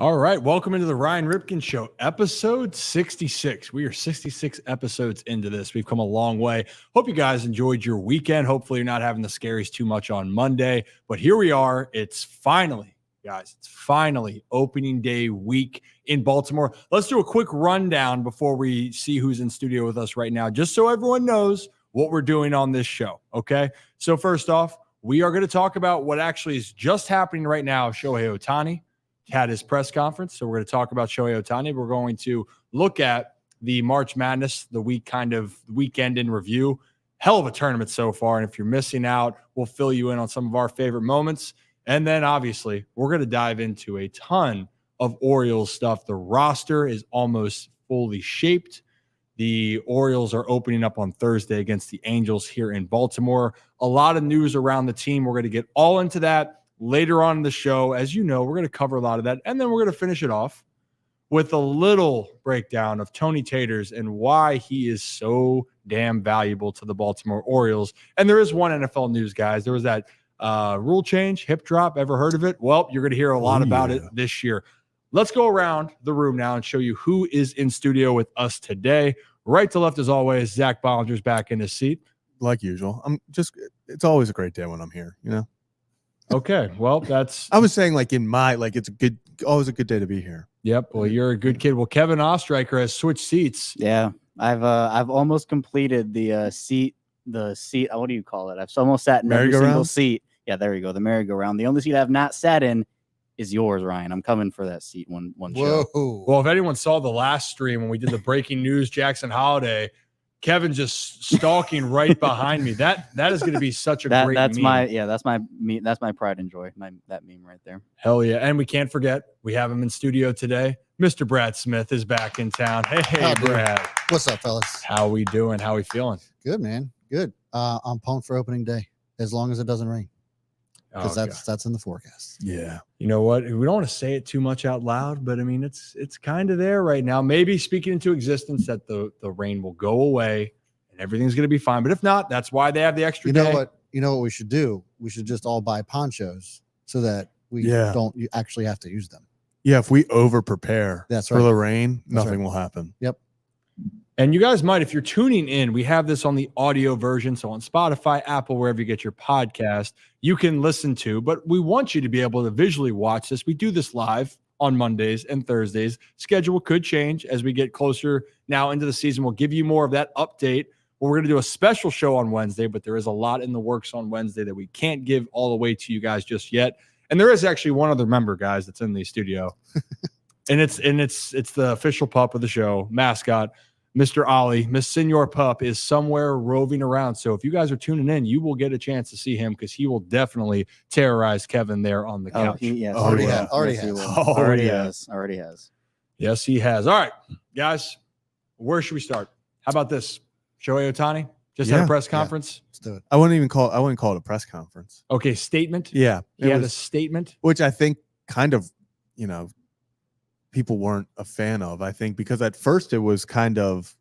All right. Welcome into the Ryan Ripken Show, episode 66. We are 66 episodes into this. We've come a long way. Hope you guys enjoyed your weekend. Hopefully you're not having the scaries too much on Monday. But here we are. It's finally, guys, it's finally opening day week in Baltimore. Let's do a quick rundown before we see who's in studio with us right now, just so everyone knows what we're doing on this show. Okay. So first off, we are going to talk about what actually is just happening right now. Shohei Ohtani had his press conference. So we're going to talk about Shohei Ohtani. We're going to look at the March Madness, the weekend in review. Hell of a tournament so far. And if you're missing out, we'll fill you in on some of our favorite moments. And then obviously we're going to dive into a ton of Orioles stuff. The roster is almost fully shaped. The Orioles are opening up on Thursday against the Angels here in Baltimore. A lot of news around the team. We're going to get all into that later on in the show. As you know, we're going to cover a lot of that. And then we're going to finish it off with a little breakdown of Tony Taters and why he is so damn valuable to the Baltimore Orioles. And there is one NFL news, guys. There was that rule change, hip drop. Ever heard of it? Well, you're going to hear a lot about it this year. Let's go around the room now and show you who is in studio with us today. Right to left, as always, Zack Ballinger's back in his seat. Like usual. It's always a great day when I'm here, you know? Okay, well, I was saying it's always a good day to be here. Yep. Well, you're a good kid. Well, Kevin Ostreicher has switched seats. Yeah, I've almost completed the seat. What do you call it? I've almost sat in every single seat. Yeah, there you go. The merry-go-round. The only seat I've not sat in is yours, Ryan. I'm coming for that seat one show. Well, if anyone saw the last stream when we did the breaking news Jackson Holiday, Kevin just stalking right behind me. That is going to be such a great meme. That's my pride and joy. That meme right there. Hell yeah. And we can't forget, we have him in studio today. Mr. Brad Smith is back in town. Hey, Brad. What's up, fellas? How we doing? How we feeling? Good, man. Good. I'm pumped for opening day, as long as it doesn't rain. Because that's in the forecast. Yeah. You know what? We don't want to say it too much out loud, but I mean, it's kind of there right now. Maybe speaking into existence that the rain will go away and everything's going to be fine. But if not, that's why they have the extra day. You know what we should do? We should just all buy ponchos so that we don't actually have to use them. Yeah. If we over prepare for the rain, nothing will happen. Yep. And you guys might, if you're tuning in, we have this on the audio version. So on Spotify, Apple, wherever you get your podcast, you can listen to, but we want you to be able to visually watch this. We do this live on Mondays and Thursdays. Schedule could change as we get closer now into the season. We'll give you more of that update. We're going to do a special show on Wednesday, but there is a lot in the works on Wednesday that we can't give all the way to you guys just yet. And there is actually one other member, guys, that's in the studio. and it's the official pup of the show, mascot. Mr. Ollie, Miss Senor Pup is somewhere roving around. So if you guys are tuning in, you will get a chance to see him because he will definitely terrorize Kevin there on the couch. Already has. Yes, he has. All right, guys, where should we start? How about this? Shohei Ohtani just had a press conference. Let's do it. I wouldn't call it a press conference. Okay, statement. Yeah. He had a statement. Which I think kind of, people weren't a fan of, I think, because at first it was kind of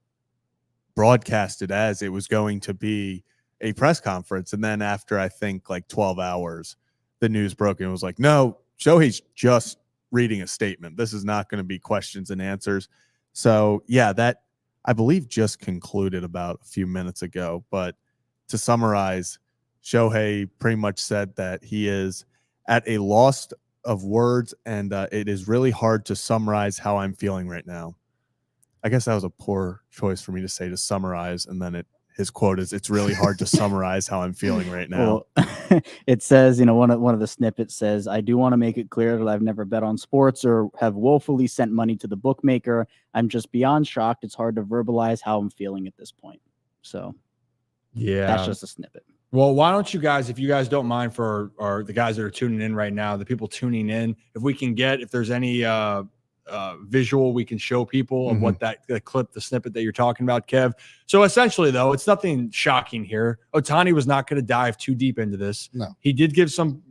broadcasted as it was going to be a press conference. And then after, I think, like 12 hours, the news broke and it was like, no, Shohei's just reading a statement. This is not going to be questions and answers. So, yeah, that I believe just concluded about a few minutes ago. But to summarize, Shohei pretty much said that he is at a loss of words, and it is really hard to summarize how I'm feeling right now. I guess that was a poor choice for me to say to summarize, and then his quote is, "It's really hard to summarize how I'm feeling right now." Well, it says, one of the snippets says, "I do want to make it clear that I've never bet on sports or have woefully sent money to the bookmaker. I'm just beyond shocked. It's hard to verbalize how I'm feeling at this point." So, yeah, that's just a snippet. Well, why don't you guys, if you guys don't mind, for the guys that are tuning in right now, the people tuning in, if there's any visual we can show people of what the clip, the snippet that you're talking about, Kev. So essentially, though, it's nothing shocking here. Ohtani was not going to dive too deep into this. No. He did give some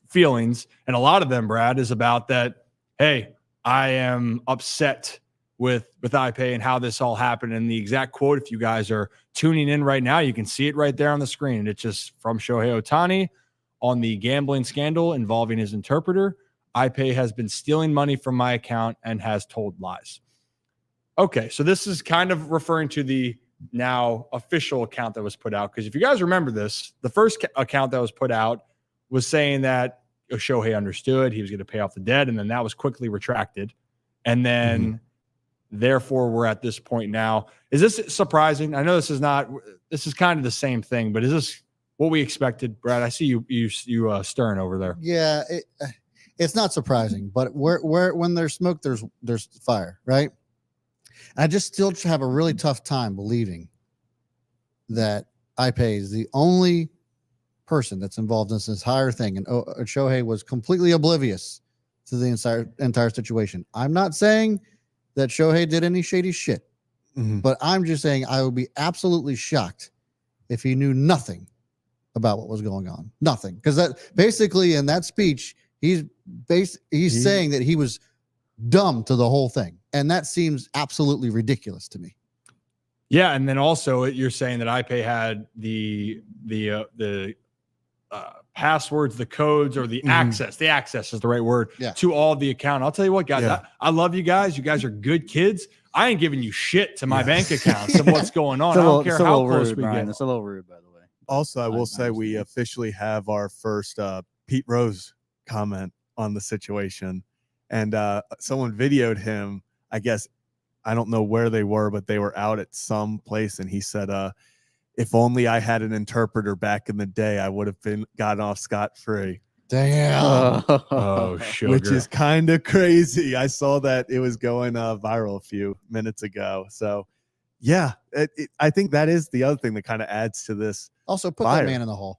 feelings, and a lot of them, Brad, is about that, hey, I am upset with iPay and how this all happened. And the exact quote, if you guys are tuning in right now, you can see it right there on the screen. And it's just from Shohei Ohtani on the gambling scandal involving his interpreter. iPay has been stealing money from my account and has told lies. Okay, so this is kind of referring to the now official account that was put out. Because if you guys remember this, the first account that was put out was saying that Shohei understood he was going to pay off the debt, and then that was quickly retracted. And then, therefore, we're at this point now. Is this surprising? I know this is kind of the same thing, but is this what we expected, Brad? I see you stirring over there. Yeah, it's not surprising, but when there's smoke, there's fire, right? I just still have a really tough time believing that iPay is the only person that's involved in this entire thing, and Shohei was completely oblivious to the entire situation. I'm not saying that Shohei did any shady shit, but I'm just saying I would be absolutely shocked if he knew nothing about what was going on. Nothing. Because that basically in that speech, he's saying that he was dumb to the whole thing. And that seems absolutely ridiculous to me. Yeah, and then also you're saying that iPay had the passwords, the codes, or the access. The access is the right word to all the account. I'll tell you what, guys, I love you guys. You guys are good kids. I ain't giving you shit to my bank accounts of what's going on. I don't care how close we get. It's a little rude, by the way. Also, I will say we officially have our first Pete Rose comment on the situation. And someone videoed him. I guess, I don't know where they were, but they were out at some place. And he said, if only I had an interpreter back in the day, I would have gotten off scot-free. Damn. Oh, sugar. Which is kind of crazy. I saw that it was going viral a few minutes ago. So, yeah, I think that is the other thing that kind of adds to this. Also, put that man in the hole.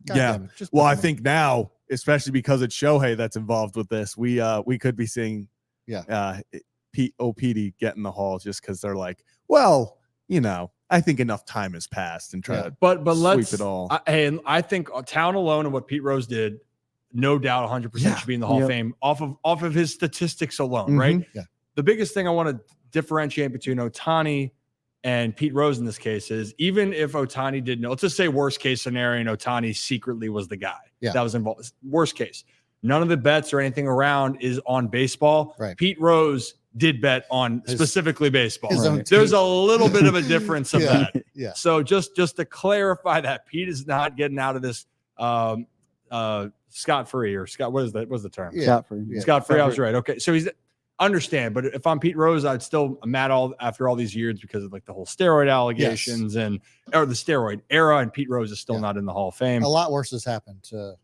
God well, I think now, especially because it's Shohei that's involved with this, we could be seeing Petey get in the hall just because they're like, well, I think enough time has passed and try to but let's sweep it all. I think town alone and what Pete Rose did, no doubt 100% should be in the Hall of Fame off of his statistics alone, right? Yeah. The biggest thing I want to differentiate between Ohtani and Pete Rose in this case is, even if Ohtani didn't know, let's just say worst case scenario, and Ohtani secretly was the guy that was involved. Worst case, none of the bets or anything around is on baseball. Right. Pete Rose did bet on specifically baseball. Right. There's a little bit of a difference of that. Yeah. So just to clarify that, Pete is not getting out of this scot-free, or what is that? What's the term? Yeah. Scot-free. Yeah. Scot-free. I was right. Okay. So he's understand, but if I'm Pete Rose, I'd still mad after all these years because of like the whole steroid allegations or the steroid era, and Pete Rose is still not in the Hall of Fame. A lot worse has happened to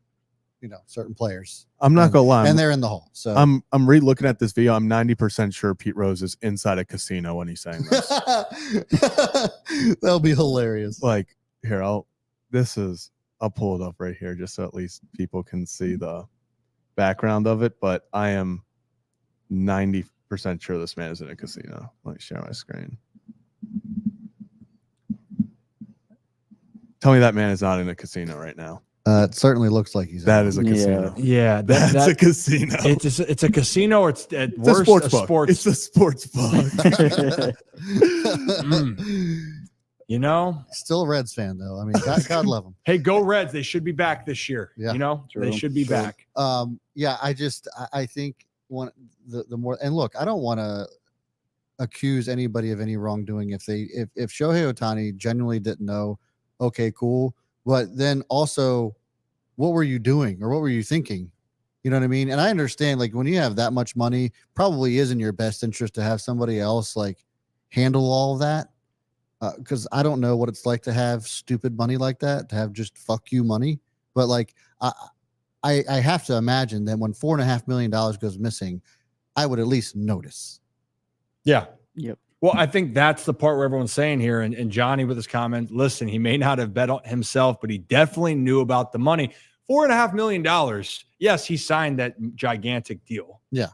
certain players. I'm not gonna lie, and they're in the hall. So I'm re-looking at this video. I'm 90% sure Pete Rose is inside a casino when he's saying this. That'll be hilarious. Like, here, I'll pull it up right here just so at least people can see the background of it. But I am 90% sure this man is in a casino. Let me share my screen. Tell me that man is not in a casino right now. It certainly looks like he's. That is a casino. Yeah, that's a casino. It's a casino, or it's at worst a sports book. sports. It's a sports book. Still a Reds fan though. I mean, God love him. Hey, go Reds! They should be back this year. Yeah, they should be back. I think the more, and look, I don't want to accuse anybody of any wrongdoing. If Shohei Ohtani genuinely didn't know, okay, cool. But then also, what were you doing or what were you thinking? You know what I mean? And I understand, like, when you have that much money, probably is in your best interest to have somebody else like handle all of that. Because I don't know what it's like to have stupid money like that, to have just fuck you money. But like, I have to imagine that when $4.5 million goes missing, I would at least notice. Yeah. Yep. Well, I think that's the part where everyone's saying here, and Johnny with his comment, listen, he may not have bet on himself, but he definitely knew about the money. $4.5 million. Yes, he signed that gigantic deal. Yeah.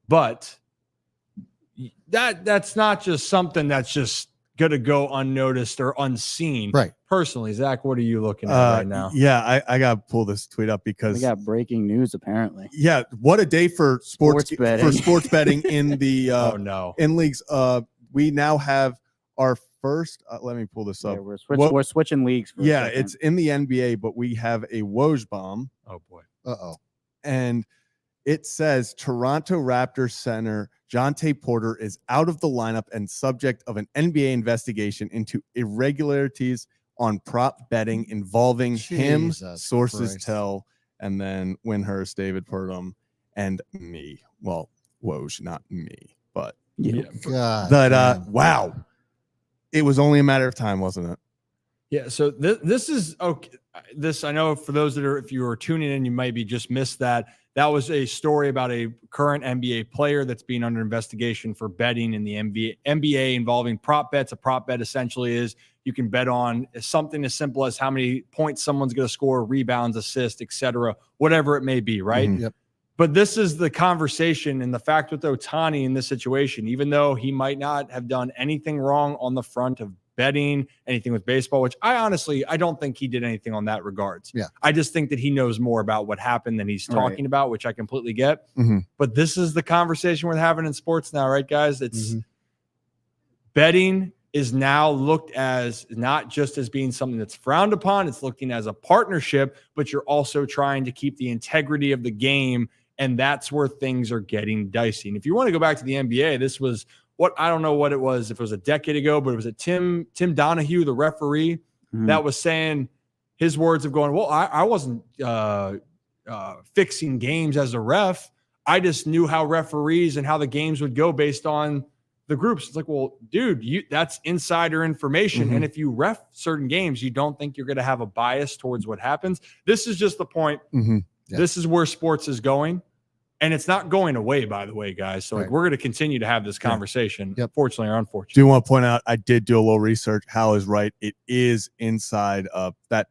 But that's not just something that's just going to go unnoticed or unseen. Right. Personally, Zach, what are you looking at right now? Yeah, I got to pull this tweet up because we got breaking news apparently. Yeah, what a day for sports betting. For sports betting in the in leagues. We now have our first. Let me pull this up. Yeah, we're switching leagues. For it's in the NBA, but we have a Woj bomb. Oh boy. Uh-oh. And It says Toronto Raptors center Jonte Porter is out of the lineup and subject of an NBA investigation into irregularities on prop betting involving him, Jesus sources Christ. tell, and then Winhurst, David Purdom, and me. Well, Woj, not me, but God, but damn. wow. It was only a matter of time, wasn't it? Yeah, so this is okay. This, I know for those that are, if you were tuning in, you maybe just missed that. That was a story about a current NBA player that's being under investigation for betting in the NBA involving prop bets. A prop bet essentially is you can bet on something as simple as how many points someone's going to score, rebounds, assists, etc., whatever it may be, right? Mhm. Yep. But this is the conversation, and the fact with Ohtani in this situation, even though he might not have done anything wrong on the front of betting, anything with baseball, which I don't think he did anything on that regards. Yeah. I just think that he knows more about what happened than he's talking about, which I completely get. Mhm. But this is the conversation we're having in sports now, right, guys? It's Mhm. betting is now looked as not just as being something that's frowned upon, it's looking as a partnership, but you're also trying to keep the integrity of the game. And that's where things are getting dicey. And if you want to go back to the NBA, this was what, I don't know what it was, if it was a decade ago, but it was Tim Donahue, the referee, that was saying his words of going, well, I wasn't fixing games as a ref. I just knew how referees and how the games would go based on the groups. It's like, well, dude, that's insider information. Mhm. And if you ref certain games, you don't think you're going to have a bias towards what happens. This is just the point. Mhm. Yeah. This is where sports is going. And it's not going away, by the way, guys. So like, Right. we're going to continue to have this conversation, Yep. fortunately or unfortunately. Do want to point out, I did do a little research. Hal is right. It is inside of that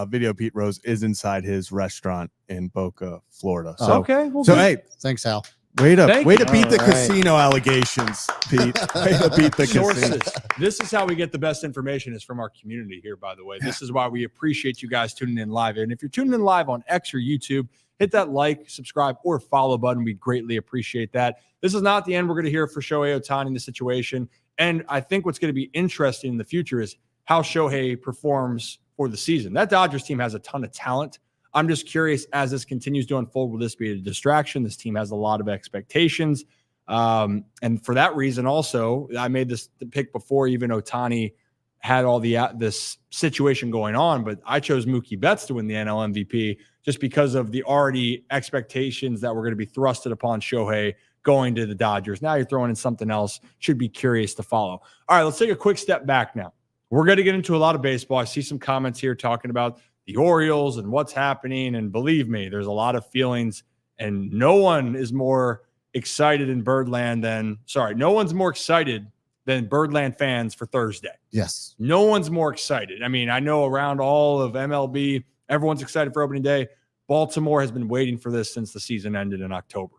video. Pete Rose is inside his restaurant in Boca, Florida. So, Okay. Well, so good. hey, Thanks, Hal. way to Thank beat you. the All right. casino allegations, Pete. Way to beat the Sources. casino. This is how we get the best information, is from our community here, by the way. This is why we appreciate you guys tuning in live. And if you're tuning in live on X or YouTube, hit that like, subscribe, or follow button. We'd greatly appreciate that. This is not the end. We're going to hear for Shohei Ohtani in the situation. And I think what's going to be interesting in the future is how Shohei performs for the season. That Dodgers team has a ton of talent. I'm just curious, as this continues to unfold, will this be a distraction? This team has a lot of expectations. And for that reason, also, I made the pick before even Ohtani had all this situation going on, but I chose Mookie Betts to win the NL MVP just because of the already expectations that were going to be thrusted upon Shohei going to the Dodgers. Now you're throwing in something else. Should be curious to follow. All right, let's take a quick step back now. We're going to get into a lot of baseball. I see some comments here talking about the Orioles and what's happening. And believe me, there's a lot of feelings, and no one is more excited in Birdland no one's more excited than Birdland fans for Thursday. Yes. No one's more excited. I mean, I know around all of MLB, everyone's excited for opening day. Baltimore has been waiting for this since the season ended in October.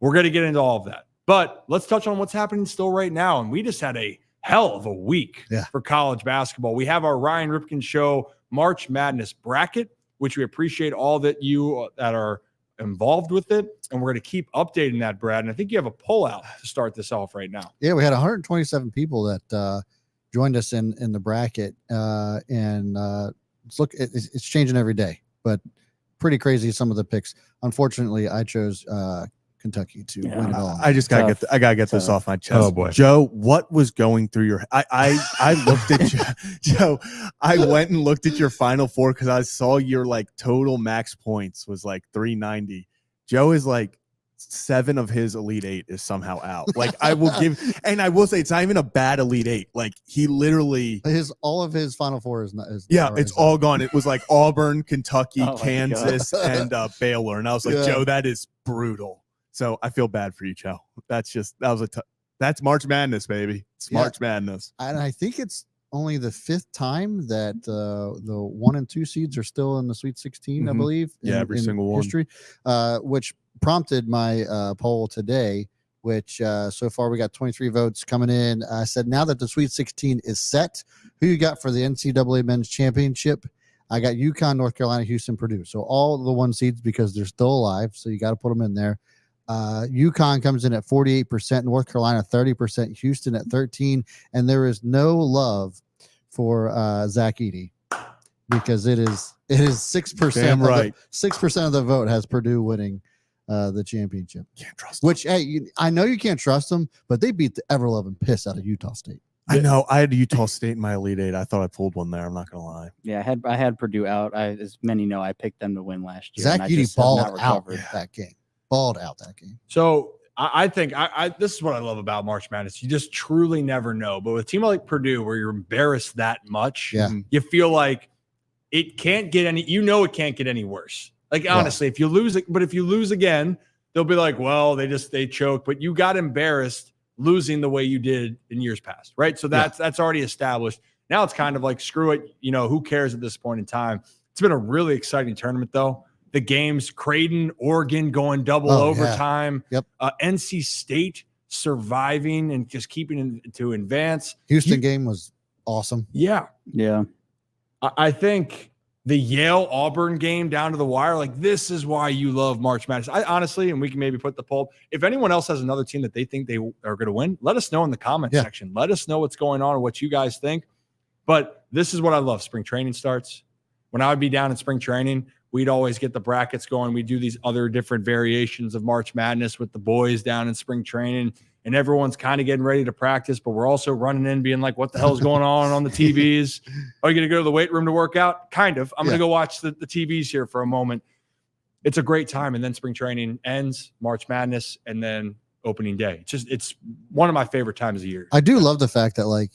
We're going to get into all of that. But let's touch on what's happening still right now. And we just had a hell of a week for college basketball. We have our Ryan Ripken Show March Madness bracket, which we appreciate all that you that are involved with it. And we're going to keep updating that, Brad. And I think you have a poll out to start this off right now. Yeah, we had 127 people that joined us in the bracket. It's changing every day, but pretty crazy some of the picks. Unfortunately, I chose Kentucky to win it all. I just gotta get this off my chest. Oh boy, Joe, what was going through your? I looked at Joe. I went and looked at your Final Four because I saw your like total max points was like 390. Joe is like 7 of his Elite 8 is somehow out. Like I will give, and I will say it's not even a bad Elite 8. Like he literally all of his Final Four is not. It's all gone. It was like Auburn, Kentucky, Oh my Kansas, and Baylor, and I was like, Joe, that is brutal. So I feel bad for you, Joe. That's March Madness, baby. It's March Madness. And I think it's only the 5th time that the 1 and 2 seeds are still in the Sweet 16, I believe. Every single one. History, which prompted my poll today, which so far we got 23 votes coming in. I said, now that the Sweet 16 is set, who you got for the NCAA Men's Championship? I got UConn, North Carolina, Houston, Purdue. So all the 1 seeds, because they're still alive. So you got to put them in there. UConn comes in at 48%, North Carolina 30%, Houston at 13%, and there is no love for Zach Edey because it is 6%. Damn right. 6% of the vote has Purdue winning the championship. Can't trust them. Which, hey, I know you can't trust them, but they beat the ever-loving piss out of Utah State. I know. I had Utah State in my Elite Eight. I thought I pulled one there. I'm not going to lie. Yeah, I had Purdue out. As many know, I picked them to win last year. Zach Edey balled out recovered. that game. Balled out that game. So I think this is what I love about March Madness. You just truly never know. But with a team like Purdue, where you're embarrassed that much, you feel like it can't get any. It can't get any worse. Like honestly, if you lose again, they'll be like, well, they choked, but you got embarrassed losing the way you did in years past, right? So that's already established. Now it's kind of like, screw it. Who cares at this point in time? It's been a really exciting tournament, though. The games, Creighton, Oregon going double overtime. Yep. NC State surviving and just keeping to advance. Houston game was awesome. Yeah. Yeah. I think the Yale-Auburn game down to the wire, like this is why you love March Madness. I honestly, and we can maybe put the poll, if anyone else has another team that they think they are going to win, let us know in the comment section. Let us know what's going on and what you guys think. But this is what I love. Spring training starts. When I would be down in spring training, we'd always get the brackets going. We do these other different variations of March Madness with the boys down in spring training, and everyone's kind of getting ready to practice, but we're also running in being like, what the hell is going on the TVs? Are you going to go to the weight room to work out? Kind of. I'm going to go watch the TVs here for a moment. It's a great time. And then spring training ends, March Madness, and then opening day. It's one of my favorite times of year. I do love the fact that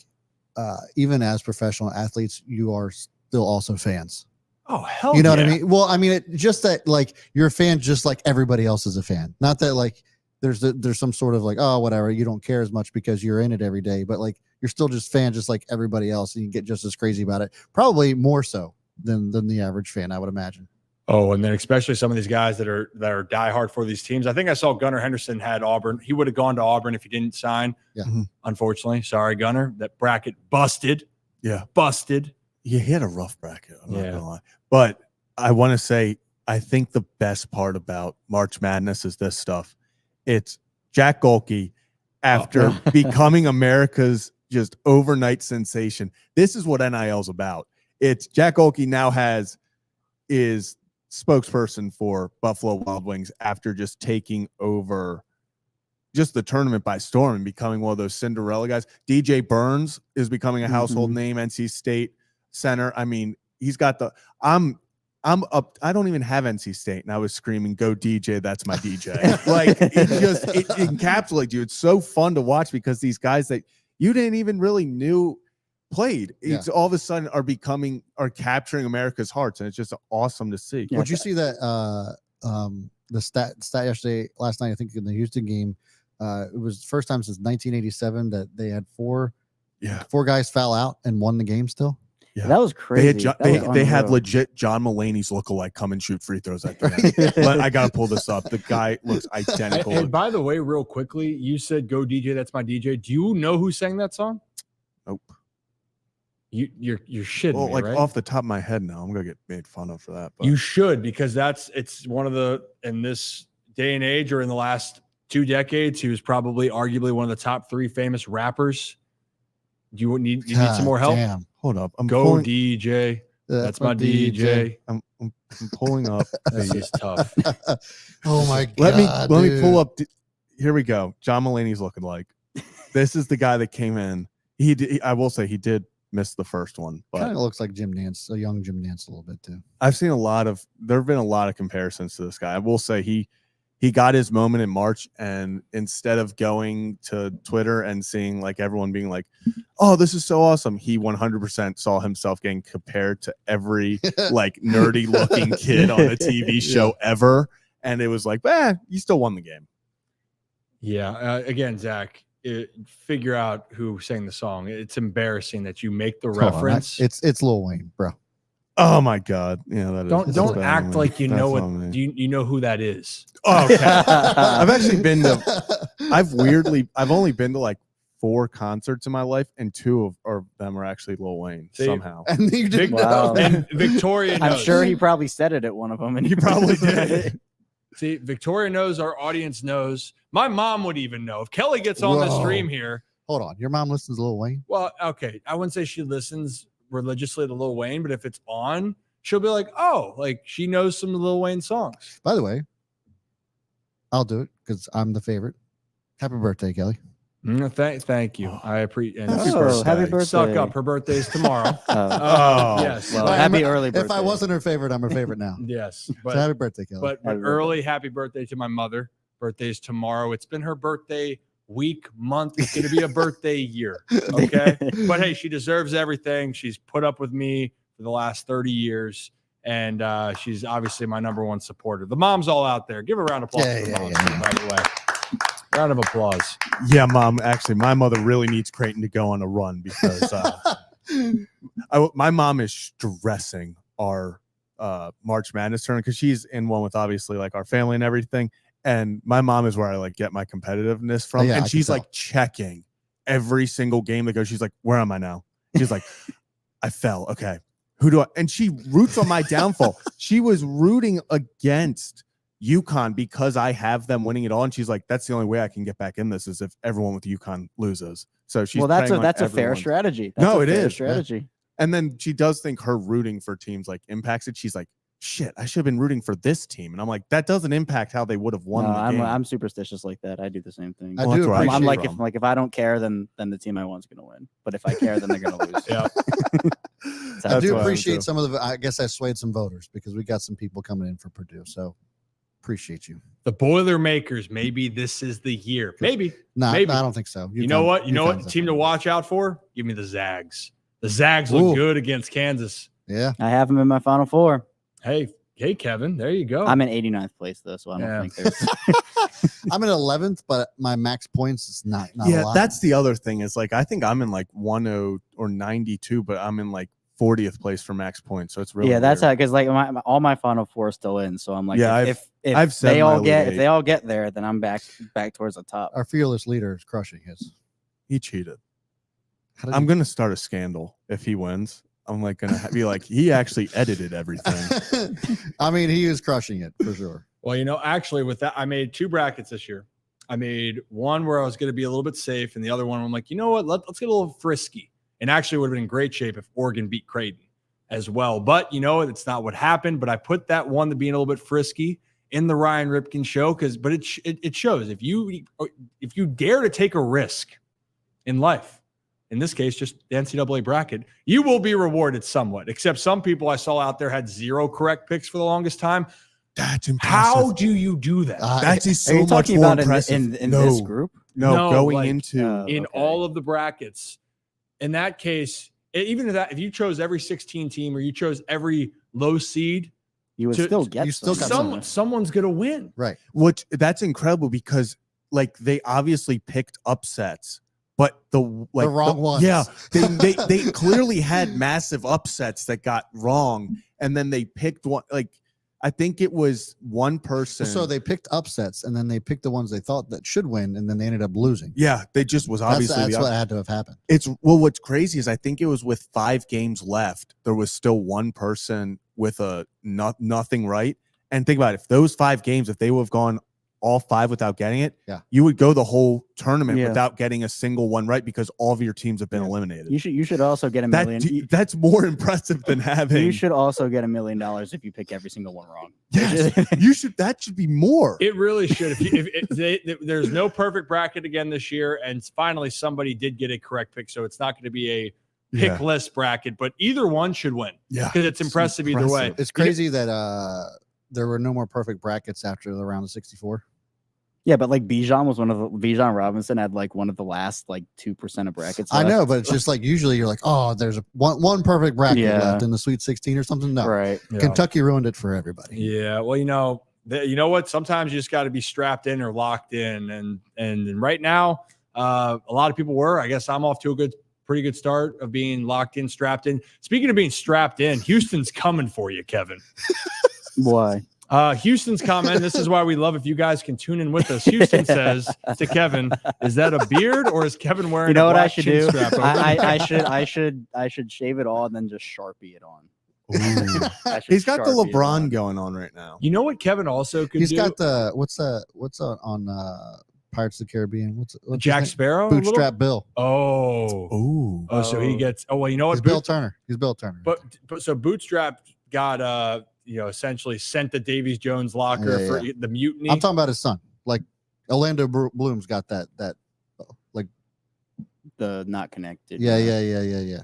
even as professional athletes, you are still also fans. Oh, hell you know what I mean? Well, I mean, just that you're a fan just like everybody else is a fan. Not that there's some sort of oh, whatever, you don't care as much because you're in it every day, but you're still just fan just like everybody else, and you get just as crazy about it. Probably more so than the average fan, I would imagine. Oh, and then especially some of these guys that are diehard for these teams. I think I saw Gunnar Henderson had Auburn. He would have gone to Auburn if he didn't sign. Yeah. Unfortunately. Sorry, Gunnar. That bracket busted. Yeah. Busted. Yeah, he had a rough bracket. I'm not gonna lie. But I want to say, I think the best part about March Madness is this stuff. It's Jack Golke, after becoming America's just overnight sensation. This is what NIL is about. It's Jack Golke now is spokesperson for Buffalo Wild Wings after just taking over just the tournament by storm and becoming one of those Cinderella guys. DJ Burns is becoming a household name, NC State center. I mean, he's got I'm up. I don't even have NC State, and I was screaming, "Go DJ! That's my DJ!" it encapsulates you. It's so fun to watch because these guys that you didn't even really knew played, it's all of a sudden are capturing America's hearts, and it's just awesome to see. Would you see that the stat yesterday, last night? I think in the Houston game, it was the first time since 1987 that they had four guys foul out and won the game still. Yeah. That was crazy. They had legit John Mulaney's lookalike come and shoot free throws at the end. But I got to pull this up. The guy looks identical. And by the way, real quickly, you said "Go DJ, that's my DJ." Do you know who sang that song? Nope. You're shitting me, right? Off the top of my head now, I'm gonna get made fun of for that. But. You should, because it's one of the, in this day and age, or in the last 2 decades, he was probably arguably one of the top 3 famous rappers. Do you need some more help? Damn. Hold up. DJ. That's my DJ. I'm pulling up. This is tough. Oh my God. Let me pull up. Here we go. John Mulaney's looking like. This is the guy that came in. I will say he did miss the first one, but kind of looks like Jim Nance, a young Jim Nance a little bit too. I've seen there have been a lot of comparisons to this guy. I will say he got his moment in March, and instead of going to Twitter and seeing everyone being like, "Oh, this is so awesome," he 100% saw himself getting compared to every nerdy looking kid on a TV show ever, and it was you still won the game. Yeah. Again, Zach, figure out who sang the song. It's embarrassing that you make the reference. It's Lil Wayne, bro. Oh my God! Yeah, that don't act like you know what you know who that is. Oh, okay. I've actually been to. I've only been to 4 concerts in my life, and 2 of them are actually Lil Wayne somehow. And you didn't know. And Victoria knows. I'm sure he probably said it at one of them, and he probably did. See, Victoria knows. Our audience knows. My mom would even know if Kelly gets on the stream here. Hold on, your mom listens to Lil Wayne? Well, okay, I wouldn't say she listens religiously to Lil Wayne, but if it's on, she'll be like, "Oh, she knows some Lil Wayne songs." By the way, I'll do it because I'm the favorite. Happy birthday, Kelly. Thank you. I appreciate Happy birthday. Suck up. Her birthday's tomorrow. Yes. Well, Well, happy early birthday. If I wasn't her favorite, I'm her favorite now. Yes. So happy birthday, Kelly. But early happy birthday to my mother. Birthday's tomorrow. It's been her birthday week, month. It's going to be a birthday year. Okay. But hey, she deserves everything. She's put up with me for the last 30 years. And she's obviously my number one supporter. The mom's all out there. Give a round of applause to the moms, by the way. Round of applause. Yeah, Mom. Actually, my mother really needs Creighton to go on a run because my mom is stressing our March Madness tournament because she's in one with obviously like our family and everything. And my mom is where I like get my competitiveness from. Yeah, and she's like checking every single game that goes. She's like, where am I now? She's like, I fell. Okay. Who do I? And she roots on my downfall. She was rooting against UConn because I have them winning it all. And she's like, that's the only way I can get back in this is if everyone with UConn loses. So she's that's a fair strategy. It is strategy. Yeah. And then she does think her rooting for teams like impacts it. She's like, shit, I should have been rooting for this team. And I'm like, that doesn't impact how they would have won. No, the game. I'm superstitious like that. I do the same thing. I do appreciate I'm like, if I don't care, then the team I want is going to win. But if I care, then they're going to lose. Yeah. I do appreciate some of the. I guess I swayed some voters because we got some people coming in for Purdue. So appreciate you. The Boilermakers. Maybe this is the year. Maybe. No, maybe. I don't think so. You know what? You know what team to watch out for? Give me the Zags. The Zags look good against Kansas. Yeah. I have them in my Final Four. Hey, Kevin. There you go. I'm in 89th place though, so I don't think there's. I'm in 11th, but my max points is not a lot. That's the other thing is like I think I'm in like 10 or 92, but I'm in like 40th place for max points. So it's really that's how because like all my Final Four are still in. So I'm like, if they all get there, then I'm back towards the top. Our fearless leader is crushing his. He cheated. I'm gonna start a scandal if he wins. I'm like gonna be like he actually edited everything. I mean, he is crushing it for sure. Well, actually, with that, I made 2 brackets this year. I made one where I was going to be a little bit safe, and the other one I'm like, you know what? Let's get a little frisky. And actually, would have been in great shape if Oregon beat Creighton as well. But it's not what happened. But I put that one to being a little bit frisky in the Ryan Ripken Show but it shows if you dare to take a risk in life. In this case, just the NCAA bracket, you will be rewarded somewhat, except some people I saw out there had 0 correct picks for the longest time. That's impressive. How do you do that? That is so Are you much talking more about impressive. in this group? No, going like, into in all of the brackets. In that case, even if you chose every 16 team or you chose every low seed, you would still get someone's going to win. Right. That's incredible because like they obviously picked upsets. But the wrong ones. Yeah, they clearly had massive upsets that got wrong, and then they picked one. Like I think it was one person. So they picked upsets, and then they picked the ones they thought that should win, and then they ended up losing. Yeah, they just was obviously that's what had to have happened. What's crazy is I think it was with 5 games left, there was still one person with a nothing right. And think about it, if those 5 games, if they would have gone all 5 without getting it, you would go the whole tournament without getting a single one right because all of your teams have been eliminated. You should also get $1 million. That's more impressive than having. You should also get $1 million if you pick every single one wrong. Yes, you should. That should be more. It really should. If there's no perfect bracket again this year, and finally somebody did get a correct pick, so it's not going to be a pick list bracket, but either one should win. Yeah, because it's impressive either way. It's crazy that there were no more perfect brackets after the round of 64. Yeah, but like Bijan Robinson had like one of the last like 2% of brackets left. I know, but it's just like usually you're like, oh, there's one perfect bracket left in the Sweet 16 or something. No, right? Kentucky ruined it for everybody. Yeah, well, you know what? Sometimes you just got to be strapped in or locked in, and right now, a lot of people were. I guess I'm off to a pretty good start of being locked in, strapped in. Speaking of being strapped in, Houston's coming for you, Kevin. Why? Houston's comment. This is why we love if you guys can tune in with us. Houston says to Kevin, "Is that a beard or is Kevin wearing?" You know what I should chin do? strap over? I should shave it all and then just Sharpie it on. He's got the LeBron going on right now. You know what Kevin also could do? He's got the what's on Pirates of the Caribbean? What's Jack Sparrow? Bootstrap Bill. Oh, so he gets. Oh, well, you know what? He's Bill Turner. He's Bill Turner. But so Bootstrap got essentially sent the Davies Jones locker for the mutiny. I'm talking about his son. Like Orlando Bloom's got that like the not connected. Yeah.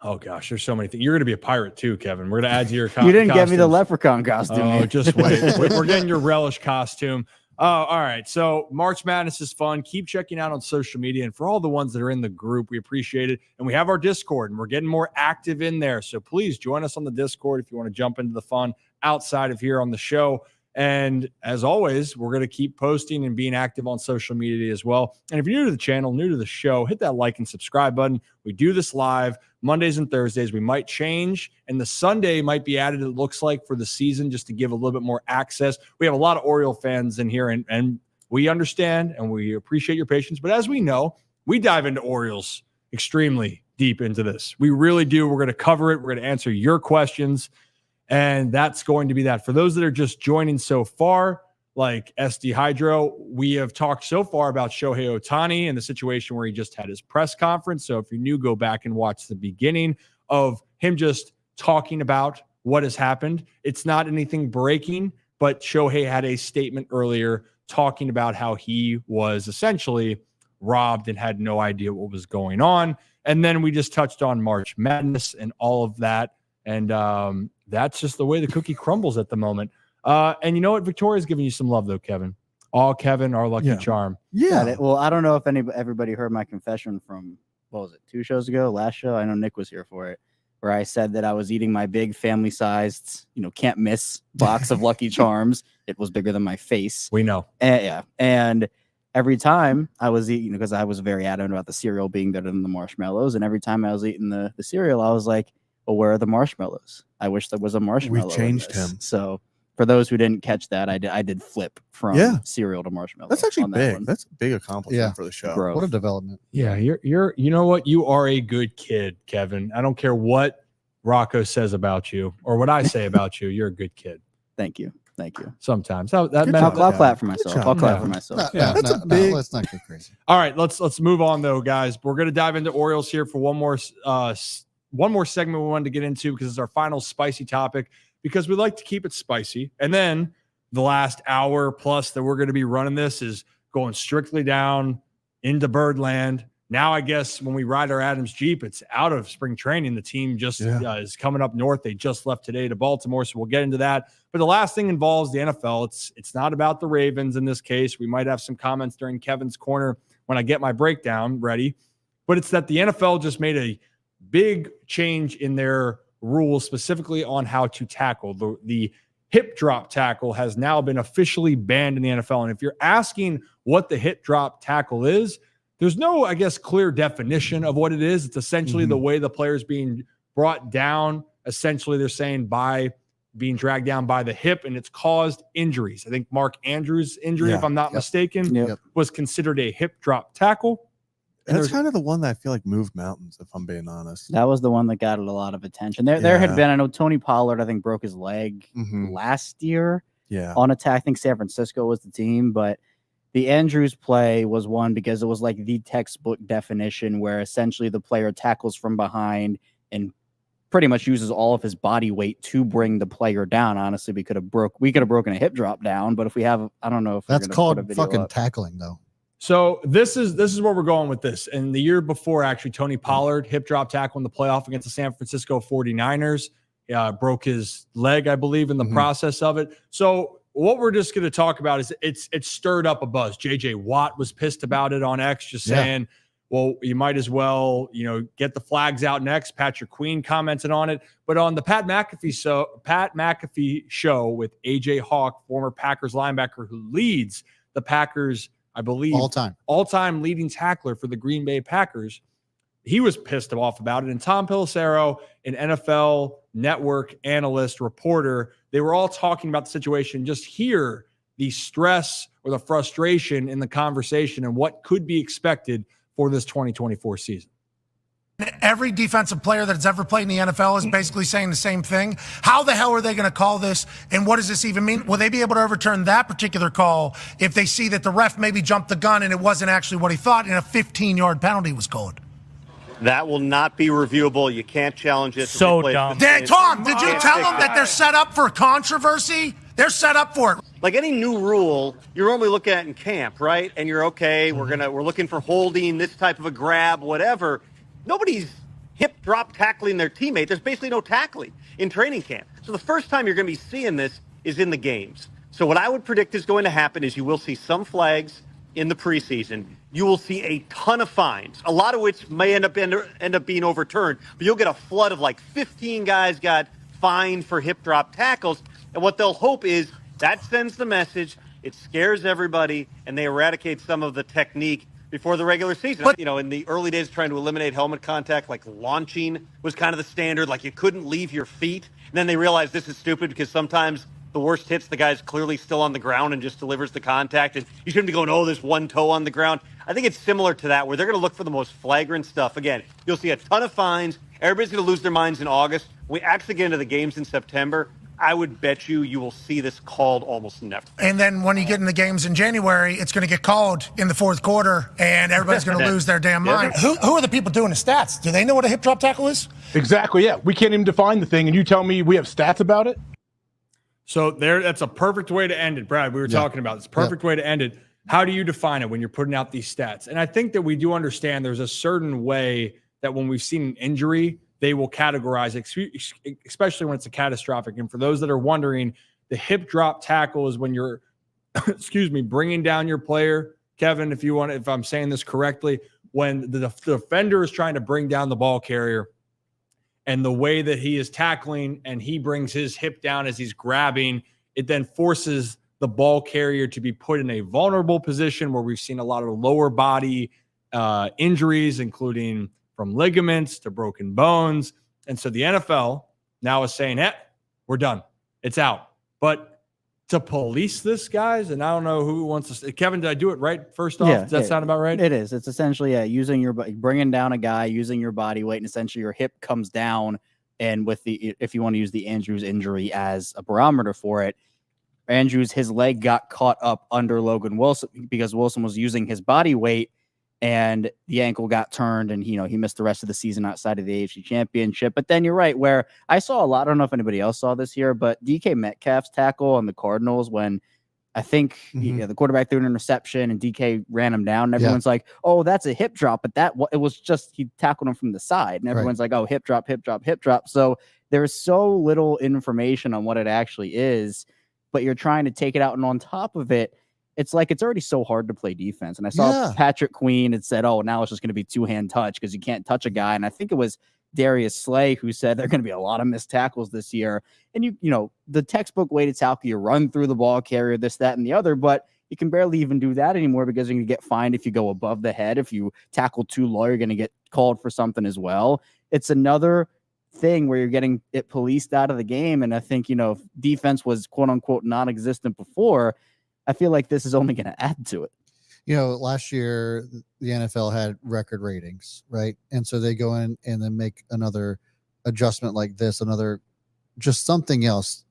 Oh gosh, there's so many things. You're going to be a pirate too, Kevin. We're going to add to your costume. You didn't get me the leprechaun costume. Oh, just wait. We're getting your relish costume. All right. So March Madness is fun. Keep checking out on social media. And for all the ones that are in the group, we appreciate it. And we have our Discord, and we're getting more active in there. So please join us on the Discord if you want to jump into the fun outside of here on the show. And as always, we're going to keep posting and being active on social media as well. And if you're new to the channel, new to the show, hit that like and subscribe button. We do this live Mondays and Thursdays. We might change, and the Sunday might be added, it looks like, for the season, just to give a little bit more access. We have a lot of Oriole fans in here, and we understand and we appreciate your patience. But as we know, we dive into Orioles extremely deep into this. We really do. We're going to cover it. We're going to answer your questions. And that's going to be that. For those that are just joining so far, like SD Hydro, we have talked so far about Shohei Ohtani and the situation where he just had his press conference. So if you're new, go back and watch the beginning of him just talking about what has happened. It's not anything breaking, but Shohei had a statement earlier talking about how he was essentially robbed and had no idea what was going on. And then we just touched on March Madness and all of that. And that's just the way the cookie crumbles at the moment. And you know what? Victoria's giving you some love, though, Kevin. All Kevin, our lucky charm. Yeah. Well, I don't know if everybody heard my confession from, what was it, 2 shows ago, last show? I know Nick was here for it, where I said that I was eating my big family-sized, can't miss box of Lucky Charms. It was bigger than my face. We know. And every time I was eating, because I was very adamant about the cereal being better than the marshmallows, and every time I was eating the cereal, I was like, well, where are the marshmallows? I wish there was a marshmallow. We changed him. So for those who didn't catch that, I did flip from cereal to marshmallow. That's actually big. That's a big accomplishment for the show. Growth. What a development. Yeah, you know what? You are a good kid, Kevin. I don't care what Rocco says about you or what I say about you. You're a good kid. Thank you. Sometimes I'll clap for myself. I'll clap for myself. Let's not go crazy. All right, let's move on though, guys. We're gonna dive into Orioles here for one more segment we wanted to get into, because it's our final spicy topic, because we like to keep it spicy. And then the last hour plus that we're going to be running this is going strictly down into Birdland. Now, I guess when we ride our Adams Jeep, it's out of spring training. The team just is coming up north. They just left today to Baltimore, so we'll get into that. But the last thing involves the NFL. It's not about the Ravens in this case. We might have some comments during Kevin's Corner when I get my breakdown ready. But it's that the NFL just made a big change in their rules, specifically on how to tackle. The hip drop tackle has now been officially banned in the NFL. And if you're asking what the hip drop tackle is, there's no, I guess, clear definition of what it is. It's essentially the way the player's being brought down. Essentially, they're saying by being dragged down by the hip, and it's caused injuries. I think Mark Andrews' injury, if I'm not mistaken, was considered a hip drop tackle. And that's kind of the one that I feel like moved mountains, if I'm being honest. That was the one that got a lot of attention. There had been, I know Tony Pollard, I think, broke his leg last year on attack. I think San Francisco was the team, but the Andrews play was one because it was like the textbook definition where essentially the player tackles from behind and pretty much uses all of his body weight to bring the player down. Honestly, we could have broken a hip drop down, but if we have, I don't know if that's called fucking tackling though. So this is where we're going with this. And the year before, actually, Tony Pollard hip drop tackle in the playoff against the San Francisco 49ers, broke his leg, I believe, in the process of it. So what we're just going to talk about is it's stirred up a buzz. JJ Watt was pissed about it on X, just saying, well, you might as well, get the flags out next. Patrick Queen commented on it. But on the Pat McAfee show with AJ Hawk, former Packers linebacker who leads the Packers, I believe, all-time leading tackler for the Green Bay Packers, he was pissed off about it. And Tom Pelissero, an NFL Network analyst, reporter, they were all talking about the situation. Just hear the stress or the frustration in the conversation and what could be expected for this 2024 season. Every defensive player that's ever played in the NFL is basically saying the same thing. How the hell are they going to call this? And what does this even mean? Will they be able to overturn that particular call if they see that the ref maybe jumped the gun and it wasn't actually what he thought and a 15-yard penalty was called? That will not be reviewable. You can't challenge it. So dumb. Tom, did you tell them that they're set up for controversy? They're set up for it. Like any new rule, you're normally looking at in camp, right? And you're okay. We're looking for holding, this type of a grab, whatever. Nobody's hip drop tackling their teammate. There's basically no tackling in training camp. So the first time you're going to be seeing this is in the games. So what I would predict is going to happen is you will see some flags in the preseason. You will see a ton of fines, a lot of which may end up being overturned. But you'll get a flood of like 15 guys got fined for hip drop tackles. And what they'll hope is that sends the message, it scares everybody, and they eradicate some of the technique before the regular season. But, in the early days trying to eliminate helmet contact, like launching was kind of the standard, like you couldn't leave your feet. And then they realized this is stupid because sometimes the worst hits, the guy's clearly still on the ground and just delivers the contact. And you shouldn't be going, oh, there's one toe on the ground. I think it's similar to that, where they're going to look for the most flagrant stuff. Again, you'll see a ton of fines. Everybody's going to lose their minds in August. When we actually get into the games in September, I would bet you will see this called almost never. And then when you get in the games in January, it's going to get called in the fourth quarter, and everybody's going to lose their damn mind. Who are the people doing the stats? Do they know what a hip drop tackle is? Exactly, yeah. We can't even define the thing, and you tell me we have stats about it? So that's a perfect way to end it, Brad. We were talking about this. Perfect way to end it. How do you define it when you're putting out these stats? And I think that we do understand there's a certain way that when we've seen an injury, they will categorize it, especially when it's a catastrophic. And for those that are wondering, the hip drop tackle is when you're, bringing down your player. Kevin, if I'm saying this correctly, when the defender is trying to bring down the ball carrier, and the way that he is tackling and he brings his hip down as he's grabbing, it then forces the ball carrier to be put in a vulnerable position where we've seen a lot of lower body injuries, including from ligaments to broken bones. And so the NFL now is saying, we're done. It's out. But to police this, guys, and I don't know who wants to – Kevin, did I do it right first off? Does that sound about right? It is. It's essentially bringing down a guy, using your body weight, and essentially your hip comes down. And if you want to use the Andrews injury as a barometer for it, Andrews, his leg got caught up under Logan Wilson because Wilson was using his body weight, and the ankle got turned, and he missed the rest of the season outside of the AFC Championship. But then you're right, where I saw a lot, I don't know if anybody else saw this here, but DK Metcalf's tackle on the Cardinals when I think the quarterback threw an interception and DK ran him down, and everyone's like, oh, that's a hip drop, but it was just he tackled him from the side, and everyone's like, oh, hip drop, hip drop, hip drop. So there's so little information on what it actually is, but you're trying to take it out, and on top of it, it's like it's already so hard to play defense. And I saw Patrick Queen had said, oh, now it's just going to be two-hand touch because you can't touch a guy. And I think it was Darius Slay who said there are going to be a lot of missed tackles this year. And the textbook way to tackle, you run through the ball carrier, this, that, and the other, but you can barely even do that anymore because you're going to get fined if you go above the head. If you tackle too low, you're going to get called for something as well. It's another thing where you're getting it policed out of the game. And I think, if defense was quote unquote non-existent before, I feel like this is only going to add to it. Last year the NFL had record ratings, right? And so they go in and then make another adjustment like this, just something else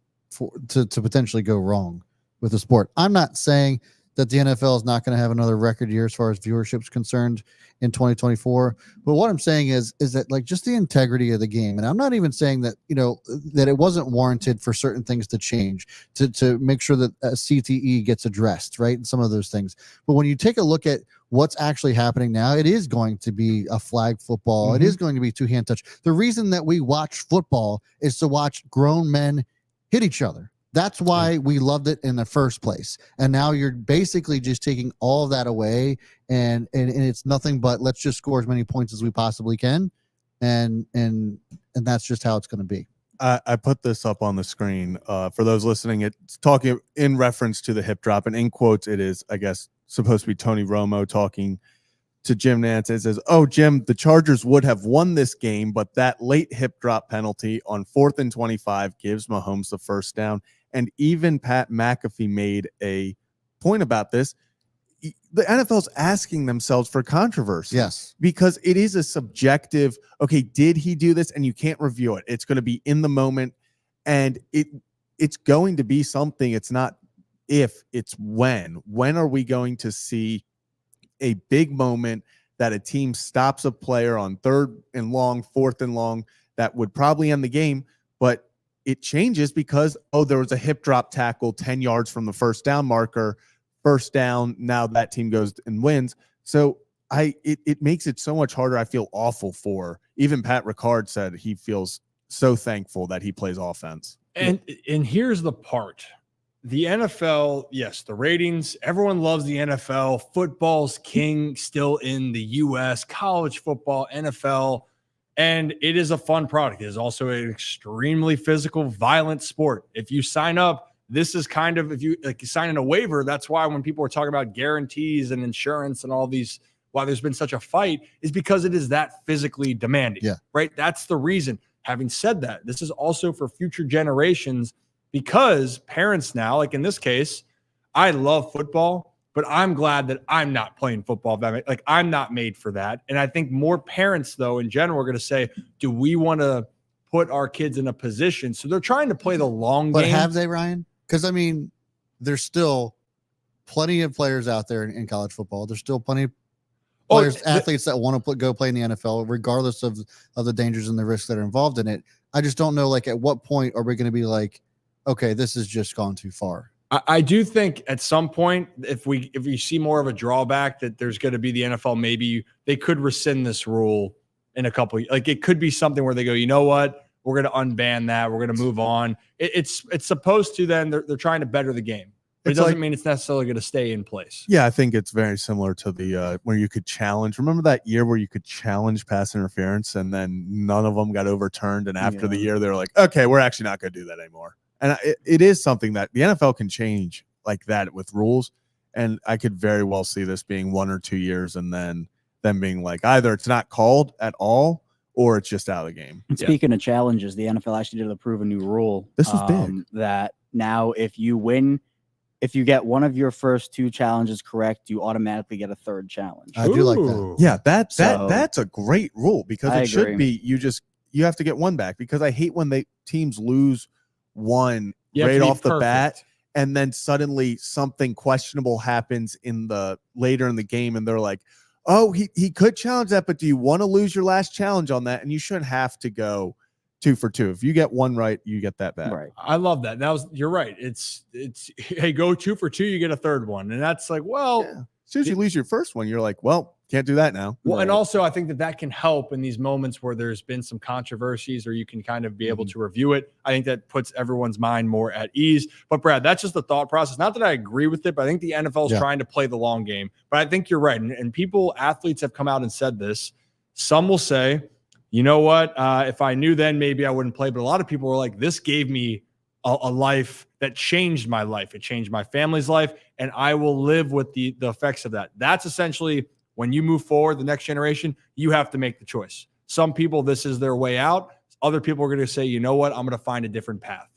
to potentially go wrong with the sport. I'm not saying that the NFL is not going to have another record year as far as viewership is concerned in 2024. But what I'm saying is that just the integrity of the game. And I'm not even saying that, that it wasn't warranted for certain things to change to make sure that CTE gets addressed, right? And some of those things. But when you take a look at what's actually happening now, it is going to be a flag football. It is going to be two-hand touch. The reason that we watch football is to watch grown men hit each other. That's why we loved it in the first place. And now you're basically just taking all of that away, and it's nothing but let's just score as many points as we possibly can. And that's just how it's going to be. I put this up on the screen for those listening. It's talking in reference to the hip drop, and in quotes, it is, I guess, supposed to be Tony Romo talking to Jim Nantz. It says, oh, Jim, the Chargers would have won this game, but that late hip drop penalty on 4th and 25 gives Mahomes the first down. And even Pat McAfee made a point about this. The NFL's asking themselves for controversy. Yes. Because it is a subjective, okay, did he do this? And you can't review it. It's going to be in the moment. And it's going to be something. It's not if, it's when. When are we going to see a big moment that a team stops a player on 3rd and long, 4th and long that would probably end the game, but it changes because, there was a hip drop tackle 10 yards from the first down marker, first down. Now that team goes and wins. So it makes it so much harder. I feel awful for, even Pat Ricard said he feels so thankful that he plays offense. And here's the part. The NFL, yes, the ratings, everyone loves the NFL. Football's king still in the US, college football, NFL, and it is a fun product. It is also an extremely physical, violent sport. If you sign up, this is kind of, if you sign in a waiver, that's why when people are talking about guarantees and insurance and all these, why there's been such a fight, is because it is that physically demanding. Yeah. Right? That's the reason. Having said that, this is also for future generations, because parents now, like in this case, I love football, but I'm glad that I'm not playing football. Like, I'm not made for that. And I think more parents, though, in general, are going to say, do we want to put our kids in a position? So they're trying to play the long game. But have they, Ryan? Because, I mean, there's still plenty of players out there in college football. There's still plenty of players, athletes that want to go play in the NFL, regardless of the dangers and the risks that are involved in it. I just don't know, like, at what point are we going to be like, okay, this has just gone too far? I do think at some point, if we see more of a drawback, that there's going to be the NFL, maybe they could rescind this rule in a couple. Like, it could be something where they go, you know what, we're going to unban that. We're going to move on. It's supposed to. Then they're trying to better the game. But it doesn't mean it's necessarily going to stay in place. Yeah, I think it's very similar to the where you could challenge. Remember that year where you could challenge pass interference, and then none of them got overturned. And after the year, they're like, okay, we're actually not going to do that anymore. And it is something that the NFL can change like that with rules. And I could very well see this being 1 or 2 years, and then them being like, either it's not called at all, or it's just out of the game. And speaking of challenges, the NFL actually did approve a new rule. This was big. That now, if you get one of your first 2 challenges correct, you automatically get a third challenge. I do like that. Yeah, that's a great rule, because it should be you have to get one back, because I hate when teams lose one right off the bat, and then suddenly something questionable happens later in the game, and they're like, oh, he could challenge that, but do you want to lose your last challenge on that? And you shouldn't have to go 2 for 2. If you get one right, you get that back. Right. I love that. You're right. It's hey, go 2 for 2, you get a third one. And that's like, well, as soon as you lose your first one, you're like, well, can't do that now. Well, and also I think that can help in these moments where there's been some controversies, or you can kind of be able to review it. I think that puts everyone's mind more at ease. But Brad, that's just the thought process. Not that I agree with it, but I think the NFL is trying to play the long game. But I think you're right. And athletes have come out and said this. Some will say, you know what, if I knew then, maybe I wouldn't play. But a lot of people were like, this gave me a life that changed my life. It changed my family's life, and I will live with the effects of that. That's essentially, when you move forward, the next generation, you have to make the choice. Some people, this is their way out. Other people are going to say, you know what, I'm going to find a different path.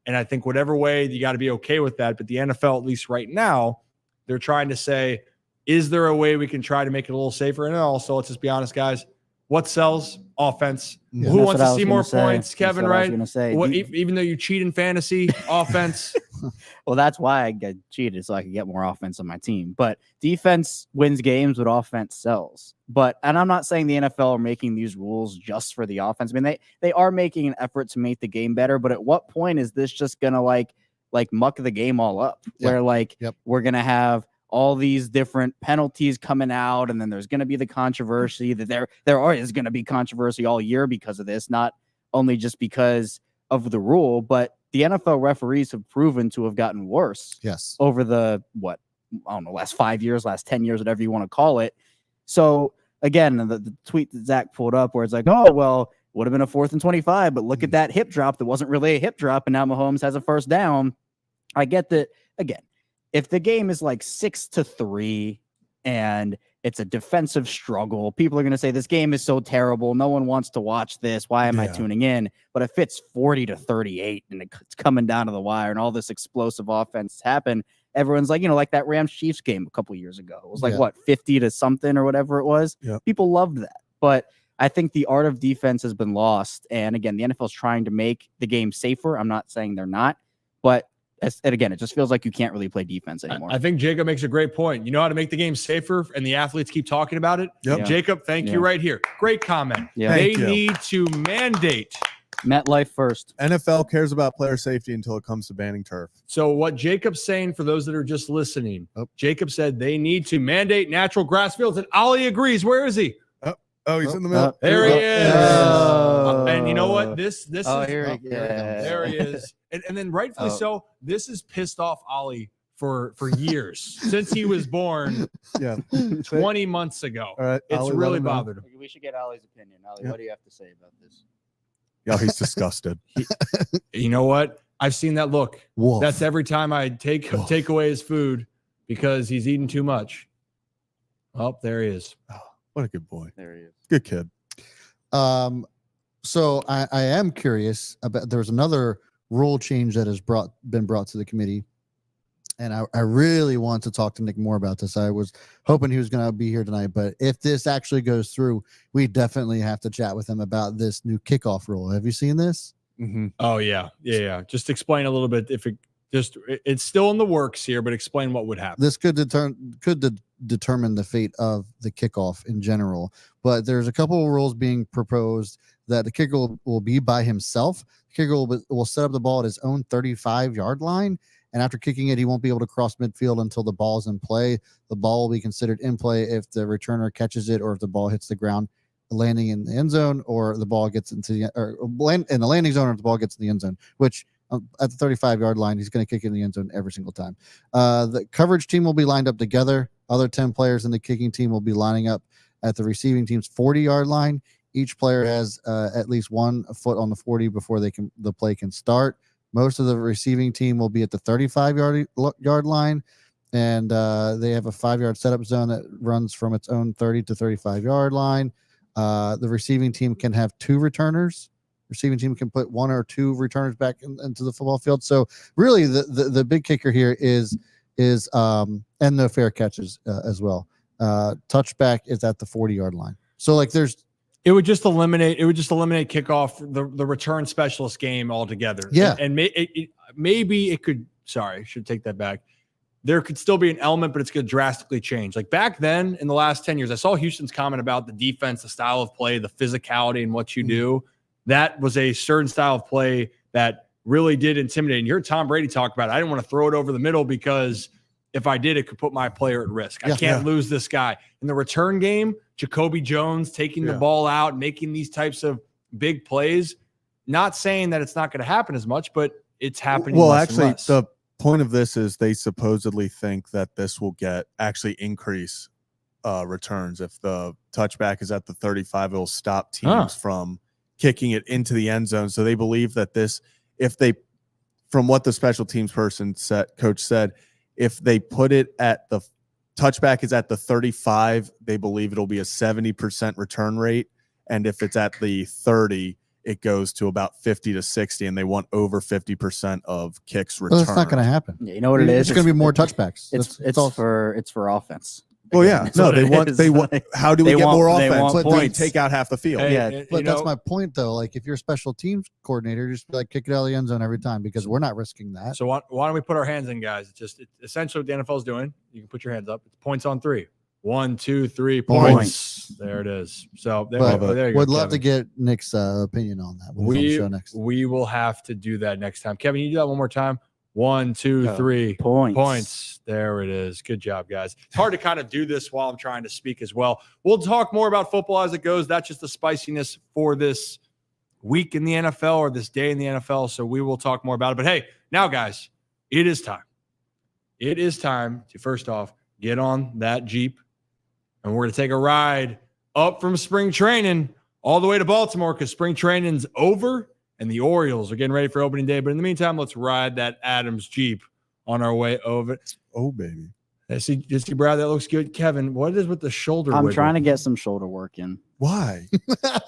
And I think whatever way, you got to be okay with that. But the NFL, at least right now, they're trying to say, is there a way we can try to make it a little safer? And also, let's just be honest, guys. What sells? Offense. Yeah. Who wants to see more points? Kevin, right? What, even though you cheat in fantasy, offense. Well, that's why I get cheated, so I can get more offense on my team. But defense wins games, but offense sells. And I'm not saying the NFL are making these rules just for the offense. I mean, they are making an effort to make the game better. But at what point is this just gonna like muck the game all up? Where we're gonna have all these different penalties coming out, and then there's going to be the controversy that there is going to be controversy all year because of this, not only just because of the rule, but the NFL referees have proven to have gotten worse over the last 5 years, last 10 years, whatever you want to call it. So again, the tweet that Zach pulled up where it's like, oh, well, would have been a 4th and 25, but look at that hip drop that wasn't really a hip drop, and now Mahomes has a first down. I get that. Again, if the game is like 6-3 and it's a defensive struggle, people are going to say this game is so terrible. No one wants to watch this. Why am I tuning in? But if it's 40-38 and it's coming down to the wire and all this explosive offense happen, everyone's like, like that Rams Chiefs game a couple years ago. It was like 50 to something or whatever it was. Yep. People loved that. But I think the art of defense has been lost. And again, the NFL is trying to make the game safer. I'm not saying they're not, but and again, it just feels like you can't really play defense anymore. I think Jacob makes a great point. You know how to make the game safer, and the athletes keep talking about it? Yep. Jacob, thank you right here. Great comment. Yeah. They need to mandate MetLife first. NFL cares about player safety until it comes to banning turf. So what Jacob's saying, for those that are just listening, Jacob said they need to mandate natural grass fields, and Ollie agrees. Where is he? Oh, he's in the middle. There he is. Oh. And you know what? This Oh, is here he is. there he is. And then rightfully so, this has pissed off Ollie for years since he was born. Yeah, 20 months ago. All right, It's Ollie, really let him know. bothered him. We should get Ollie's opinion. Ollie, Yep. what do you have to say about this? Yeah, he's disgusted. You know what? I've seen that look. Wolf. That's every time I take away his food because he's eating too much. Oh, there he is. Oh, what a good boy. There he is. Good kid. So I am curious about. There's another rule change that has been brought to the committee, and I really want to talk to Nick more about this. I was hoping he was going to be here tonight, but if this actually goes through, we definitely have to chat with him about this new kickoff rule. Have you seen this? Mm-hmm. Oh yeah. Just explain a little bit. It's still in the works here, but explain what would happen. This could determine the fate of the kickoff in general. But there's a couple of rules being proposed that the kicker will be by himself. The kicker will set up the ball at his own 35-yard line. And after kicking it, he won't be able to cross midfield until the ball's in play. The ball will be considered in play if the returner catches it or if the ball hits the ground, landing in the end zone, or the ball gets into in the landing zone, or if the ball gets in the end zone, which at the 35-yard line, he's going to kick in the end zone every single time. The coverage team will be lined up together. Other 10 players in the kicking team will be lining up at the receiving team's 40-yard line. Each player has at least 1 foot on the 40 before the play can start. Most of the receiving team will be at the 35-yard line, and they have a 5-yard setup zone that runs from its own 30 to 35-yard line. The receiving team can have 2 returners. Receiving team can put 1 or 2 returners back into the football field. So really, the big kicker here is and no fair catches as well. Touchback is at the 40-yard line. So like It would just eliminate kickoff, the return specialist game altogether. Yeah. And maybe it could, sorry, I should take that back. There could still be an element, but it's going to drastically change. Like back then in the last 10 years, I saw Houston's comment about the defense, the style of play, the physicality and what you do. That was a certain style of play that really did intimidate. And you heard Tom Brady talk about it. I didn't want to throw it over the middle because if I did, it could put my player at risk. I can't lose this guy. In the return game, Jacoby Jones taking the ball out, making these types of big plays. Not saying that it's not going to happen as much, but it's happening. Well, less actually, and less. the point of this is they supposedly think that this will increase returns. If the touchback is at the 35, it'll stop teams from kicking it into the end zone. So they believe that from what the special teams coach said, if they put it at the touchback is at the 35, they believe it'll be a 70% return rate. And if it's at the 30, it goes to about 50 to 60, and they want over 50% of kicks returned. Well, that's not going to happen. Yeah, you know what it is? It's going to be more touchbacks. It's for offense. Well, yeah, no, they want. How do we get more offense? But they take out half the field. Hey, But that's my point, though. Like, if you're a special teams coordinator, just like kick it out of the end zone every time because we're not risking that. So why don't we put our hands in, guys? It's essentially what the NFL is doing. You can put your hands up. It's points on 3. 1, 2, 3 points. There it is. So there you go. Would love Kevin. to get Nick's opinion on that. We'll show next. We will have to do that next time. Kevin, you do that one more time. 1, 2, 3 points. There it is. Good job, guys. It's hard to kind of do this while I'm trying to speak as well. We'll talk more about football as it goes. That's just the spiciness for this week in the NFL or this day in the NFL. So we will talk more about it. But hey, now, guys, it is time. It is time to, first off, get on that Jeep. And we're going to take a ride up from spring training all the way to Baltimore because spring training's over. And the Orioles are getting ready for opening day. But in the meantime, let's ride that Adams Jeep on our way over. Oh, baby. See, Brad, that looks good. Kevin, what is with the shoulder I'm wiggle? trying to get some shoulder work in. Why?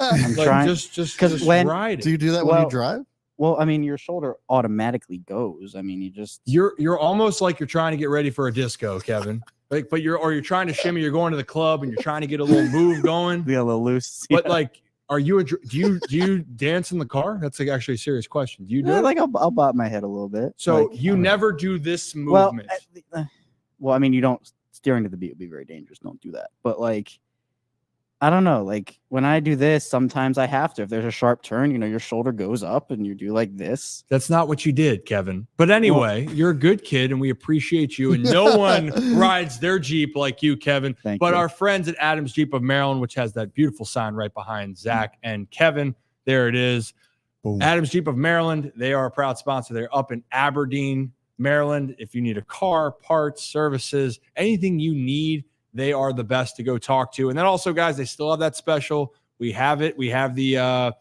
I'm trying. Just when- ride it. Do you do that when you drive? Well, I mean, your shoulder automatically goes. I mean, You're almost like you're trying to get ready for a disco, Kevin. But you're trying to shimmy. You're going to the club and you're trying to get a little move going. be a little loose. But like, do you dance in the car? That's like actually a serious question. Do you do it? Like I'll bob my head a little bit. So like, you never do this movement. Well, I mean, you don't steering to the beat would be very dangerous. Don't do that. But like, I don't know. Like when I do this, sometimes I have to. If there's a sharp turn, your shoulder goes up and you do like this. That's not what you did, Kevin. But anyway, you're a good kid and we appreciate you. And no one rides their Jeep like you, Kevin. But our friends at Adams Jeep of Maryland, which has that beautiful sign right behind Zach and Kevin. There it is. Boom. Adams Jeep of Maryland. They are a proud sponsor. They're up in Aberdeen, Maryland. If you need a car, parts, services, anything you need, they are the best to go talk to. And then also, guys, they still have that special. We have it. We have the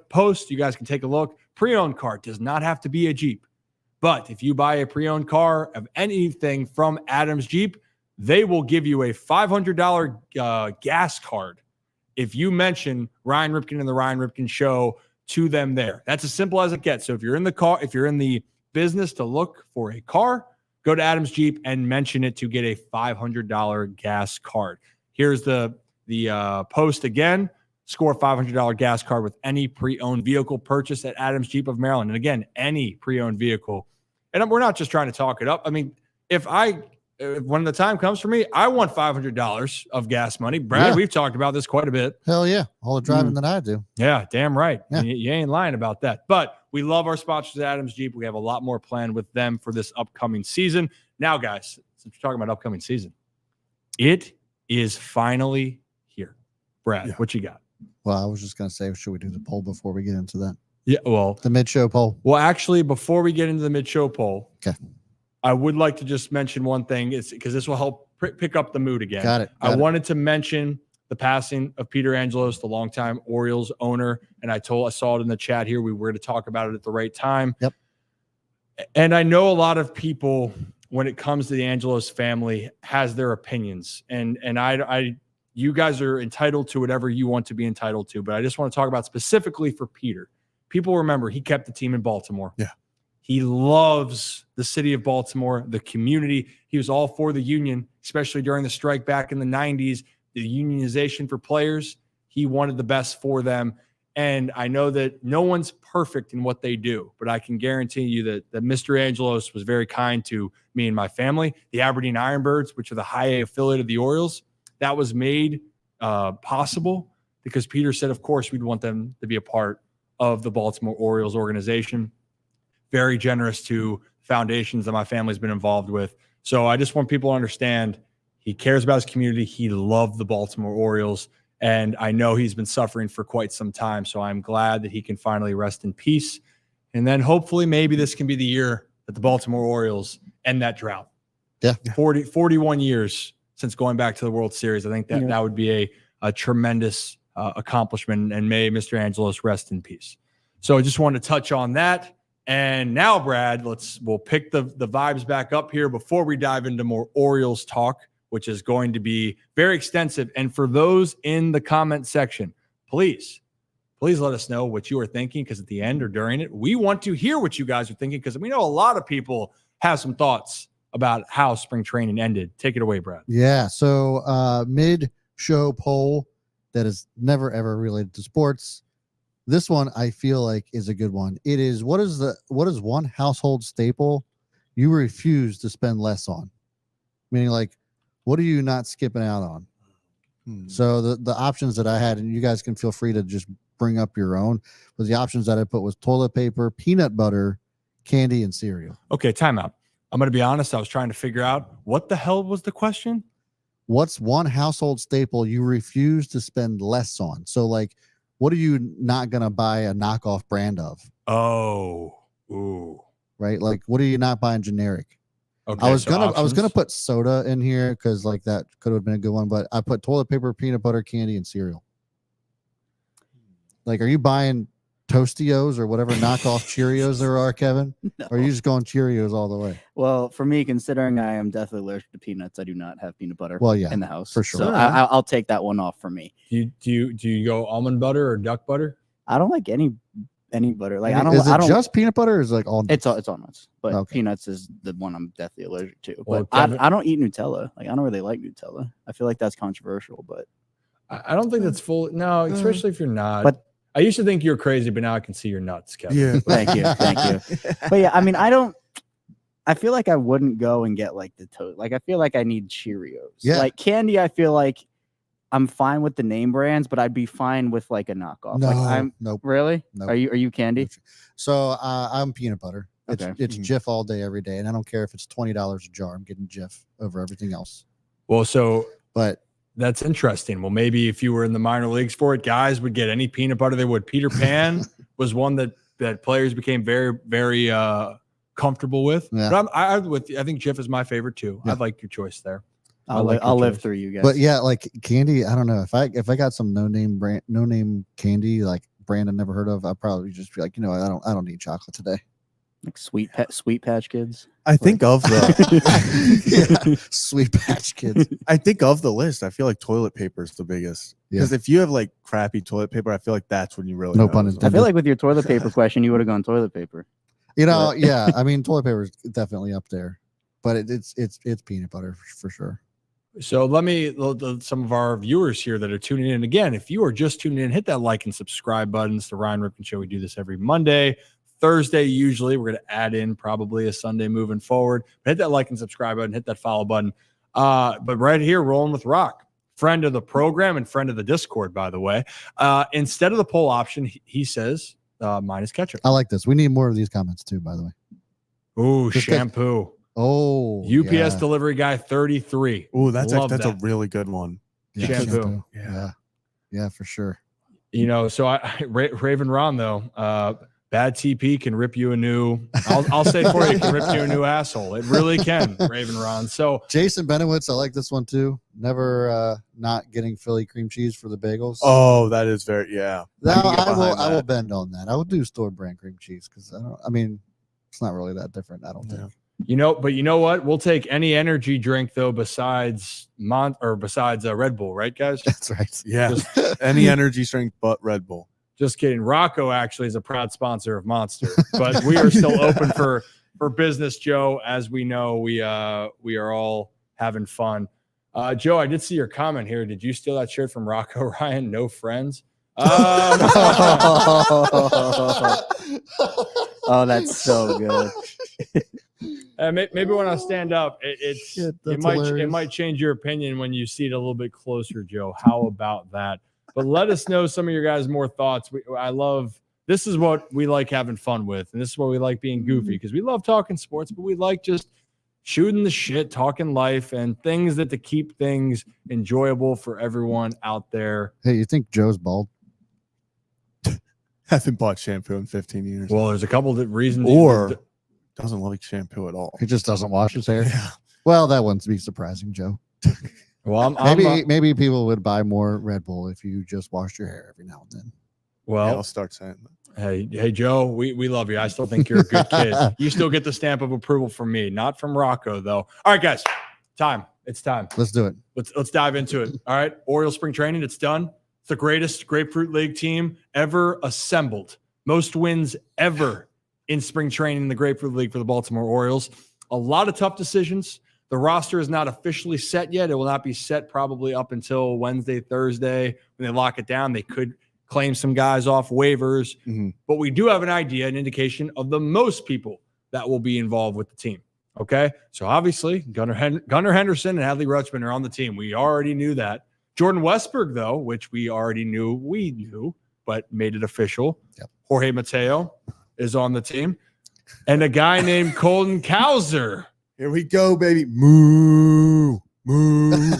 post. You guys can take a look. Pre-owned car does not have to be a Jeep. But if you buy a pre-owned car of anything from Adams Jeep, they will give you a $500 gas card if you mention Ryan Ripken and the Ryan Ripken Show to them there. That's as simple as it gets. So if you're in the business to look for a car, go to Adams Jeep and mention it to get a $500 gas card. Here's the post again. Score a $500 gas card with any pre-owned vehicle purchased at Adams Jeep of Maryland. And again, any pre-owned vehicle. And we're not just trying to talk it up. I mean, if when the time comes for me, I want $500 of gas money. Brad, we've talked about this quite a bit. Hell yeah. All the driving that I do. Yeah, damn right. Yeah. You ain't lying about that. But we love our sponsors at Adams Jeep. We have a lot more planned with them for this upcoming season. Now, guys, since we're talking about upcoming season, it is finally here. Brad, what you got? Well, I was just going to say, should we do the poll before we get into that? Yeah, well. The mid-show poll. Well, actually, before we get into the mid-show poll, okay, I would like to just mention one thing, because this will help pick up the mood again. Got it. I wanted to mention the passing of Peter Angelos, the longtime Orioles owner, and I saw it in the chat here. We were to talk about it at the right time. Yep. And I know a lot of people, when it comes to the Angelos family, has their opinions, and you guys are entitled to whatever you want to be entitled to. But I just want to talk about specifically for Peter. People remember he kept the team in Baltimore. Yeah. He loves the city of Baltimore, the community. He was all for the union, especially during the strike back in the 90s, the unionization for players. He wanted the best for them. And I know that no one's perfect in what they do, but I can guarantee you that Mr. Angelos was very kind to me and my family. The Aberdeen Ironbirds, which are the high A affiliate of the Orioles, that was made possible because Peter said, of course, we'd want them to be a part of the Baltimore Orioles organization. Very generous to foundations that my family's been involved with. So I just want people to understand he cares about his community. He loved the Baltimore Orioles, and I know he's been suffering for quite some time. So I'm glad that he can finally rest in peace. And then hopefully maybe this can be the year that the Baltimore Orioles end that drought. Yeah. 41 years since going back to the World Series. I think that would be a tremendous accomplishment, and may Mr. Angelos rest in peace. So I just wanted to touch on that. And now, Brad, we'll pick the vibes back up here before we dive into more Orioles talk, which is going to be very extensive. And for those in the comment section, please let us know what you are thinking, because at the end or during it, we want to hear what you guys are thinking, because we know a lot of people have some thoughts about how spring training ended. Take it away, Brad. Yeah. So mid-show poll that is never, ever related to sports. This one I feel like is a good one. It is, what is one household staple you refuse to spend less on? Meaning, like, what are you not skipping out on? So the options that I had, and you guys can feel free to just bring up your own, was the options that I put was toilet paper, peanut butter, candy, and cereal. Okay, timeout. I'm going to be honest. I was trying to figure out what the hell was the question. What's one household staple you refuse to spend less on? So, like, what are you not going to buy a knockoff brand of? Oh, ooh. Right? Like, what are you not buying generic? Okay, I was gonna put soda in here because, like, that could have been a good one, but I put toilet paper, peanut butter, candy, and cereal. Like, are you buying Tostios or whatever knockoff Cheerios there are, Kevin? No. Or are you just going Cheerios all the way? Well, for me, considering I am definitely allergic to peanuts, I do not have peanut butter in the house. For sure. So I'll take that one off for me. Do you go almond butter or duck butter? I don't like any butter. Like, Is it just peanut butter or is it like all nuts? It's all nuts. But peanuts is the one I'm definitely allergic to. Well, but I don't eat Nutella. Like, I don't really like Nutella. I feel like that's controversial, but I don't think that's full. No, especially if you're not. But I used to think you're crazy, but now I can see your nuts, Kevin. Yeah. Thank you. But yeah, I mean, I feel like I wouldn't go and get like the toast. Like, I feel like I need Cheerios. Yeah. Like candy, I feel like I'm fine with the name brands, but I'd be fine with like a knockoff. No, like nope. Really? Nope. Are you candy? So I'm peanut butter. Okay. It's Jif all day, every day, and I don't care if it's $20 a jar. I'm getting Jif over everything else. Well, so But that's interesting. Well, maybe if you were in the minor leagues for it, guys would get any peanut butter they would. Peter Pan was one that players became very, very comfortable with. Yeah. But I think Jif is my favorite too. Yeah. I like your choice there. I'll live through you guys. But yeah, like candy, I don't know if I got some no name candy like brand I never heard of, I'd probably just be like, I don't need chocolate today. Like Sweet Patch Kids. I think of the Sweet Patch Kids. I think of the list. I feel like toilet paper is the biggest. Because if you have like crappy toilet paper, I feel like that's when you really No pun intended. I feel like with your toilet paper question, you would have gone toilet paper. Yeah. I mean, toilet paper is definitely up there, but it's peanut butter for sure. So some of our viewers here that are tuning in. Again, if you are just tuning in, hit that like and subscribe buttons to Ryan Ripken Show. We do this every Monday. Thursday, usually we're going to add in probably a Sunday moving forward. But hit that like and subscribe button, hit that follow button. But right here, rolling with Rock, friend of the program and friend of the Discord, by the way. Instead of the poll option, he says minus ketchup. I like this. We need more of these comments too, by the way. Ooh, shampoo. UPS delivery guy 33. Oh, that's a really good one. Yeah, shampoo. Yeah, for sure. So Raven Ron though, bad TP can rip you a new. I'll say for you, can rip you a new asshole. It really can, Raven Ron. So Jason Benowitz, I like this one too. Never not getting Philly cream cheese for the bagels. Oh, that is very I will bend on that. I will do store brand cream cheese because it's not really that different. I don't think. But you know what? We'll take any energy drink though besides Red Bull, right, guys? That's right. Yeah, any energy drink but Red Bull. Just kidding. Rocco actually is a proud sponsor of Monster, but we are still open for business, Joe. As we know, we are all having fun. Joe, I did see your comment here. Did you steal that shirt from Rocco Ryan? No friends. Oh, that's so good. Maybe when I stand up, it might change your opinion when you see it a little bit closer, Joe. How about that? But let us know some of your guys' more thoughts. This is what we like having fun with, and this is what we like being goofy because we love talking sports, but we like just shooting the shit, talking life, and things to keep things enjoyable for everyone out there. Hey, you think Joe's bald? Haven't bought shampoo in 15 years. Well, there's a couple of reasons. Or doesn't like shampoo at all. He just doesn't wash his hair. Yeah. Well, that wouldn't be surprising, Joe. Well, maybe people would buy more Red Bull if you just washed your hair every now and then. Well, I'll start saying that. Hey, Joe, we love you. I still think you're a good kid. You still get the stamp of approval from me, not from Rocco, though. All right, guys, it's time. Let's do it. Let's dive into it. All right, Orioles spring training, it's done. It's the greatest Grapefruit League team ever assembled. Most wins ever in spring training in the Grapefruit League for the Baltimore Orioles. A lot of tough decisions. The roster is not officially set yet. It will not be set probably up until Wednesday, Thursday. When they lock it down, they could claim some guys off waivers. Mm-hmm. But we do have an idea, an indication of the most people that will be involved with the team. Okay? So obviously, Gunnar Henderson and Adley Rutschman are on the team. We already knew that. Jordan Westberg, though, which we knew, but made it official. Yep. Jorge Mateo is on the team. And a guy named Colton Cowser. Here we go, baby. Moo, moo.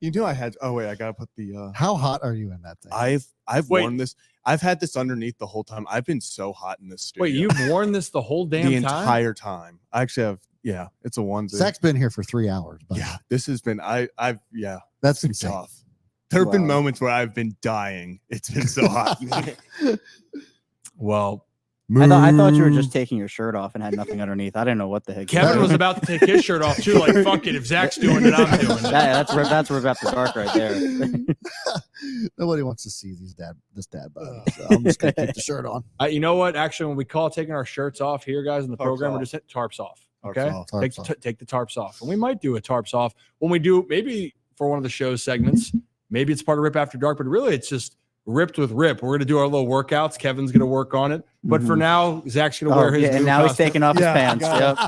You knew I had. Oh wait, I gotta put the. How hot are you in that thing? I've worn this. I've had this underneath the whole time. I've been so hot in this studio. Wait, you've worn this the whole damn the time? entire time. I actually have. Yeah, it's a onesie. Zach's been here for 3 hours. But yeah, this has been. That's been insane. tough. There have been moments where I've been dying. It's been so hot. Well. I thought you were just taking your shirt off and had nothing underneath. I didn't know what the heck. Kevin was about to take his shirt off too. Like, fuck it. If Zach's doing it, I'm doing it. That's Rip After Dark right there. Nobody wants to see this dad body. So I'm just gonna keep the shirt on. You know what? Actually, when we call taking our shirts off here, guys, in the program, we're just hit tarps off. Okay, take the tarps off, and we might do a tarps off when we do. Maybe for one of the show segments. Maybe it's part of Rip After Dark, but really, it's just ripped with Rip. We're going to do our little workouts. Kevin's going to work on it. But for now, Zach's going to wear his new and now costume. he's taking off his pants. Yep.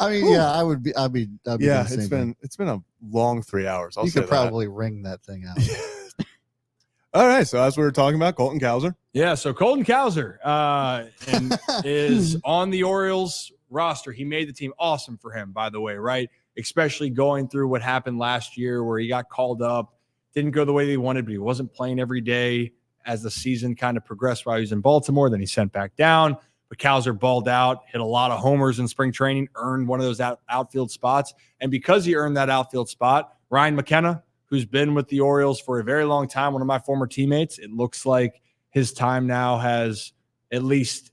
I mean, yeah, I'd be yeah, it's been a long 3 hours. You could probably wring that thing out. All right. So as we were talking about, Colton Cowser. Yeah. So Colton Cowser is on the Orioles roster. He made the team. Awesome for him, by the way, right? Especially going through what happened last year where he got called up, didn't go the way they wanted, but he wasn't playing every day as the season kind of progressed while he was in Baltimore. Then he sent back down. But Cowser balled out, hit a lot of homers in spring training, earned one of those outfield spots. And because he earned that outfield spot, Ryan McKenna, who's been with the Orioles for a very long time, one of my former teammates, it looks like his time now has, at least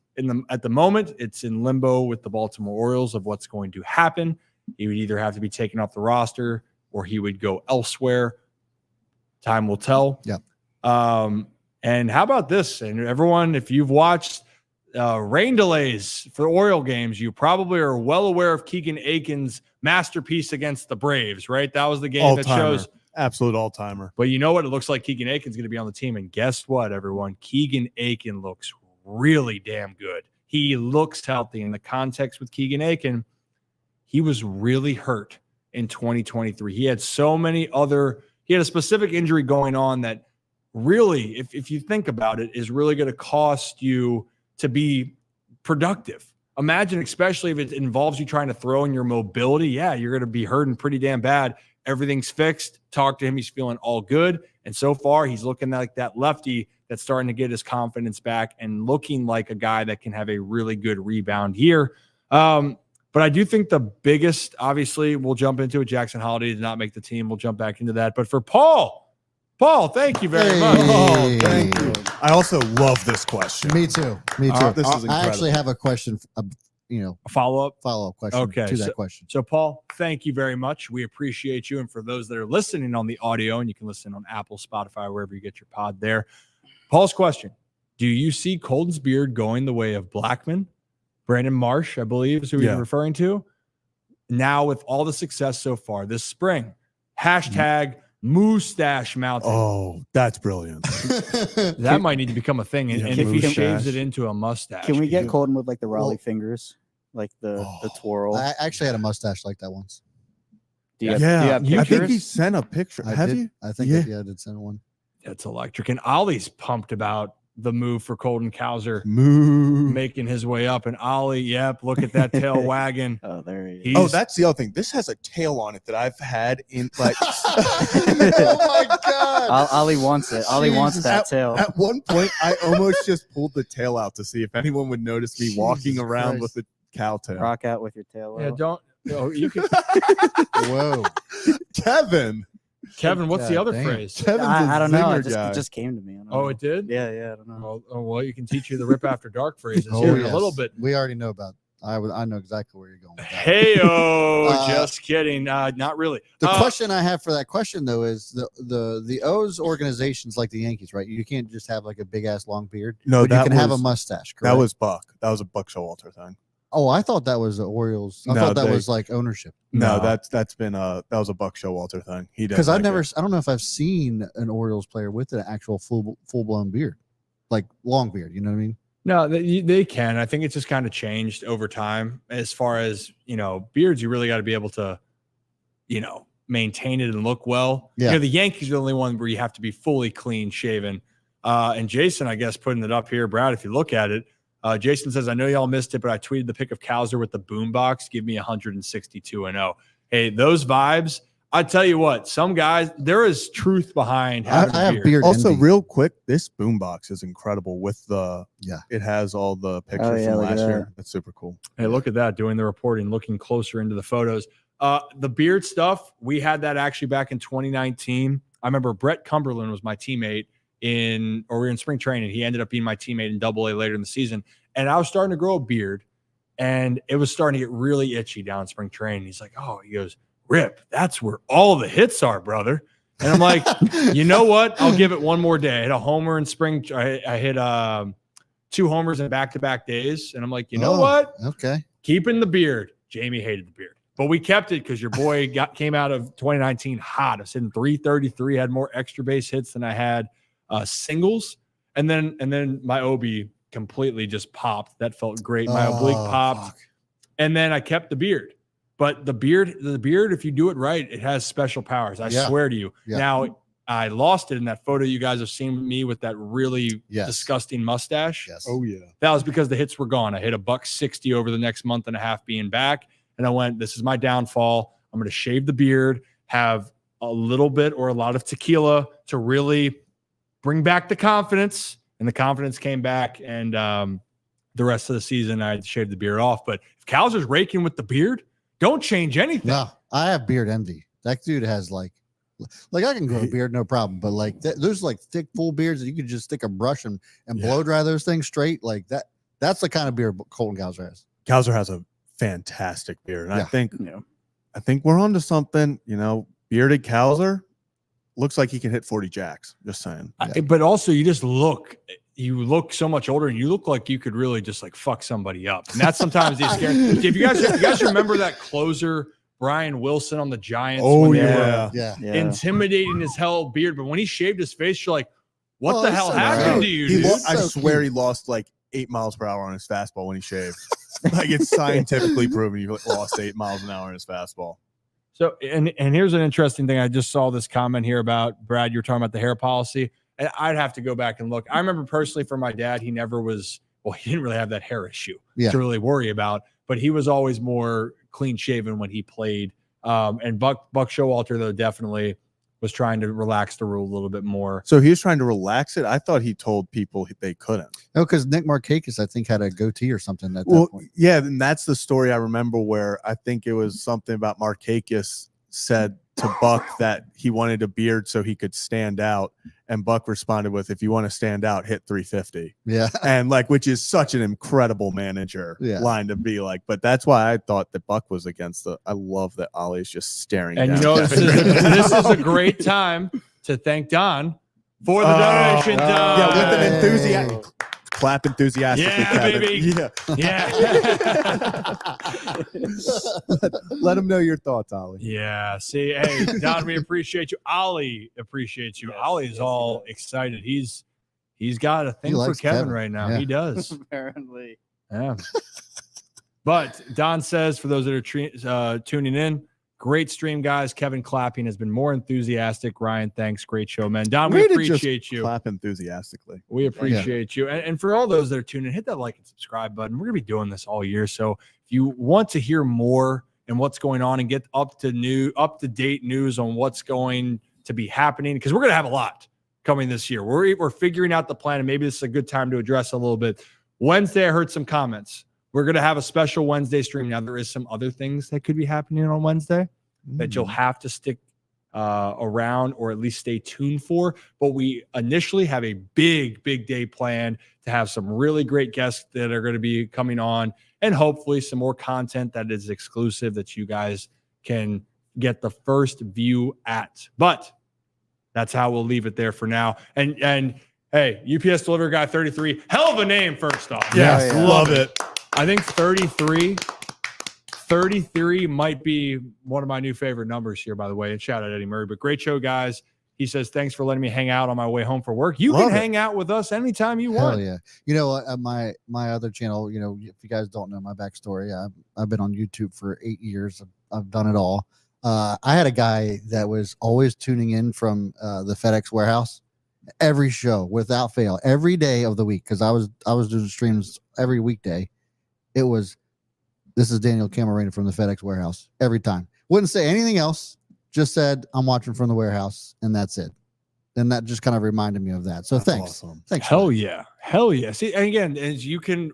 at the moment, it's in limbo with the Baltimore Orioles of what's going to happen. He would either have to be taken off the roster or he would go elsewhere. Time will tell. Yeah. And how about this? And everyone, if you've watched rain delays for Oriole games, you probably are well aware of Keegan Aiken's masterpiece against the Braves, right? That was the game that shows absolute all-timer. But you know what? It looks like Keegan Aiken's going to be on the team. And guess what, everyone? Keegan Aiken looks really damn good. He looks healthy. In the context with Keegan Aiken, he was really hurt in 2023. He had he had a specific injury going on that really, if you think about it, is really going to cost you to be productive. Imagine, especially if it involves you trying to throw in your mobility. Yeah, you're going to be hurting pretty damn bad. Everything's fixed. Talk to him. He's feeling all good. And so far, he's looking like that lefty that's starting to get his confidence back and looking like a guy that can have a really good rebound year. But I do think the biggest, obviously, we'll jump into it. Jackson Holiday did not make the team. We'll jump back into that. But for Paul, thank you very much. Oh, thank you. I also love this question. Me too. This is incredible. I actually have a question, A follow-up question to that question. So, Paul, thank you very much. We appreciate you. And for those that are listening on the audio, and you can listen on Apple, Spotify, wherever you get your pod there. Paul's question: do you see Colton's beard going the way of Blackman? Brandon Marsh, I believe, is who you're referring to. Now, with all the success so far this spring, hashtag Mustache Mountain. Oh, that's brilliant. That might need to become a thing. And if he shaves it into a mustache. Can we get Colton with like the Raleigh fingers? Like the twirl? I actually had a mustache like that once. Do you have pictures? I think he sent a picture. I did. I think I did send one. It's electric. And Ollie's pumped about the move for Colton Cowser making his way up. And Ollie, yep, look at that tail wagging. Oh, there he is. Oh, that's the other thing. This has a tail on it that I've had in like. Oh my God! Ollie wants it. Ollie wants that tail. At one point, I almost just pulled the tail out to see if anyone would notice me walking around with a cow tail. Rock out with your tail. Yeah, don't. Oh, you can. Whoa, Kevin, what's the other phrase? Kevin's I don't know. It guy. just came to me. It did? Yeah, I don't know. Well, you can teach you the rip after dark phrases here in a little bit. We already know about. I know exactly where you're going with that. Hey-o, just kidding. Not really. The question I have for that question though is the O's organizations like the Yankees, right? You can't just have like a big ass long beard. No, but you can have a mustache. Correct? That was Buck. That was a Buck Showalter thing. Oh, I thought that was the Orioles. I thought that was like ownership. No, that was a Buck Showalter thing. He does because I don't know if I've seen an Orioles player with an actual full blown beard, like long beard. You know what I mean? No, they can. I think it's just kind of changed over time. As far as beards, you really got to be able to, maintain it and look well. Yeah. The Yankees are the only one where you have to be fully clean shaven. And Jason, I guess, putting it up here, Brad, if you look at it. Jason says, I know y'all missed it, but I tweeted the pic of Cowser with the boombox. Give me 162-0. Hey, those vibes. I tell you what, some guys, there is truth behind having I have beard. Also, envy. real quick, this boombox is incredible with it has all the pictures from look last at year. It's super cool. Hey, look at that, doing the reporting, looking closer into the photos. The beard stuff, we had that actually back in 2019. I remember Brett Cumberland was my teammate we were in spring training. He ended up being my teammate in AA later in the season. And I was starting to grow a beard and it was starting to get really itchy down spring training. He's like, he goes, Rip, that's where all the hits are, brother. And I'm like, you know what? I'll give it one more day. I hit a homer in spring. I hit 2 homers in back-to-back days. And I'm like, you know what? Okay. Keeping the beard. Jamie hated the beard. But we kept it because your boy came out of 2019 hot. I was hitting 333, had more extra base hits than I had singles. And then my OB completely just popped. That felt great. My oblique popped. Fuck. And then I kept the beard. But the beard, if you do it right, it has special powers. I swear to you. Yeah. Now, I lost it in that photo you guys have seen me with that really disgusting mustache. Yes. Oh yeah. That was because the hits were gone. I hit $160 over the next month and a half being back. And I went, this is my downfall. I'm going to shave the beard, have a little bit or a lot of tequila to really bring back the confidence. And the confidence came back. And the rest of the season, I shaved the beard off. But if Cowser's raking with the beard, don't change anything. No, I have beard envy. That dude has like I can grow a beard, no problem. But like there's like thick, full beards that you could just stick a brush and blow dry those things straight. Like that. That's the kind of beard Colton Cowser has. Cowser has a fantastic beard. And I think we're onto something, bearded Cowser looks like he can hit 40 jacks. Just saying. But also you look so much older and you look like you could really just like fuck somebody up. And that's sometimes the scary. If you guys remember that closer, Brian Wilson on the Giants. Oh, when intimidating as hell beard. But when he shaved his face, you're like, what the hell happened to you, dude? I swear he lost like 8 miles per hour on his fastball when he shaved. Like it's scientifically proven he lost 8 miles an hour on his fastball. So, and here's an interesting thing. I just saw this comment here about Brad. You're talking about the hair policy. And I'd have to go back and look. I remember personally from my dad, he never was, he didn't really have that hair issue to really worry about, but he was always more clean shaven when he played. And Buck Showalter, though, definitely was trying to relax the rule a little bit more. So he was trying to relax it. I thought he told people they couldn't. No, because Nick Markakis, I think, had a goatee or something at that point. Yeah, and that's the story I remember where I think it was something about Markakis said to Buck that he wanted a beard so he could stand out. And Buck responded with, if you want to stand out, hit 350. Yeah. And which is such an incredible manager line to be like. But that's why I thought that Buck was against I love that Ollie's just staring and down. This is a great time to thank Don for the donation. Yeah, with an enthusiasm. Clap enthusiastically. Yeah, baby. Yeah. Let him know your thoughts, Ollie. Yeah. See, hey, Don, we appreciate you. Ollie appreciates you. Ollie is all excited. He's got a thing for Kevin right now. Yeah. He does. Apparently. Yeah. But Don says, for those that are tuning in, great stream, guys. Kevin clapping has been more enthusiastic. Ryan, thanks. Great show, man. Don, we appreciate you. Clap enthusiastically. We appreciate you. And for all those that are tuning in, hit that like and subscribe button. We're going to be doing this all year. So if you want to hear more and what's going on and get up to date news on what's going to be happening, because we're going to have a lot coming this year. We're figuring out the plan, and maybe this is a good time to address a little bit. Wednesday, I heard some comments. We're going to have a special Wednesday stream. Now, there is some other things that could be happening on Wednesday that you'll have to stick around or at least stay tuned for. But we initially have a big day planned to have some really great guests that are going to be coming on, and hopefully some more content that is exclusive that you guys can get the first view at. But that's how we'll leave it there for now. And hey, UPS Delivery Guy 33, hell of a name, first off. Yes, love it. I think 33 might be one of my new favorite numbers here, by the way. And shout out Eddie Murray. But great show, guys. He says, thanks for letting me hang out on my way home from work. You can hang out with us anytime you want. Hell yeah. You know, my other channel, if you guys don't know my backstory, I've been on YouTube for 8 years. I've done it all. I had a guy that was always tuning in from the FedEx warehouse every show without fail, every day of the week, because I was doing streams every weekday. It was, this is Daniel Camarena from the FedEx warehouse every time. Wouldn't say anything else. Just said, I'm watching from the warehouse, and that's it. And that just kind of reminded me of that. So thanks. Awesome. Thanks. Hell yeah. See, and again, as you can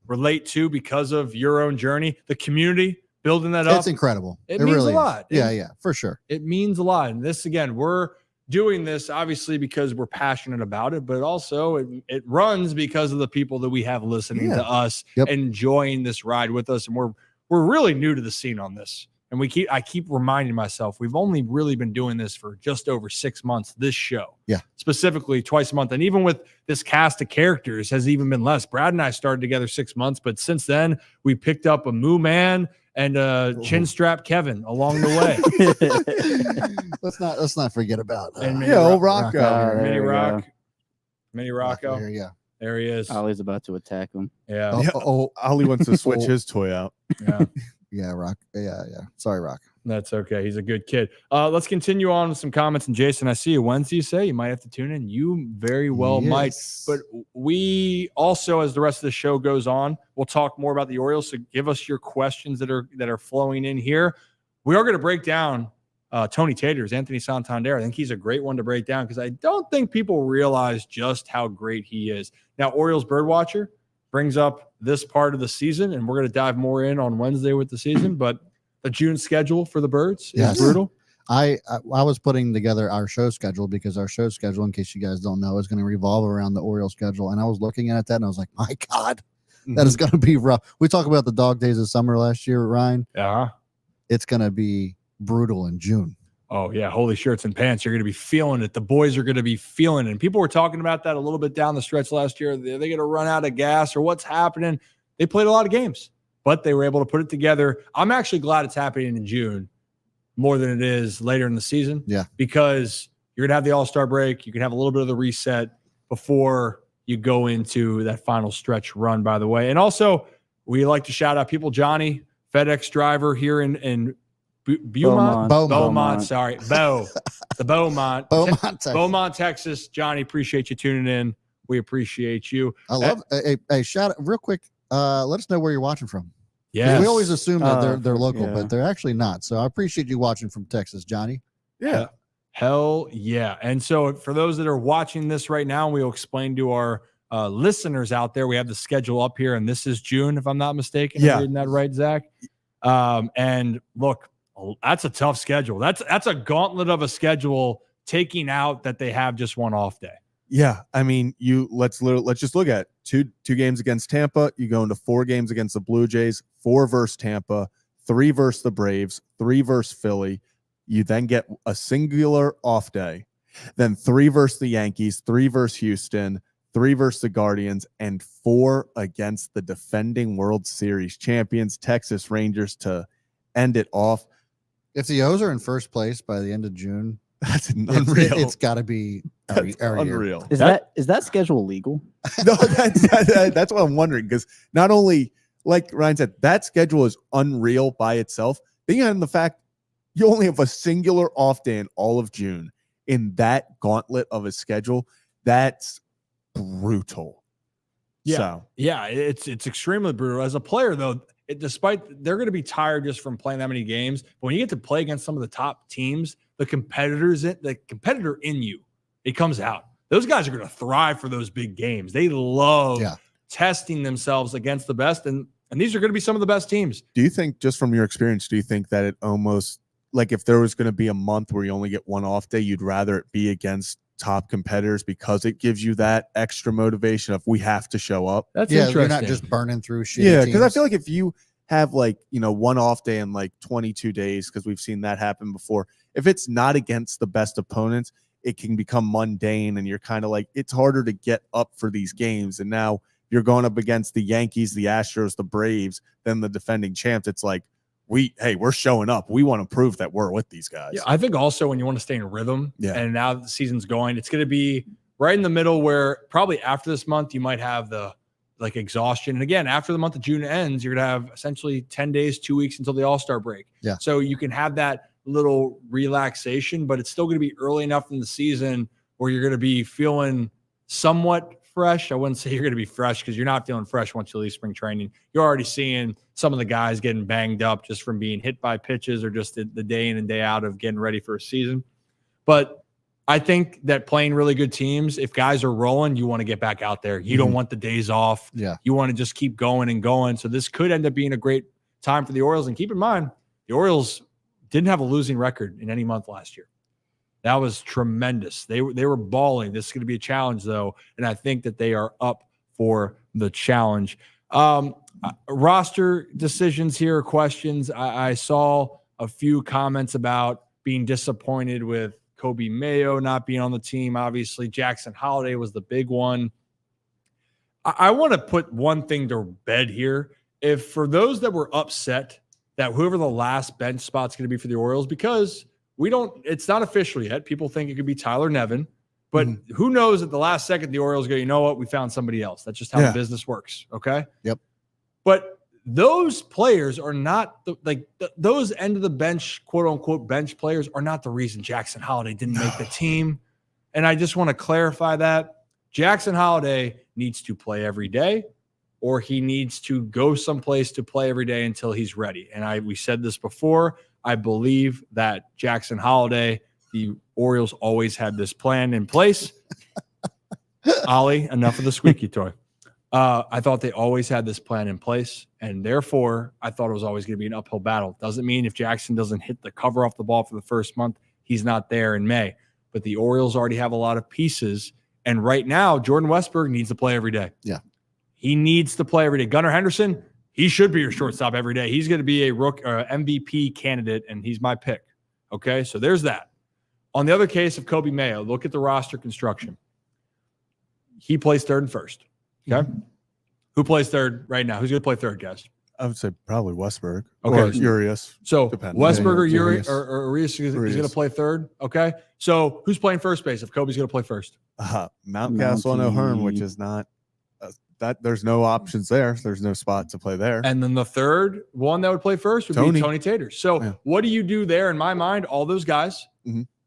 relate to because of your own journey, the community, building that up. It's incredible. It means really a lot. Yeah, for sure. It means a lot. And this, again, we're doing this obviously because we're passionate about it, but also it runs because of the people that we have listening to us, enjoying this ride with us. And we're really new to the scene on this. And I keep reminding myself, we've only really been doing this for just over 6 months, this show. Yeah. Specifically twice a month. And even with this cast of characters has even been less. Brad and I started together 6 months, but since then we picked up a Moo Man and Chin Strap Kevin along the way. let's not forget about old Rocco. Mini Rocco. Yeah. There he is. Ollie's about to attack him. Yeah. Ollie wants to switch his toy out. Yeah. Yeah, Rock. Yeah. Sorry, Rock. That's okay. He's a good kid. Let's continue on with some comments. And Jason, I see you Wednesday. You say you might have to tune in. You very well might. But we also, as the rest of the show goes on, we'll talk more about the Orioles. So give us your questions that are flowing in here. We are going to break down Tony Tater's Anthony Santander. I think he's a great one to break down because I don't think people realize just how great he is. Now, Orioles Birdwatcher brings up this part of the season, and we're going to dive more in on Wednesday with the season. But the June schedule for the Birds is brutal. I was putting together our show schedule because our show schedule, in case you guys don't know, is going to revolve around the Orioles schedule. And I was looking at that and I was like, my God, that is going to be rough. We talked about the dog days of summer last year, Ryan. Yeah. It's going to be brutal in June. Oh, yeah. Holy shirts and pants. You're going to be feeling it. The boys are going to be feeling it. And people were talking about that a little bit down the stretch last year. Are they going to run out of gas or what's happening? They played a lot of games, but they were able to put it together. I'm actually glad it's happening in June more than it is later in the season. Yeah. Because you're going to have the All-Star break. You can have a little bit of the reset before you go into that final stretch run, by the way. And also, we like to shout out people. Johnny, FedEx driver here in Beaumont. Sorry. The Beaumont. Beaumont, Texas. Johnny, appreciate you tuning in. We appreciate you. I love a shout out real quick. Let us know where you're watching from. Yeah. We always assume that they're local, but they're actually not. So I appreciate you watching from Texas, Johnny. Yeah. Hell yeah. And so for those that are watching this right now, we'll explain to our listeners out there, we have the schedule up here, and this is June, if I'm not mistaken. Yeah. I'm reading that right, Zach? And look, that's a tough schedule. That's a gauntlet of a schedule, taking out that they have just one off day. Yeah, I mean, let's just look at two games against Tampa. You go into 4 games against the Blue Jays, 4 versus Tampa, 3 versus the Braves, 3 versus Philly. You then get a singular off day, then 3 versus the Yankees, 3 versus Houston, 3 versus the Guardians, and 4 against the defending World Series champions, Texas Rangers, to end it off. If the O's are in first place by the end of June, that's unreal. It's got to be unreal. Is that schedule legal? No, that's what I'm wondering, because not only, like Ryan said, that schedule is unreal by itself. Then you have the fact you only have a singular off day in all of June in that gauntlet of a schedule. That's brutal. Yeah, So. yeah, it's extremely brutal. As a player, though, despite they're going to be tired just from playing that many games, but when you get to play against some of the top teams, the competitor in you, it comes out. Those guys are going to thrive for those big games. They love testing themselves against the best, and these are going to be some of the best teams. Do you think, just from your experience, do you think that it almost, like, if there was going to be a month where you only get one off day, you'd rather it be against top competitors because it gives you that extra motivation of we have to show up? That's interesting. You're not just burning through shit. Yeah, because I feel like if you have, like, one off day in like 22 days, because we've seen that happen before, if it's not against the best opponents, it can become mundane, and you're kind of like, it's harder to get up for these games. And now you're going up against the Yankees, the Astros, the Braves, then the defending champs. It's like, we're showing up. We want to prove that we're with these guys. Yeah, I think also when you want to stay in rhythm, and now that the season's going, it's going to be right in the middle, where probably after this month you might have the exhaustion. And again, after the month of June ends, you're going to have essentially 10 days, 2 weeks until the All-Star break. Yeah. So you can have that little relaxation, but it's still going to be early enough in the season where you're going to be feeling somewhat fresh. I wouldn't say you're going to be fresh, because you're not feeling fresh once you leave spring training. You're already seeing some of the guys getting banged up just from being hit by pitches, or just the day in and day out of getting ready for a season. But I think that playing really good teams, if guys are rolling, you want to get back out there. You don't want the days off. Yeah. You want to just keep going and going. So this could end up being a great time for the Orioles. And keep in mind, the Orioles didn't have a losing record in any month last year. That was tremendous. They were balling. This is going to be a challenge, though, and I think that they are up for the challenge. Roster decisions here, questions. I saw a few comments about being disappointed with Kobe Mayo not being on the team. Obviously, Jackson Holiday was the big one. I want to put one thing to bed here. If for those that were upset that whoever the last bench spot's going to be for the Orioles, because it's not official yet. People think it could be Tyler Nevin, but who knows at the last second, the Orioles go, you know what? We found somebody else. That's just how the business works. Okay. Yep. But those players are not those end of the bench, quote unquote, bench players are not the reason Jackson Holiday didn't make the team. And I just want to clarify that Jackson Holiday needs to play every day, or he needs to go someplace to play every day until he's ready. And we said this before. I believe that Jackson Holiday, the Orioles always had this plan in place. Ollie, enough of the squeaky toy. I thought they always had this plan in place, and therefore I thought it was always going to be an uphill battle. Doesn't mean if Jackson doesn't hit the cover off the ball for the first month, he's not there in May. But the Orioles already have a lot of pieces, and right now Jordan Westburg needs to play every day. Yeah. He needs to play every day. Gunnar Henderson, he should be your shortstop every day. He's going to be a MVP candidate, and he's my pick. Okay, so there's that. On the other case of Kobe Mayo, look at the roster construction. He plays third and first. Okay, who plays third right now? Who's going to play third, guys? I would say probably Westburg. Okay. Or Urias. So Depending. Westburg or Urias. Urias is going to play third. Okay, so who's playing first base if Kobe's going to play first? Mountcastle and O'Hearn, which is not that. There's no options there. There's no spot to play there. And then the third one that would play first would be Tony Tater. So what do you do there? In my mind, all those guys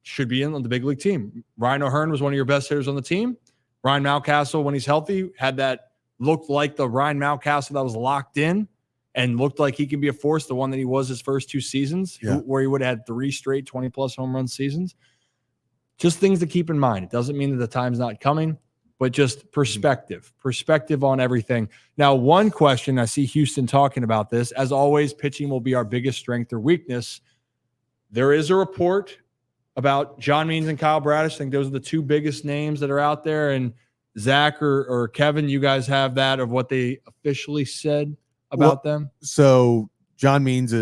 should be in on the big league team. Ryan O'Hearn was one of your best hitters on the team. Ryan Mountcastle, when he's healthy, had that looked like the Ryan Mountcastle that was locked in and looked like he could be a force, the one that he was his first 2 seasons, where he would have had 3 straight 20-plus home run seasons. Just things to keep in mind. It doesn't mean that the time's not coming, but just perspective on everything. Now, one question, I see Houston talking about this. As always, pitching will be our biggest strength or weakness. There is a report about John Means and Kyle Bradish. I think those are the 2 biggest names that are out there. And Zach or Kevin, you guys have that of what they officially said about them? So John Means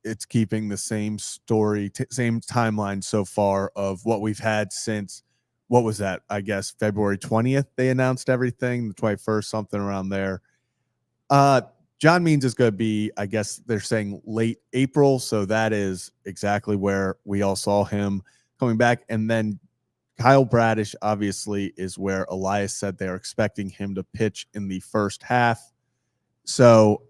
it's keeping the same story, same timeline so far of what we've had since, what was that? I guess February 20th, they announced everything, the 21st, something around there. John Means is going to be, I guess they're saying late April. So that is exactly where we all saw him coming back. And then Kyle Bradish obviously is where Elias said they're expecting him to pitch in the first half. So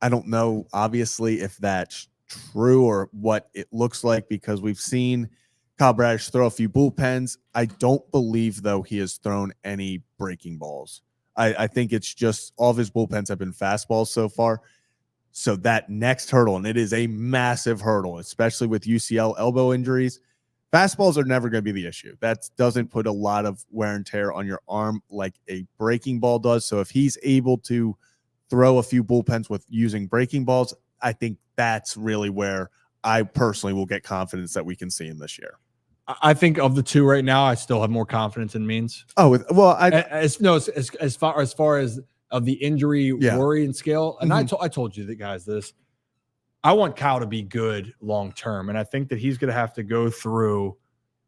I don't know, obviously, if that's true or what it looks like, because we've seen Kyle Bradish throw a few bullpens. I don't believe, though, he has thrown any breaking balls. I think it's just all of his bullpens have been fastballs so far. So that next hurdle, and it is a massive hurdle, especially with UCL elbow injuries, fastballs are never going to be the issue. That doesn't put a lot of wear and tear on your arm like a breaking ball does. So if he's able to throw a few bullpens with using breaking balls, I think that's really where I personally will get confidence that we can see him this year. I think of the 2 right now, I still have more confidence in Means. Oh, well, as far as of the injury worry and scale, and I told you that, guys, this. I want Kyle to be good long term, and I think that he's going to have to go through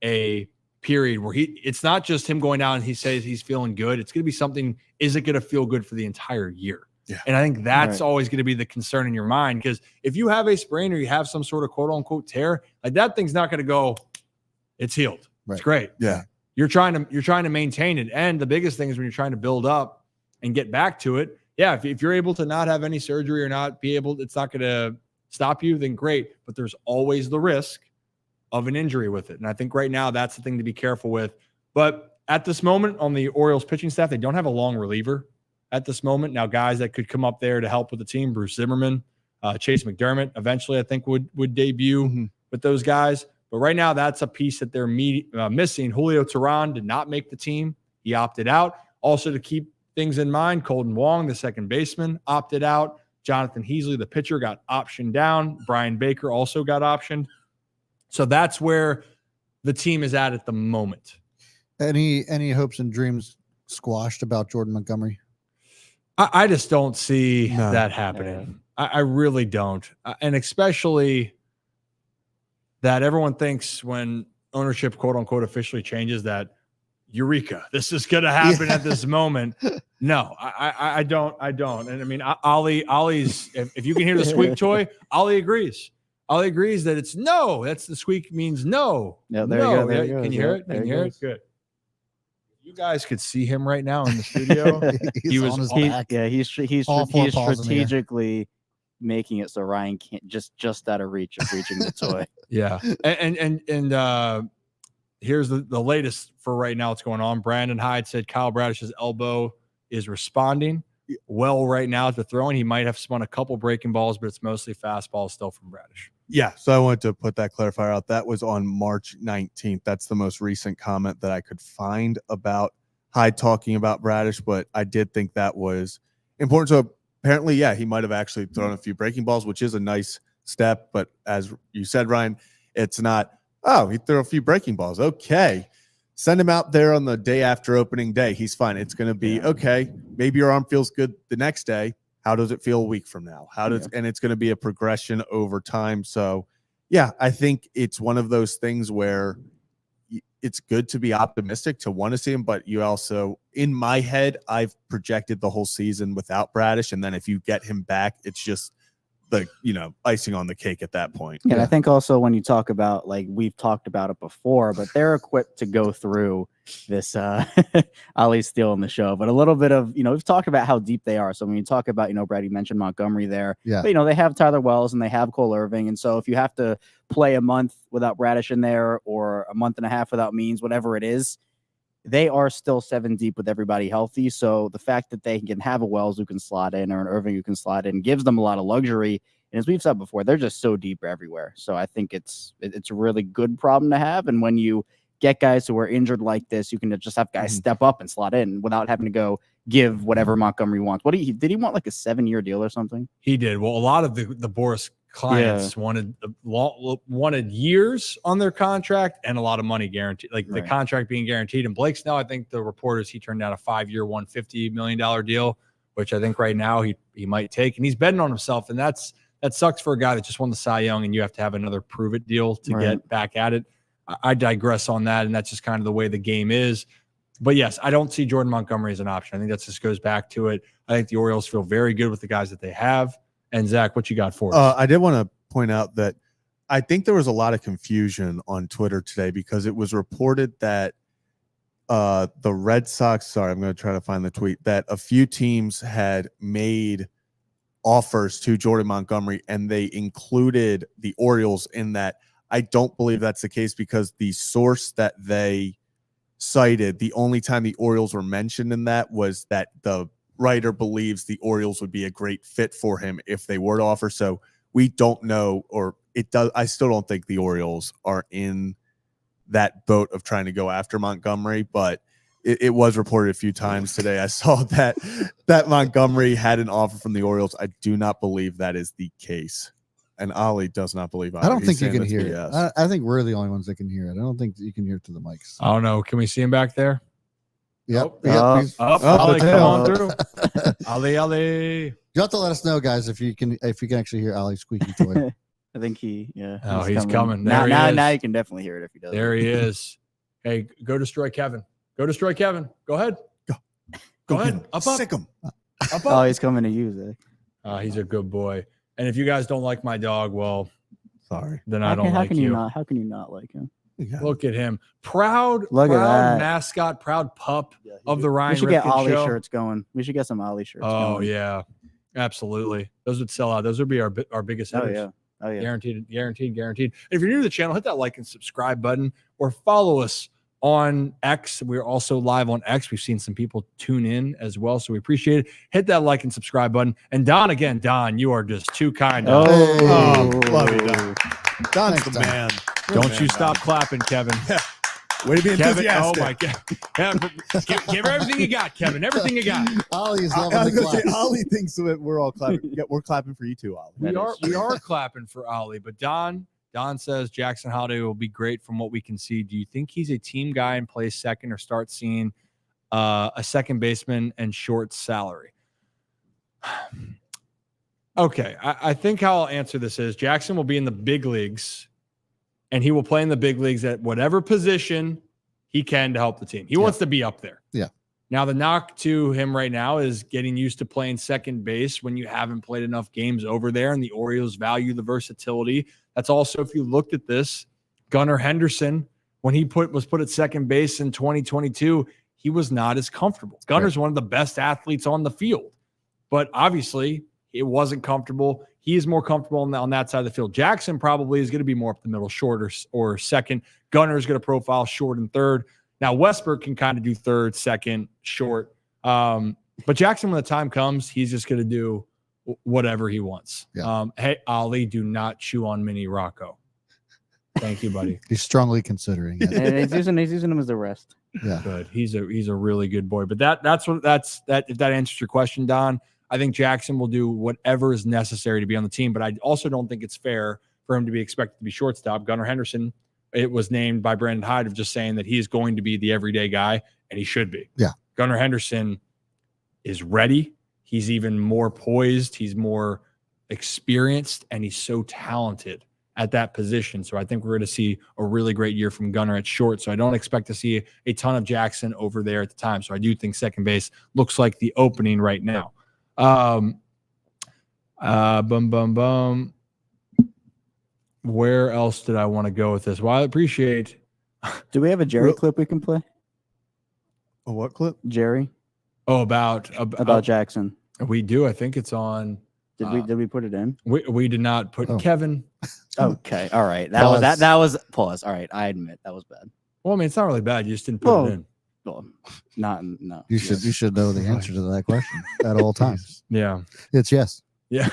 a period where it's not just him going down and he says he's feeling good. It's going to be something. Is it going to feel good for the entire year? Yeah. And I think that's always going to be the concern in your mind, because if you have a sprain or you have some sort of quote unquote tear, like that thing's not going to go. It's healed. Right. It's great. Yeah. You're trying to maintain it. And the biggest thing is when you're trying to build up and get back to it. Yeah. If you're able to not have any surgery or not be able, it's not going to stop you, then great. But there's always the risk of an injury with it. And I think right now that's the thing to be careful with. But at this moment on the Orioles pitching staff, they don't have a long reliever at this moment. Now, guys that could come up there to help with the team, Bruce Zimmerman, Chase McDermott, eventually I think would debut with those guys. But right now, that's a piece that they're missing. Julio Teheran did not make the team. He opted out. Also, to keep things in mind, Colton Wong, the second baseman, opted out. Jonathan Heasley, the pitcher, got optioned down. Brian Baker also got optioned. So that's where the team is at the moment. Any hopes and dreams squashed about Jordan Montgomery? I just don't see that happening. I really don't. And especially that everyone thinks when ownership, quote unquote, officially changes that, eureka, this is going to happen at this moment. No, I don't. And I mean, Ollie's, if you can hear the squeak toy, Ollie agrees. Ollie agrees that it's no. That's the squeak means no. Yeah, there you go. Can you hear it? Can you hear it? Good. You guys could see him right now in the studio. He's was on his he- back. Yeah, he's All four paws in the air. strategically making it so Ryan can't just out of reach of reaching the toy. Yeah. And here's the latest for right now. What's going on? Brandon Hyde said Kyle Bradish's elbow is responding well right now to throwing. He might have spun a couple breaking balls, but it's mostly fastballs still from Bradish. Yeah, so I wanted to put that clarifier out. That was on March 19th. That's the most recent comment that I could find about Hyde talking about Bradish, but I did think that was important. So apparently, yeah, he might have actually thrown a few breaking balls, which is a nice step. But as you said, Ryan, it's not, oh, he threw a few breaking balls. Okay. Send him out there on the day after opening day. He's fine. It's going to be, okay, maybe your arm feels good the next day. How does it feel a week from now? And it's going to be a progression over time. So, yeah, I think it's one of those things where it's good to be optimistic to want to see him, but you also, in my head, I've projected the whole season without Bradish. And then if you get him back, it's just the, icing on the cake at that point. And I think also when you talk about, like, we've talked about it before, but they're equipped to go through this Ali Steele in the show, but a little bit of, we've talked about how deep they are. So when you talk about, Brad, you mentioned Montgomery there, Yeah. but they have Tyler Wells and they have Cole Irving. And so if you have to play a month without Bradish in there or a month and a half without Means, whatever it is, they are still 7 deep with everybody healthy. So the fact that they can have a Wells who can slot in or an Irving who can slot in gives them a lot of luxury. And as we've said before, they're just so deep everywhere. So I think it's a really good problem to have. And when you get guys who are injured like this, you can just have guys step up and slot in without having to go give whatever Montgomery wants. Did he want like a 7-year deal or something? He did. Well, a lot of the Boris clients wanted years on their contract and a lot of money guaranteed, like the contract being guaranteed. And Blake Snell, I think the reporters, he turned down a 5-year, $150 million deal, which I think right now he might take. And he's betting on himself. And that sucks for a guy that just won the Cy Young and you have to have another prove it deal to get back at it. I digress on that. And that's just kind of the way the game is. But yes, I don't see Jordan Montgomery as an option. I think that just goes back to it. I think the Orioles feel very good with the guys that they have. And Zach, what you got for us? I did want to point out that I think there was a lot of confusion on Twitter today because it was reported that the Red Sox, sorry, I'm going to try to find the tweet, that a few teams had made offers to Jordan Montgomery and they included the Orioles in that. I don't believe that's the case because the source that they cited, the only time the Orioles were mentioned in that was that the writer believes the Orioles would be a great fit for him if they were to offer. So we don't know, or it does. I still don't think the Orioles are in that boat of trying to go after Montgomery, but it was reported a few times today. I saw that Montgomery had an offer from the Orioles. I do not believe that is the case. And Ali does not believe I don't think you can hear it. I think we're the only ones that can hear it. I don't think you can hear it through the mics. I don't know. Can we see him back there? Yep. Ali, come on through. Ali. You have to let us know, guys, if you can actually hear Ali squeaky toy. I think he's coming. Now you can definitely hear it if he does. There he is. Hey, go destroy Kevin. Go destroy Kevin. Go ahead. Go ahead. Up. Sick him. Up. Oh, he's coming to you, Zach. He's a good boy. And if you guys don't like my dog, well, sorry. Then I don't like you. How can you not like him? Look at him. Proud mascot, proud pup of the Ryan Ripken Show. We should get Ollie shirts going. We should get some Ollie shirts going. Oh, yeah. Absolutely. Those would sell out. Those would be our biggest hitters. Oh, yeah. Guaranteed. And if you're new to the channel, hit that like and subscribe button or follow us on X. We're also live on X. We've seen some people tune in as well, so we appreciate it. Hit that like and subscribe button. And Don, you are just too kind. Love you, Don. Don's the man. Don't you stop clapping, Kevin. Way to be enthusiastic. Kevin, oh my God. Give her everything you got, Kevin. Everything you got. Ollie's loving the clap. Ollie thinks that we're all clapping. Yeah, we're clapping for you too, Ollie. We are clapping for Ollie, but Don says Jackson Holliday will be great from what we can see. Do you think he's a team guy and plays second or start seeing a second baseman and short salary? Okay, I think how I'll answer this is Jackson will be in the big leagues and he will play in the big leagues at whatever position he can to help the team. He wants to be up there. Yeah. Now, the knock to him right now is getting used to playing second base when you haven't played enough games over there, and the Orioles value the versatility. That's also, if you looked at this, Gunnar Henderson, when he was put at second base in 2022, he was not as comfortable. Gunner's one of the best athletes on the field, but obviously it wasn't comfortable. He is more comfortable on that side of the field. Jackson probably is going to be more up the middle, short or second. Gunner is going to profile short and third. Now, Westbrook can kind of do third, second, short. But Jackson, when the time comes, he's just going to do whatever he wants. Yeah. Hey, Ollie, do not chew on Mini Rocco. Thank you, buddy. He's strongly considering it. And he's using him as the rest. Yeah. Good. He's a really good boy. But that's if that answers your question, Don. I think Jackson will do whatever is necessary to be on the team, but I also don't think it's fair for him to be expected to be shortstop. Gunnar Henderson, it was named by Brandon Hyde of just saying that he is going to be the everyday guy, and he should be. Yeah. Gunnar Henderson is ready. He's even more poised. He's more experienced, and he's so talented at that position. So I think we're going to see a really great year from Gunnar at short. So I don't expect to see a ton of Jackson over there at the time. So I do think second base looks like the opening right now. Where else did I want to go with this? Well, I appreciate. Do we have a Jerry clip we can play? A what clip? Jerry. Oh, about Jackson. We do. I think it's on. Did we put it in? We did not put Kevin. Okay. All right. That was pause. All right. I admit that was bad. Well, I mean, it's not really bad. You just didn't put it in. Well, no. You should know the answer to that question at all times. Yeah. It's yes. Yeah.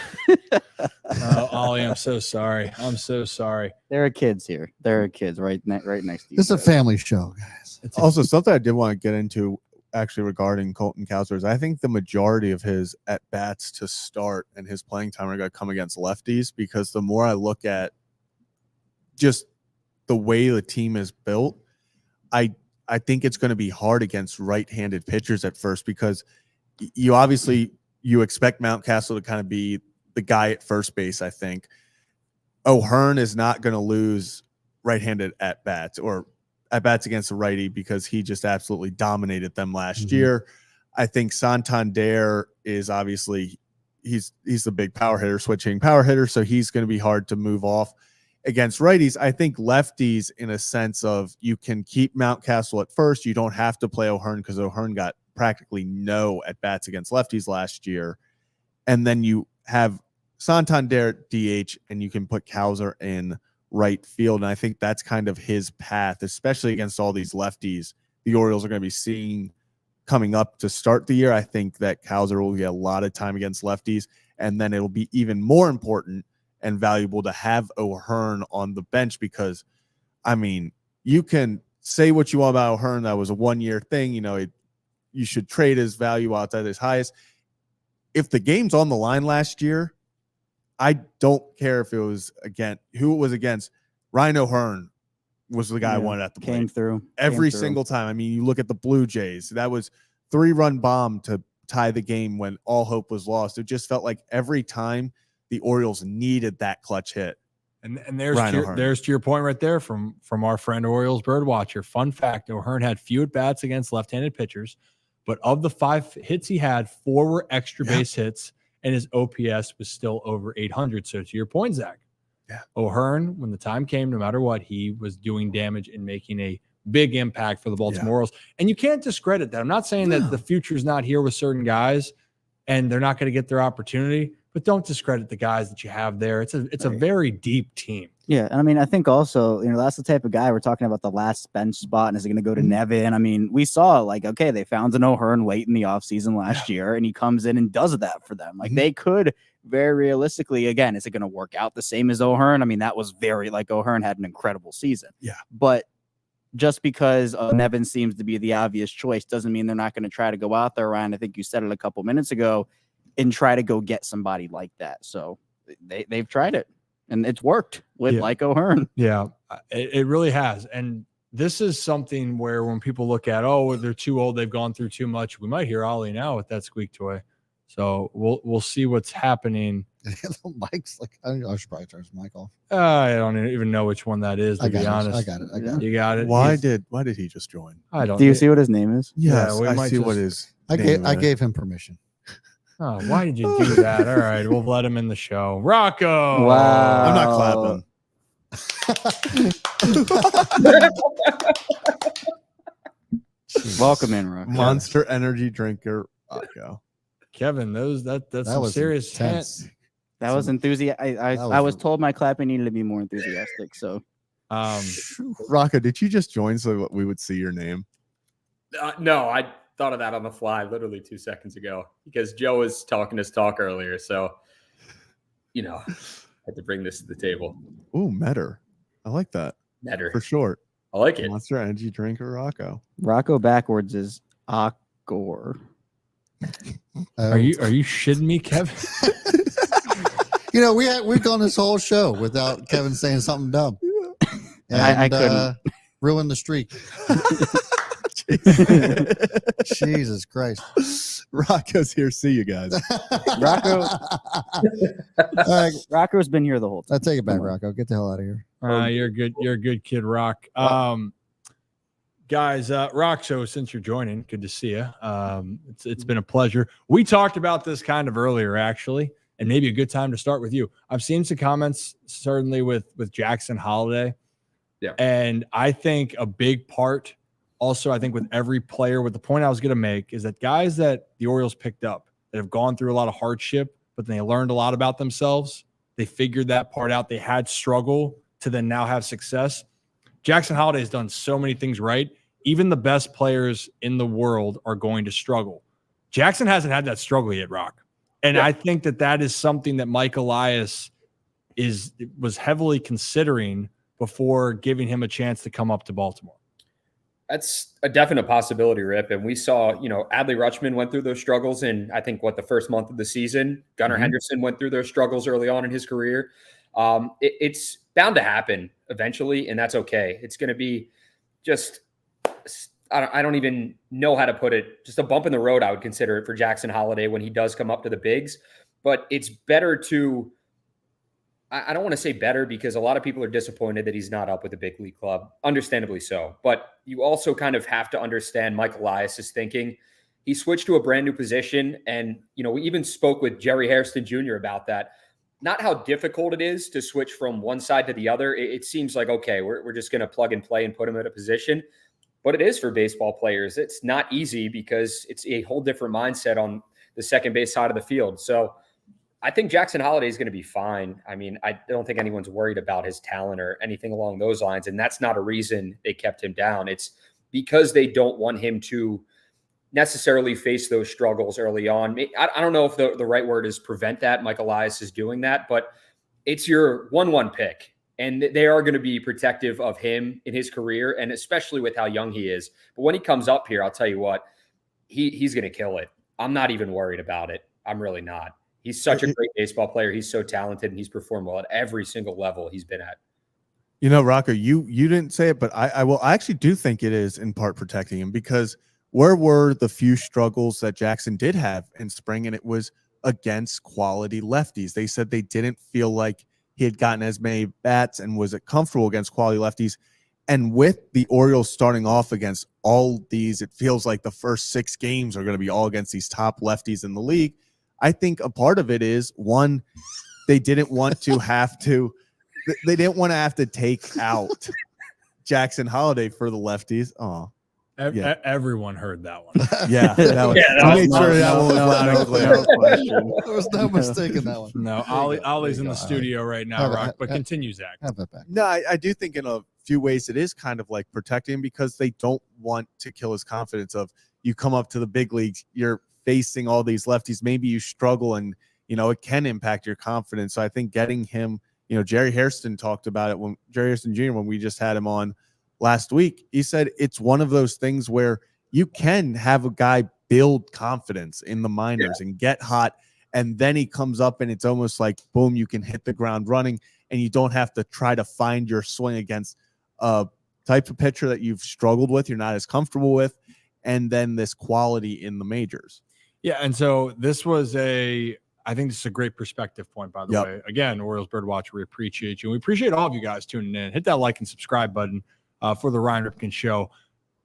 Ollie, I'm so sorry. I'm so sorry. There are kids here. There are kids right next to you. This is a family show, guys. Also, something I did want to get into actually regarding Colton Cowser is I think the majority of his at-bats to start and his playing time are going to come against lefties, because the more I look at just the way the team is built, I think it's going to be hard against right-handed pitchers at first, because you expect Mountcastle to kind of be the guy at first base. I think O'Hearn is not going to lose right-handed at-bats or at-bats against a righty, because he just absolutely dominated them last year. I think Santander is obviously he's the big power hitter, switching power hitter, so he's going to be hard to move off against righties. I think lefties, in a sense of, you can keep Mountcastle at first. You don't have to play O'Hearn, because O'Hearn got practically no at-bats against lefties last year. And then you have Santander at DH, and you can put Cowser in right field. And I think that's kind of his path, especially against all these lefties the Orioles are going to be seeing coming up to start the year. I think that Cowser will get a lot of time against lefties, and then it'll be even more important and valuable to have O'Hearn on the bench, because, I mean, you can say what you want about O'Hearn. That was a one-year thing. You should trade his value outside his highest. If the game's on the line last year, I don't care if it was who it was against. Ryan O'Hearn was the guy I wanted at the plate. Came through every single time. I mean, you look at the Blue Jays, that was 3-run bomb to tie the game when all hope was lost. It just felt like every time the Orioles needed that clutch hit. And there's to your point right there from our friend Orioles Birdwatcher. Fun fact: O'Hearn had few at bats against left-handed pitchers, but of the 5 hits he had, 4 were extra base hits, and his OPS was still over 800. So to your point, Zach, O'Hearn, when the time came, no matter what, he was doing damage and making a big impact for the Baltimore Orioles. And you can't discredit that. I'm not saying that the future's not here with certain guys and they're not going to get their opportunity, but don't discredit the guys that you have there. It's a very deep team. Yeah, and I mean, I think also, that's the type of guy we're talking about, the last bench spot, and is it going to go to Nevin? I mean, we saw, okay, they found an O'Hearn late in the offseason last year, and he comes in and does that for them. They could very realistically, again, is it going to work out the same as O'Hearn? I mean, that was O'Hearn had an incredible season. Yeah. But just because Nevin seems to be the obvious choice doesn't mean they're not going to try to go out there, Ryan. I think you said it a couple minutes ago, and try to go get somebody like that. So they've tried it. And it's worked with O'Hearn. Yeah, it really has. And this is something where when people look at, they're too old, they've gone through too much, we might hear Ollie now with that squeak toy. So we'll see what's happening. Mike's I should probably turn his mic off. I don't even know which one that is, to be honest. I got it. You got it. Why did he just join? I don't. Do you see what his name is? Yes, I see what his. I gave him permission. Oh, why did you do that? All right, we'll let him in the show. Rocco. Wow. I'm not clapping. Welcome in, Rocco. Monster Energy drinker, Rocco. Kevin, that's That some was serious intense. hint. That was enthusiastic. I was told my clapping needed to be more enthusiastic. So, Rocco, did you just join so we would see your name? No, I thought of that on the fly literally 2 seconds ago because Joe was talking his talk earlier. So, I had to bring this to the table. Ooh, Metter. I like that. Metter. For short. I like it. Monster Energy drinker, Rocco. Rocco backwards is Akor. Are you shitting me, Kevin? We've gone this whole show without Kevin saying something dumb. And, I couldn't. Ruin the streak. Jesus Christ. Rocco's here. See you guys. Rocco. All right, Rocco's been here the whole time. I'll take it back, Rocco. Get the hell out of here. You're good. You're a good kid, Rock. Guys, Rock, so since you're joining, good to see you. It's been a pleasure. We talked about this kind of earlier, actually, and maybe a good time to start with you. I've seen some comments, certainly with Jackson Holiday. Yeah. And I think a big part also, I think with every player, with the point I was going to make is that guys that the Orioles picked up that have gone through a lot of hardship, but then they learned a lot about themselves. They figured that part out. They had struggle to then now have success. Jackson Holiday has done so many things right. Even the best players in the world are going to struggle. Jackson hasn't had that struggle yet, Rock. And I think that is something that Mike Elias was heavily considering before giving him a chance to come up to Baltimore. That's a definite possibility, Rip. And we saw, Adley Rutschman went through those struggles in, I think, the first month of the season. Gunnar Henderson went through those struggles early on in his career. It's bound to happen eventually, and that's okay. It's going to be just, I don't even know how to put it, just a bump in the road, I would consider it for Jackson Holiday when he does come up to the bigs. But it's better to, I don't want to say better because a lot of people are disappointed that he's not up with the big league club, understandably so. But you also kind of have to understand Mike Elias's thinking. He switched to a brand new position, and we even spoke with Jerry Hairston Jr. about that. Not how difficult it is to switch from one side to the other. It seems like, okay, we're just going to plug and play and put him in a position. But it is for baseball players. It's not easy because it's a whole different mindset on the second base side of the field. So I think Jackson Holiday is going to be fine. I mean, I don't think anyone's worried about his talent or anything along those lines. And that's not a reason they kept him down. It's because they don't want him to necessarily face those struggles early on. I don't know if the right word is prevent that. Mike Elias is doing that, but it's your 1-1 pick. And they are going to be protective of him in his career, and especially with how young he is. But when he comes up here, I'll tell you what, he's going to kill it. I'm not even worried about it. I'm really not. He's such a great baseball player. He's so talented, and he's performed well at every single level he's been at. Rocco, you didn't say it, but I actually do think it is in part protecting him, because where were the few struggles that Jackson did have in spring? And it was against quality lefties. They said they didn't feel like he had gotten as many bats and was comfortable against quality lefties. And with the Orioles starting off against all these, it feels like the first 6 games are going to be all against these top lefties in the league. I think a part of it is, one, they didn't want to have to take out Jackson Holiday for the lefties. Oh, yeah. Everyone heard that one. Yeah, that was, I made sure that one was loud and clear. There was no mistake in that one. No, Ollie's in the studio right now, Rock, but continue, Zach. Have that back. No, I do think in a few ways it is kind of like protecting him, because they don't want to kill his confidence of, you come up to the big leagues, you're facing all these lefties, maybe you struggle, and it can impact your confidence. So I think getting him, Jerry Hairston talked about it when Jerry Hairston Jr., when we just had him on last week, he said it's one of those things where you can have a guy build confidence in the minors and get hot, and then he comes up and it's almost like, boom, you can hit the ground running, and you don't have to try to find your swing against a type of pitcher that you've struggled with, you're not as comfortable with, and then this quality in the majors. Yeah, and so this was I think this is a great perspective point, by the way. Again, Orioles Birdwatcher, we appreciate you. And we appreciate all of you guys tuning in. Hit that like and subscribe button for the Ryan Ripken Show.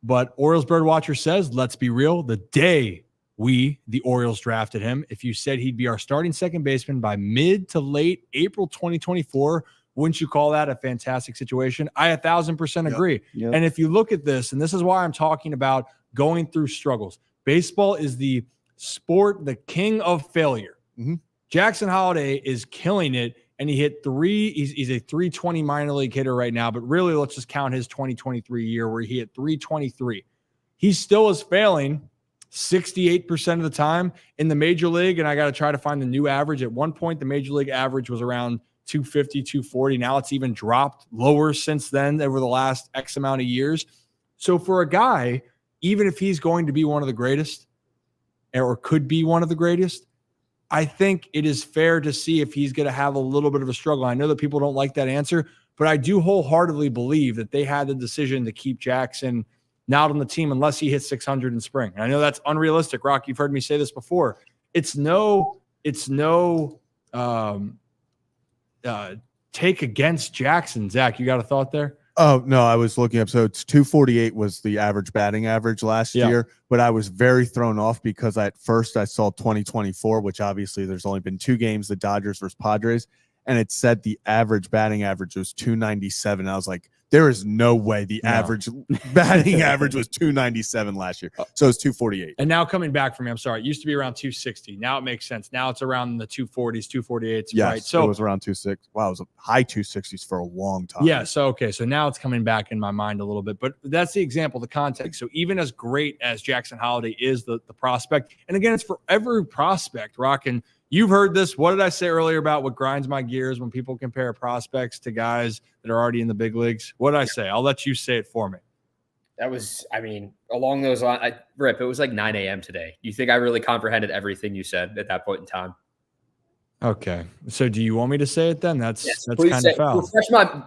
But Orioles Birdwatcher says, let's be real, the day the Orioles drafted him, if you said he'd be our starting second baseman by mid to late April 2024, Wouldn't you call that a fantastic situation? I 1,000% agree. Yep. And if you look at this, and this is why I'm talking about going through struggles, baseball is the sport, the king of failure. Mm-hmm. Jackson Holiday is killing it, and he hit he's a 320 minor league hitter right now, but really let's just count his 2023 year where he hit 323. He still is failing 68% of the time in the major league, and I got to try to find the new average. At one point, the major league average was around 250, 240. Now it's even dropped lower since then over the last X amount of years. So for a guy, even if he's going to be one of the greatest or could be one of the greatest, I think it is fair to see if he's going to have a little bit of a struggle. I know that people don't like that answer, but I do wholeheartedly believe that they had the decision to keep Jackson not on the team unless he hits 600 in spring. And I know that's unrealistic. Rock, you've heard me say this before. It's no take against Jackson. Zach, you got a thought there? Oh, no, I was looking up. So it's 248 was the average batting average last year, but I was very thrown off because at first I saw 2024, which obviously there's only been 2 games, the Dodgers versus Padres, and it said the average batting average was 297. I was like, there is no way the average batting average was 297 last year. So it's 248. And now coming back from me, I'm sorry, it used to be around 260. Now it makes sense. Now it's around the 240s, 248s. Yes, right. So it was around 260. Wow, it was a high 260s for a long time. Yeah. So, okay. So now it's coming back in my mind a little bit, but that's the example, the context. So even as great as Jackson Holiday is the prospect, and again, it's for every prospect, Rock, and you've heard this. What did I say earlier about what grinds my gears when people compare prospects to guys that are already in the big leagues? What did I say? I'll let you say it for me. That was, I mean, along those lines, Rip, it was like 9 a.m. today. You think I really comprehended everything you said at that point in time? Okay. So do you want me to say it then? That's please kind of foul.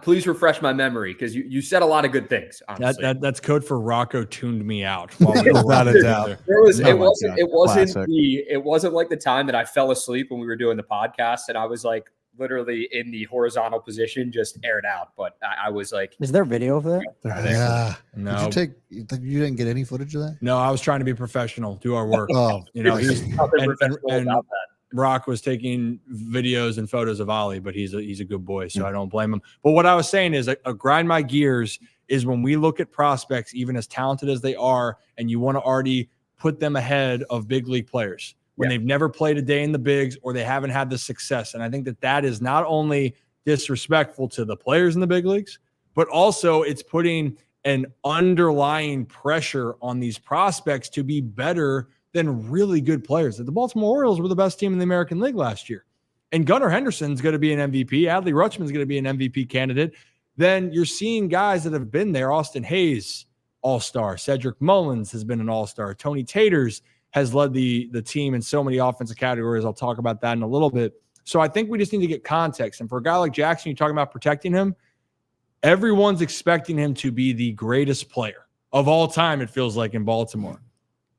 Please refresh my memory because you said a lot of good things. That's code for Rocco tuned me out. Without a doubt. It wasn't like the time that I fell asleep when we were doing the podcast and I was like literally in the horizontal position, just aired out. But I was like, is there video of that? Yeah. No. You didn't get any footage of that? No, I was trying to be professional, do our work. Oh, he's and Rock was taking videos and photos of Ollie, but he's a good boy, so I don't blame him. But what I was saying is a grind my gears is when we look at prospects, even as talented as they are, and you want to already put them ahead of big league players when they've never played a day in the bigs or they haven't had the success. And I think that is not only disrespectful to the players in the big leagues, but also it's putting an underlying pressure on these prospects to be better than really good players. The Baltimore Orioles were the best team in the American League last year. And Gunnar Henderson's going to be an MVP. Adley Rutschman's going to be an MVP candidate. Then you're seeing guys that have been there. Austin Hayes, all-star. Cedric Mullins has been an all-star. Tony Taters has led the team in so many offensive categories. I'll talk about that in a little bit. So I think we just need to get context. And for a guy like Jackson, you're talking about protecting him. Everyone's expecting him to be the greatest player of all time, it feels like, in Baltimore.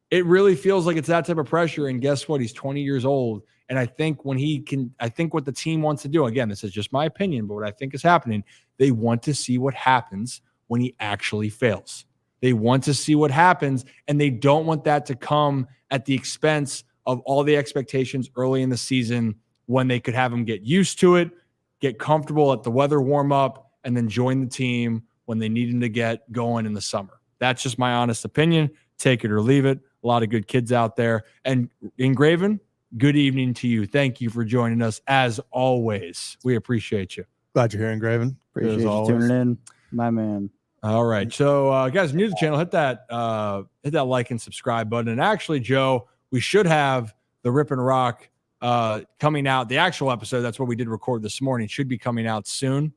It really feels like it's that type of pressure. And guess what? He's 20 years old. And I think what the team wants to do, again, this is just my opinion, but what I think is happening, they want to see what happens when he actually fails. They want to see what happens, and they don't want that to come at the expense of all the expectations early in the season when they could have him get used to it, get comfortable, let the weather warm up, and then join the team when they need him to get going in the summer. That's just my honest opinion. Take it or leave it. A lot of good kids out there. And Engraven, good evening to you. Thank you for joining us as always. We appreciate you. Glad you're here, Engraven. Appreciate you tuning in, my man. All right. So guys, new to the channel, hit that like and subscribe button. And actually, Joe, we should have the Rip and Rock coming out. The actual episode, that's what we did record this morning, should be coming out soon.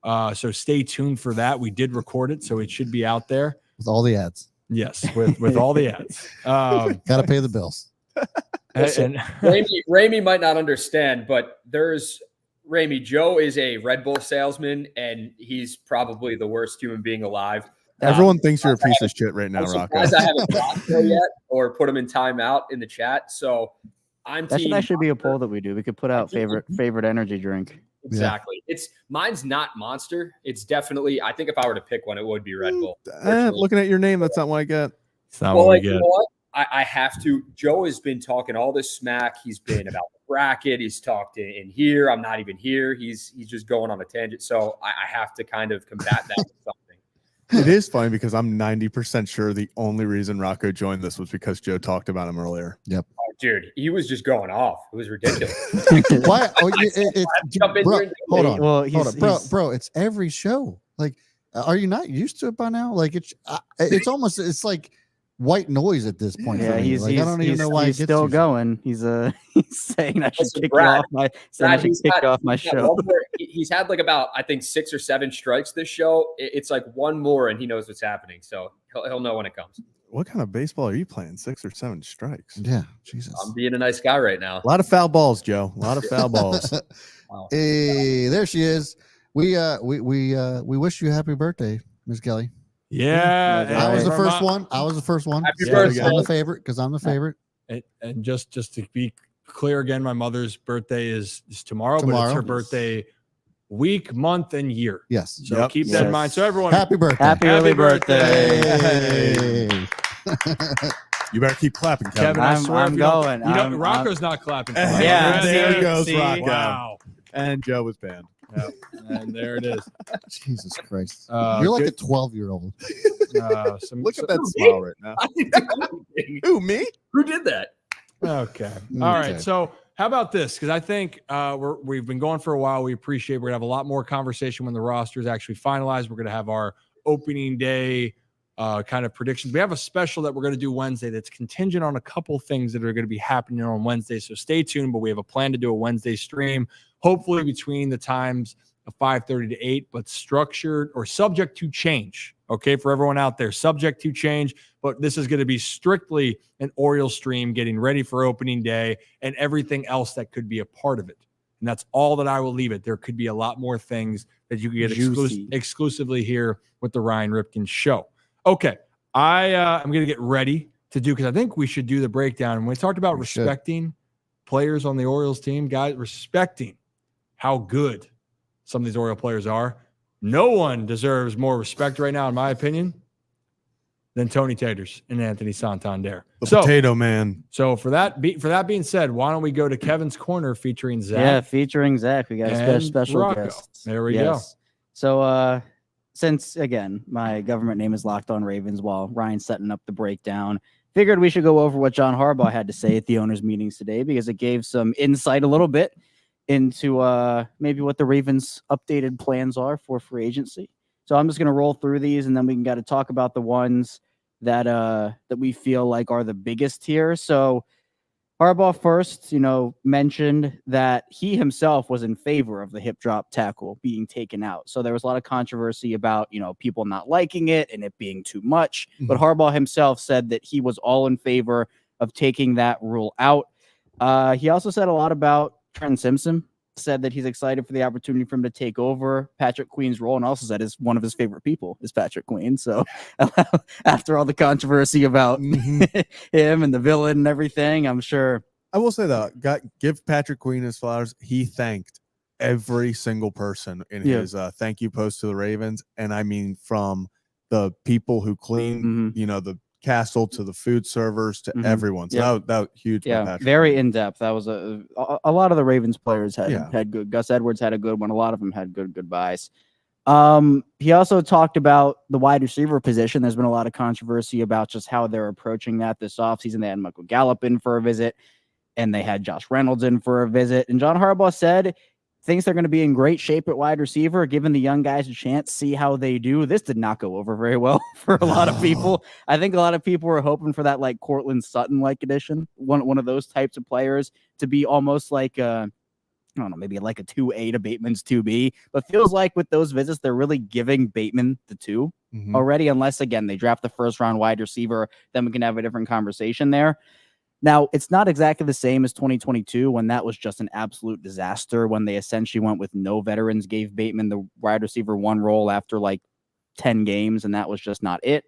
So stay tuned for that. We did record it, so it should be out there. With all the ads. Yes, with all the ads. Got to pay the bills. Listen, Ramey might not understand, but Joe is a Red Bull salesman, and he's probably the worst human being alive. Everyone thinks you're a piece of shit right now, Rocco. I haven't blocked Joe yet or put him in timeout in the chat. So that should actually be a poll that we do. We could put out favorite energy drink. Exactly. Yeah. Mine's not Monster. It's definitely, I think if I were to pick one, it would be Red Bull. Looking at your name, that's not what I get. It's not what we get. You know what? I have to. Joe has been talking all this smack. He's been about the bracket. He's talked in here. I'm not even here. He's just going on a tangent. So I have to kind of combat that with something. It is funny because I'm 90% sure the only reason Rocco joined this was because Joe talked about him earlier. Yep. Oh, dude, he was just going off. It was ridiculous. Why? Oh, bro, hold on. Well, Hold on, bro. It's every show. Like, are you not used to it by now? Like, it's almost, it's like white noise at this point. Yeah, for me. I don't even know why he's still going. He's saying I should kick off my show. He's had like about, I think, 6 or 7 strikes this show. It's like one more and he knows what's happening. So he'll know when it comes. What kind of baseball are you playing? 6 or 7 strikes? Yeah, Jesus. I'm being a nice guy right now. A lot of foul balls, Joe. A lot of foul balls. Wow. Hey, there she is. We wish you a happy birthday, Miss Kelly. Yeah, I was the first one. Happy birthday. I'm the favorite because I'm the favorite. And just to be clear again, my mother's birthday is tomorrow, but it's her birthday week, month, and year. Yes. So keep that in mind. So everyone, happy birthday. Happy early birthday. Hey. You better keep clapping, Kevin. I swear I'm going. Rocco's not clapping. Yeah, there goes see, Rocco. Wow. And Joe was banned. Yep. And there it is. Jesus Christ. You're like a 12-year-old. Look at that smile right now. Who, me? Who did that? Okay. All right. So how about this? Because I think we've been going for a while. We appreciate we're going to have a lot more conversation when the roster is actually finalized. We're going to have our opening day kind of predictions. We have a special that we're going to do Wednesday that's contingent on a couple things that are going to be happening on Wednesday. So stay tuned, but we have a plan to do a Wednesday stream, hopefully between the times of 5:30 to 8, but structured or subject to change. Okay, for everyone out there, subject to change, but this is going to be strictly an Orioles stream getting ready for opening day and everything else that could be a part of it. And that's all that I will leave it. There could be a lot more things that you could get exclusively here with the Ryan Ripken Show. Okay, I'm going to get ready to do, because I think we should do the breakdown. And we talked about respecting players on the Orioles team, guys, respecting how good some of these Oriole players are. No one deserves more respect right now, in my opinion, than Tony Taters and Anthony Santander. The potato man. So for that being said, why don't we go to Kevin's Corner featuring Zach? Yeah, featuring Zach. We got a special Rocco. guest. There we go. So since, again, my government name is Locked On Ravens while Ryan's setting up the breakdown, figured we should go over what John Harbaugh had to say at the owners' meetings today, because it gave some insight a little bit into maybe what the Ravens' updated plans are for free agency. So I'm just going to roll through these, and then we can got to talk about the ones that that we feel like are the biggest here. So Harbaugh first, mentioned that he himself was in favor of the hip drop tackle being taken out. So there was a lot of controversy about, people not liking it and it being too much. Mm-hmm. But Harbaugh himself said that he was all in favor of taking that rule out. He also said a lot about Trent Simpson, said that he's excited for the opportunity for him to take over Patrick Queen's role, and also said is one of his favorite people is Patrick Queen. So after all the controversy about him and the villain and everything, I'm sure. I will say though, give Patrick Queen his flowers. He thanked every single person in his thank you post to the Ravens. And I mean, from the people who clean, the castle to the food servers to everyone. So that was huge. Yeah, very in depth. That was a lot of the Ravens players had good. Gus Edwards had a good one. A lot of them had good goodbyes. He also talked about the wide receiver position. There's been a lot of controversy about just how they're approaching that this offseason. They had Michael Gallup in for a visit, and they had Josh Reynolds in for a visit. And John Harbaugh said thinks they're going to be in great shape at wide receiver, giving the young guys a chance, see how they do. This did not go over very well for a lot of people. I think a lot of people were hoping for that like Cortland Sutton-like edition, one of those types of players to be almost like I don't know, maybe like a 2A to Bateman's 2B. But feels like with those visits, they're really giving Bateman the 2 already, unless, again, they draft the first-round wide receiver. Then we can have a different conversation there. Now, it's not exactly the same as 2022 when that was just an absolute disaster, when they essentially went with no veterans, gave Bateman the wide receiver 1 role after like 10 games, and that was just not it.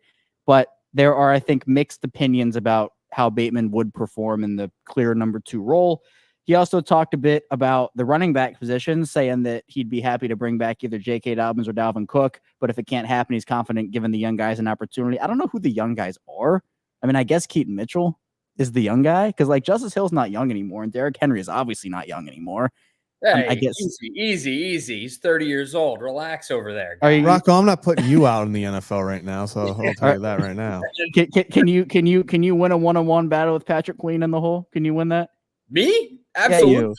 But there are, I think, mixed opinions about how Bateman would perform in the clear number 2 role. He also talked a bit about the running back position, saying that he'd be happy to bring back either J.K. Dobbins or Dalvin Cook, but if it can't happen, he's confident giving the young guys an opportunity. I don't know who the young guys are. I mean, I guess Keaton Mitchell. is the young guy, because like Justice Hill's not young anymore, and Derrick Henry is obviously not young anymore. Hey, I guess easy. He's 30 years old. Relax over there. Are you, Rocco, I'm not putting you out in the NFL right now, so I'll tell you that right now. Can you win a 1-on-1 battle with Patrick Queen in the hole? Can you win that? Me? Absolutely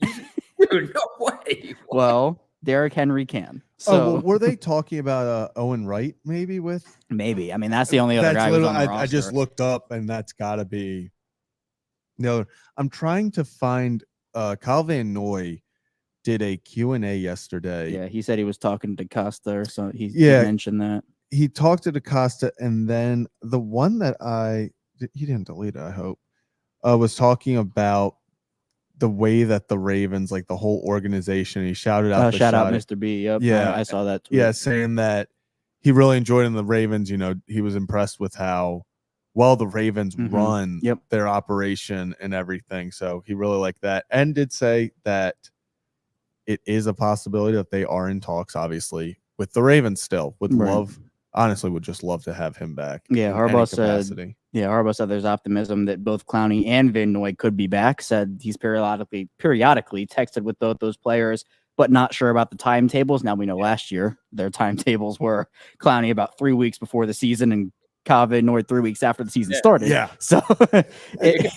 Yeah, not. Dude, no way. Well, Derrick Henry can. So well, were they talking about Owen Wright maybe with? maybe. I mean, that's the only other guy who's on the roster. I just looked up, and that's got to be. No, I'm trying to find. Kyle Van Noy did a Q&A yesterday. Yeah, he said he was talking to Costa, or so he mentioned that. He talked to DaCosta, and then the one that he didn't delete it, I hope, was talking about the way that the Ravens, like the whole organization, he shouted out shout out Mr. B. Yep. Yeah, I saw that tweet. Yeah, saying that he really enjoyed in the Ravens. He was impressed with how well the Ravens run their operation and everything. So he really liked that, and did say that it is a possibility that they are in talks, obviously, with the Ravens still. Would just love to have him back. Yeah, Harbaugh said there's optimism that both Clowney and Van Noy could be back. Said he's periodically texted with both those players, but not sure about the timetables. Now we know last year their timetables were Clowney about 3 weeks before the season and Kyle Van Noy 3 weeks after the season started. Yeah. So it's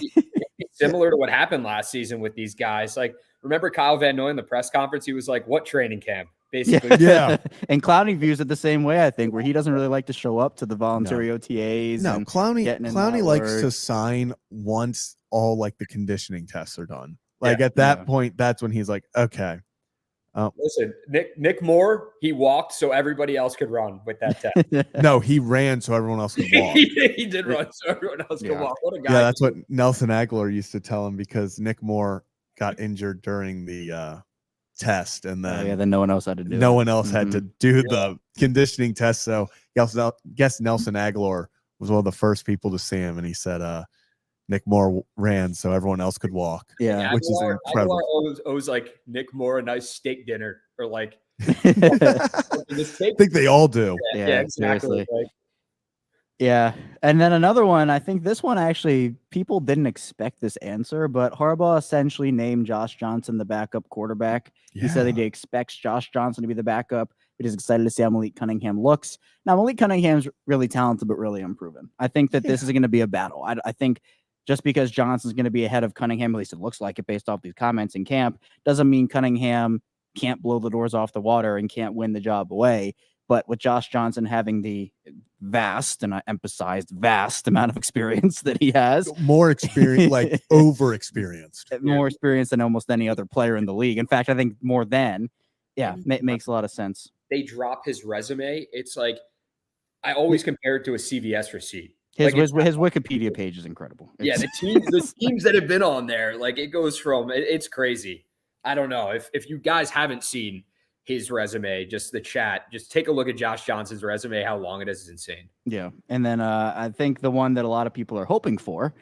similar to what happened last season with these guys. Like, remember Kyle Van Noy in the press conference? He was like, "What training camp?" Basically. Yeah. And Clowney views it the same way, I think, where he doesn't really like to show up to the voluntary OTAs. No, Clowney likes to sign once all like the conditioning tests are done. Like at that point, that's when he's like, okay. Listen, Nick Moore, he walked so everybody else could run with that test. No, he ran so everyone else could walk. he did run so everyone else could walk. What a guy. Yeah, that's what Nelson Aguilar used to tell him, because Nick Moore got injured during the test, and then then no one else had to do no one else had to do the conditioning test. So I guess Nelson Aguilar was one of the first people to see him, and he said Nick Moore ran so everyone else could walk. Yeah, which is incredible. Aguilar owes like Nick Moore a nice steak dinner, or like I think they all do. Yeah, exactly. Yeah. And then another one, I think this one actually, people didn't expect this answer, but Harbaugh essentially named Josh Johnson the backup quarterback. He said that he expects Josh Johnson to be the backup, but he's excited to see how Malik Cunningham looks. Now, Malik Cunningham's really talented, but really unproven. I think that this is going to be a battle. I think just because Johnson's going to be ahead of Cunningham, at least it looks like it based off these comments in camp, doesn't mean Cunningham can't blow the doors off the water and can't win the job away. But with Josh Johnson having the vast, and I emphasized vast amount of experience that he has. More experience, like over experienced. More experience than almost any other player in the league. In fact, I think more than. Yeah, makes a lot of sense. They drop his resume. It's like, I always compare it to a CVS receipt. His Wikipedia page is incredible. The teams that have been on there, like it goes from, it's crazy. I don't know if you guys haven't seen his resume, just the chat, just take a look at Josh Johnson's resume. How long it is insane. Yeah. And then I think the one that a lot of people are hoping for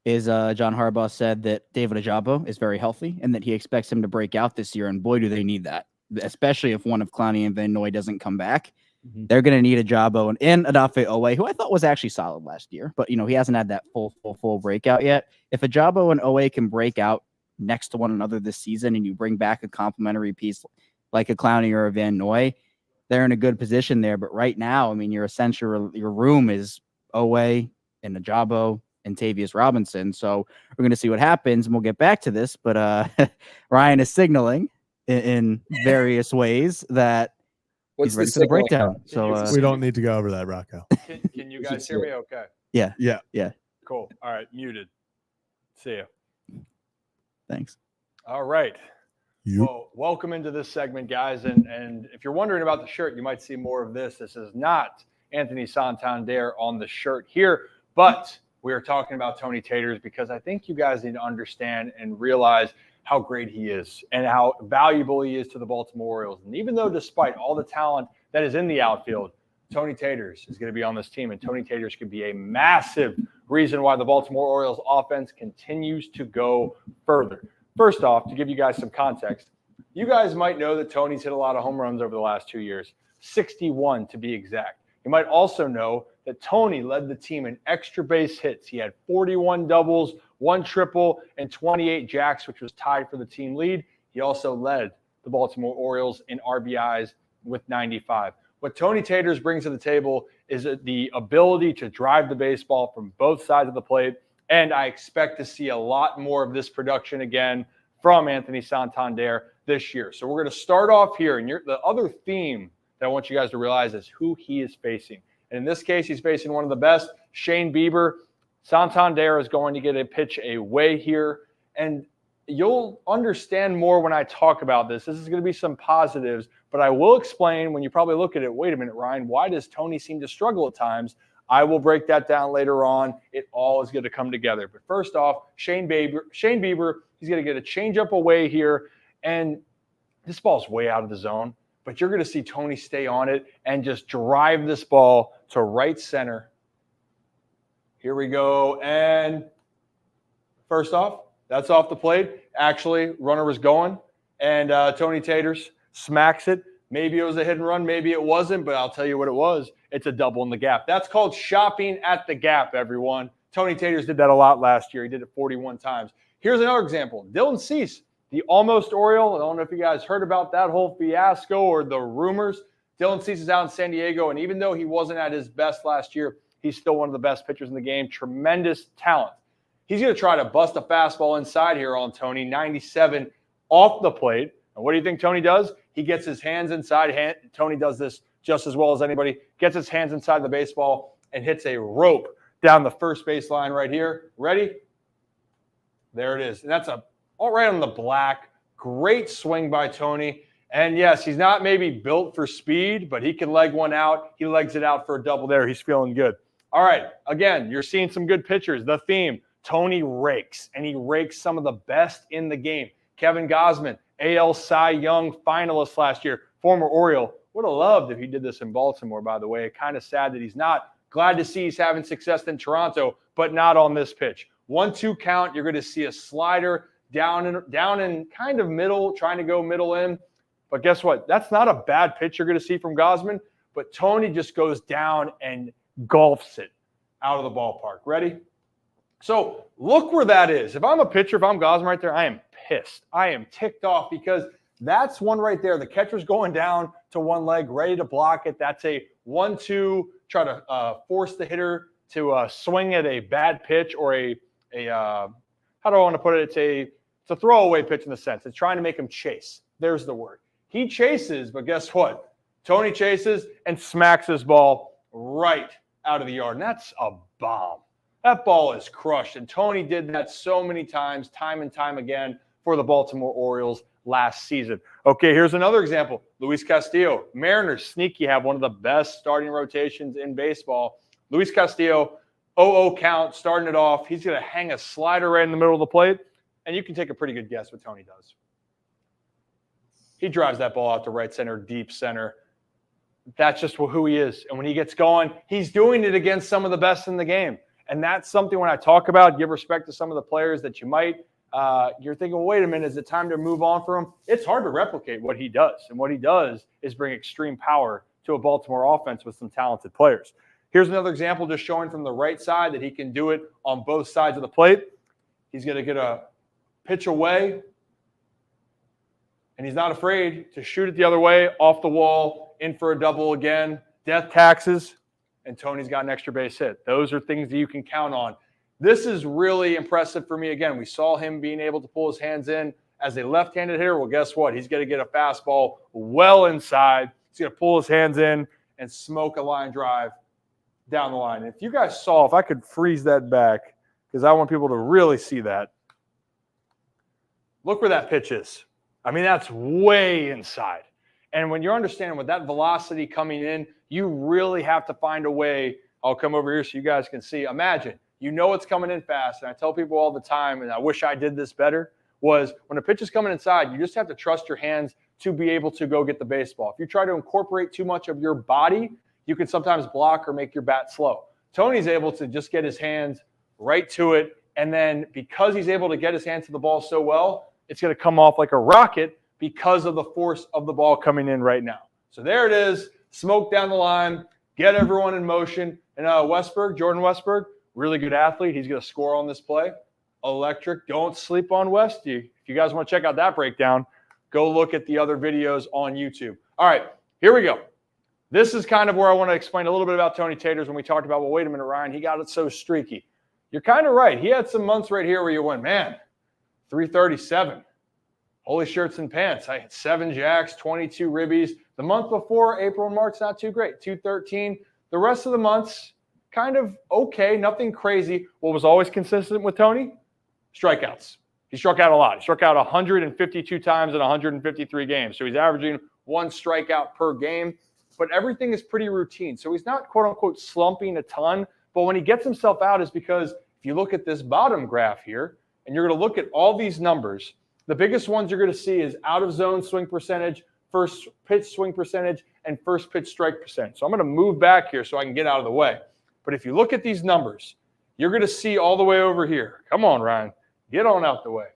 is John Harbaugh said that David Ojabo is very healthy and that he expects him to break out this year. And boy, do they need that, especially if one of Clowney and Van Noy doesn't come back. They're going to need Ojabo and Odafe Owe, who I thought was actually solid last year, but he hasn't had that full breakout yet. If Ojabo and Owe can break out next to one another this season, and you bring back a complementary piece like a Clowney or a Van Noy, they're in a good position there. But right now, I mean, your room is Owe and Ojabo and Tavius Robinson. So we're going to see what happens, and we'll get back to this. But Ryan is signaling in various ways that he's ready for the breakdown. So we don't need to go over that, Rocco. Can you guys hear me okay? Yeah. Cool. All right. Muted. See ya. Thanks. All right. Well, welcome into this segment, guys. And if you're wondering about the shirt, you might see more of this. This is not Anthony Santander on the shirt here, but we are talking about Tony Taters because I think you guys need to understand and realize how great he is and how valuable he is to the Baltimore Orioles. And even though despite all the talent that is in the outfield, Tony Taters is going to be on this team, and Tony Taters could be a massive reason why the Baltimore Orioles offense continues to go further. First off, to give you guys some context, you guys might know that Tony's hit a lot of home runs over the last 2 years, 61 to be exact. You might also know that Tony led the team in extra base hits. He had 41 doubles, 1 triple, and 28 jacks, which was tied for the team lead. He also led the Baltimore Orioles in RBIs with 95. What Tony Taters brings to the table is the ability to drive the baseball from both sides of the plate, and I expect to see a lot more of this production again from Anthony Santander this year. So we're going to start off here, and the other theme that I want you guys to realize is who he is facing. And in this case, he's facing one of the best, Shane Bieber. Santander is going to get a pitch away here. And you'll understand more when I talk about this. This is going to be some positives, but I will explain when you probably look at it, wait a minute, Ryan, why does Tony seem to struggle at times? I will break that down later on. It all is going to come together. But first off, Shane Bieber, he's going to get a changeup away here. And this ball's way out of the zone. But you're going to see Tony stay on it and just drive this ball to right center. Here we go. And first off, that's off the plate. Actually, runner was going. And Tony Taters smacks it. Maybe it was a hit and run. Maybe it wasn't. But I'll tell you what it was. It's a double in the gap. That's called shopping at the gap, everyone. Tony Taters did that a lot last year. He did it 41 times. Here's another example. Dylan Cease, the almost Oriole. I don't know if you guys heard about that whole fiasco or the rumors. Dylan Cease is out in San Diego, and even though he wasn't at his best last year, he's still one of the best pitchers in the game. Tremendous talent. He's going to try to bust a fastball inside here on Tony, 97 off the plate. And what do you think Tony does? He gets his hands inside. Tony does this just as well as anybody. Gets his hands inside the baseball and hits a rope down the first base line right here. Ready? There it is. And that's all right on the black. Great swing by Tony. And yes, he's not maybe built for speed, but he can leg one out. He legs it out for a double there. He's feeling good. All right. Again, you're seeing some good pitchers. The theme, Tony rakes, and he rakes some of the best in the game. Kevin Gausman, AL Cy Young finalist last year, former Oriole. Would have loved if he did this in Baltimore, by the way. Kind of sad that he's not. Glad to see he's having success in Toronto, but not on this pitch. 1-2 count. You're going to see a slider down in kind of middle, trying to go middle in. But guess what? That's not a bad pitch you're going to see from Gausman, but Tony just goes down and golfs it out of the ballpark. Ready? So look where that is. If I'm a pitcher, if I'm Gausman right there, I am pissed. I am ticked off because that's one right there. The catcher's going down to one leg, ready to block it. That's a 1-2, try to force the hitter to swing at a bad pitch or how do I want to put it? It's a throwaway pitch in the sense. It's trying to make him chase. There's the word. He chases, but guess what? Tony chases and smacks his ball right out of the yard. And that's a bomb. That ball is crushed. And Tony did that so many times, time and time again, for the Baltimore Orioles last season. Okay, here's another example. Luis Castillo. Mariners sneaky have one of the best starting rotations in baseball. Luis Castillo, 0-0 count, starting it off. He's going to hang a slider right in the middle of the plate. And you can take a pretty good guess what Tony does. He drives that ball out to right center, deep center. That's just who he is. And when he gets going, he's doing it against some of the best in the game. And that's something when I talk about, give respect to some of the players that you might, you're thinking, well, wait a minute, is it time to move on for him? It's hard to replicate what he does. And what he does is bring extreme power to a Baltimore offense with some talented players. Here's another example just showing from the right side that he can do it on both sides of the plate. He's going to get a pitch away. And he's not afraid to shoot it the other way, off the wall, in for a double again, death taxes, and Tony's got an extra base hit. Those are things that you can count on. This is really impressive for me. Again, we saw him being able to pull his hands in as a left-handed hitter. Well, guess what? He's going to get a fastball well inside. He's going to pull his hands in and smoke a line drive down the line. If you guys saw, if I could freeze that back, because I want people to really see that. Look where that pitch is. I mean, that's way inside. And when you're understanding with that velocity coming in, you really have to find a way. I'll come over here so you guys can see. Imagine, you know it's coming in fast. And I tell people all the time, and I wish I did this better, was when a pitch is coming inside, you just have to trust your hands to be able to go get the baseball. If you try to incorporate too much of your body, you can sometimes block or make your bat slow. Tony's able to just get his hands right to it. And then because he's able to get his hands to the ball so well, it's going to come off like a rocket because of the force of the ball coming in right now. So there it is, smoke down the line, get everyone in motion. And Jordan Westberg, really good athlete. He's going to score on this play. Electric. Don't sleep on Westy. If you guys want to check out that breakdown, go look at the other videos on YouTube. All right, here we go. This is kind of where I want to explain a little bit about Tony Taters when we talked about, well, wait a minute, Ryan, he got it so streaky. You're kind of right. He had some months right here where you went, man, 337. Holy shirts and pants. I had 7 jacks, 22 ribbies. The month before, April and March, not too great, 213. The rest of the months, kind of okay, nothing crazy. What was always consistent with Tony? Strikeouts. He struck out a lot. He struck out 152 times in 153 games. So he's averaging 1 strikeout per game. But everything is pretty routine. So he's not, quote unquote, slumping a ton. But when he gets himself out is because if you look at this bottom graph here, and you're going to look at all these numbers, the biggest ones you're going to see is out of zone swing percentage, first pitch swing percentage, and first pitch strike percentage. So I'm going to move back here so I can get out of the way. But if you look at these numbers, you're going to see all the way over here. Come on, Ryan. Get on out the way.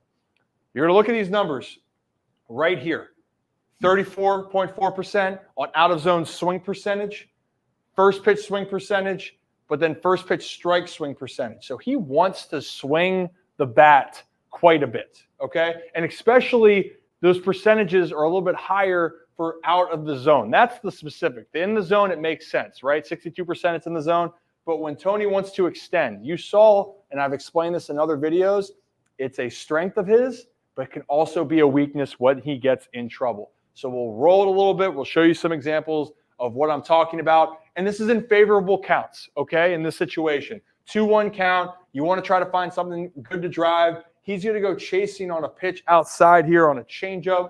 You're going to look at these numbers right here. 34.4% on out-of-zone swing percentage, first pitch swing percentage, but then first pitch strike swing percentage. So he wants to swing the bat quite a bit, okay? And especially those percentages are a little bit higher for out of the zone. That's the specific. In the zone, it makes sense, right? 62% it's in the zone. But when Tony wants to extend, you saw, and I've explained this in other videos, it's a strength of his, but it can also be a weakness when he gets in trouble. So we'll roll it a little bit. We'll show you some examples of what I'm talking about. And this is in favorable counts, okay, in this situation. 2-1 count. You want to try to find something good to drive. He's going to go chasing on a pitch outside here on a changeup.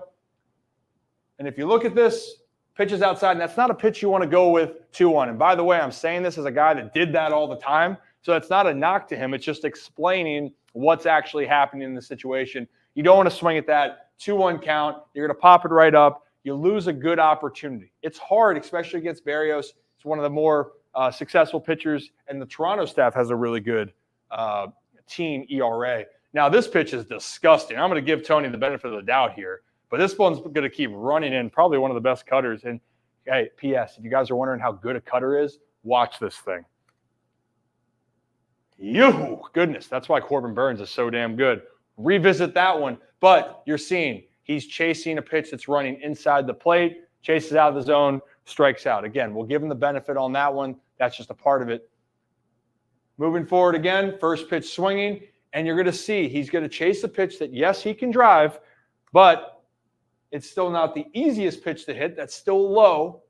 And if you look at this, pitches outside, and that's not a pitch you want to go with 2-1. And by the way, I'm saying this as a guy that did that all the time. So it's not a knock to him. It's just explaining what's actually happening in the situation. You don't want to swing at that 2-1 count. You're going to pop it right up. You lose a good opportunity. It's hard, especially against Berrios. It's one of the more successful pitchers, and the Toronto staff has a really good team ERA. Now, this pitch is disgusting. I'm going to give Tony the benefit of the doubt here, but this one's going to keep running in, probably one of the best cutters. And, hey, P.S., if you guys are wondering how good a cutter is, watch this thing. Yoo, goodness, that's why Corbin Burns is so damn good. Revisit that one, but you're seeing he's chasing a pitch that's running inside the plate, chases out of the zone, strikes out. Again, we'll give him the benefit on that one. That's just a part of it. Moving forward again, first pitch swinging, and you're going to see he's going to chase a pitch that, yes, he can drive, but it's still not the easiest pitch to hit. That's still low,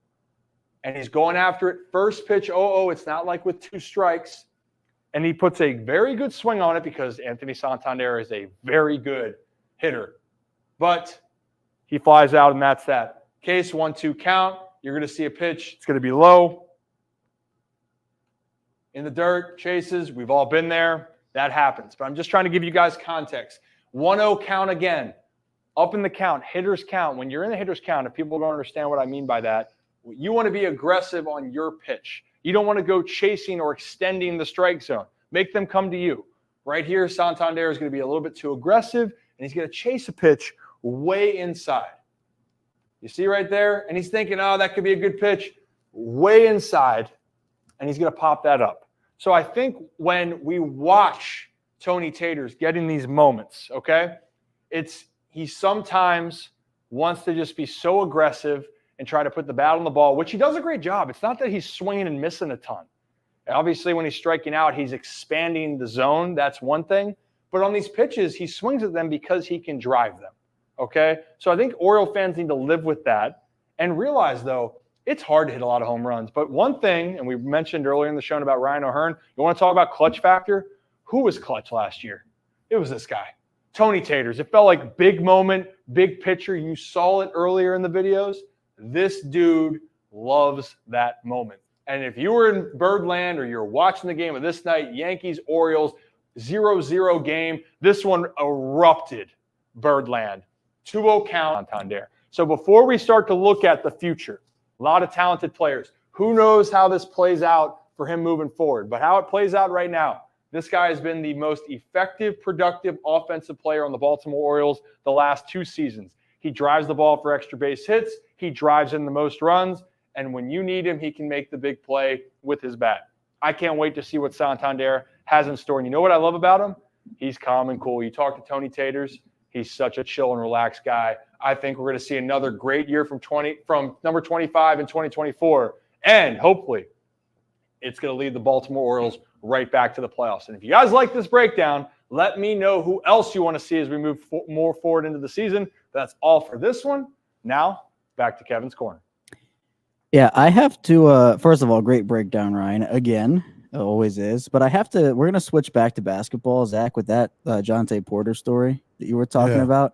and he's going after it. First pitch, it's not like with 2 strikes. And he puts a very good swing on it because Anthony Santander is a very good hitter. But he flies out, and that's that. Case 1-2 count. You're going to see a pitch. It's going to be low. In the dirt, chases. We've all been there. That happens. But I'm just trying to give you guys context. 1-0 count again. Up in the count, hitter's count. When you're in the hitter's count, if people don't understand what I mean by that, you want to be aggressive on your pitch. You don't want to go chasing or extending the strike zone. Make them come to you. Right here, Santander is going to be a little bit too aggressive, and he's going to chase a pitch way inside. You see right there? And he's thinking, that could be a good pitch. Way inside, and he's going to pop that up. So I think when we watch Tony Taters getting these moments, okay, he sometimes wants to just be so aggressive and try to put the bat on the ball, which he does a great job. It's not that he's swinging and missing a ton. Obviously, when he's striking out, he's expanding the zone. That's one thing. But on these pitches, he swings at them because he can drive them, okay? So I think Oriole fans need to live with that and realize, though, it's hard to hit a lot of home runs. But one thing, and we mentioned earlier in the show about Ryan O'Hearn, you want to talk about clutch factor? Who was clutch last year? It was this guy, Tony Taters. It felt like big moment, big pitcher. You saw it earlier in the videos. This dude loves that moment. And if you were in Birdland or you're watching the game of this night, Yankees, Orioles, 0-0 game, this one erupted Birdland. 2-0 count, Santander. So before we start to look at the future, a lot of talented players. Who knows how this plays out for him moving forward? But how it plays out right now, this guy has been the most effective, productive offensive player on the Baltimore Orioles the last 2 seasons. He drives the ball for extra base hits. He drives in the most runs. And when you need him, he can make the big play with his bat. I can't wait to see what Santander has in store. And you know what I love about him? He's calm and cool. You talk to Tony Taters, he's such a chill and relaxed guy. I think we're going to see another great year from number 25 in 2024. And hopefully it's going to lead the Baltimore Orioles right back to the playoffs. And if you guys like this breakdown, let me know who else you want to see as we move more forward into the season. That's all for this one. Now, back to Kevin's Corner. Yeah, I have to, first of all, great breakdown, Ryan. Again, it always is. But we're going to switch back to basketball, Zach, with that Jonte Porter story that you were talking about.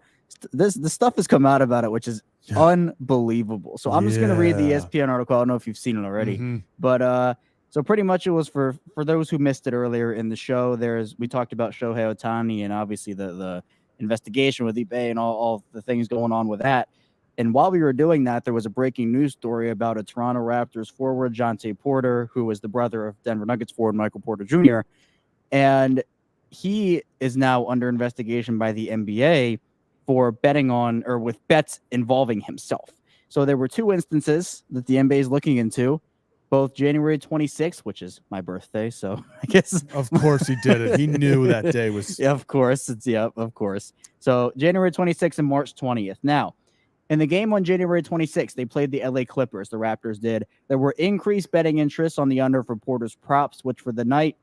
The stuff has come out about it, which is unbelievable. So I'm just going to read the ESPN article. I don't know if you've seen it already. But so pretty much it was for those who missed it earlier in the show. We talked about Shohei Ohtani and obviously the investigation with eBay and all the things going on with that. And while we were doing that, there was a breaking news story about a Toronto Raptors forward, Jonte Porter, who was the brother of Denver Nuggets forward Michael Porter Jr. And he is now under investigation by the NBA for betting on or with bets involving himself. So there were two instances that the NBA is looking into, both January 26th, which is my birthday. So I guess. Of course he did it. He knew that day was. Yeah, of course. Of course. So January 26th and March 20th. Now, in the game on January 26th, they played the LA Clippers. The Raptors did. There were increased betting interests on the under for Porter's props, which for the night,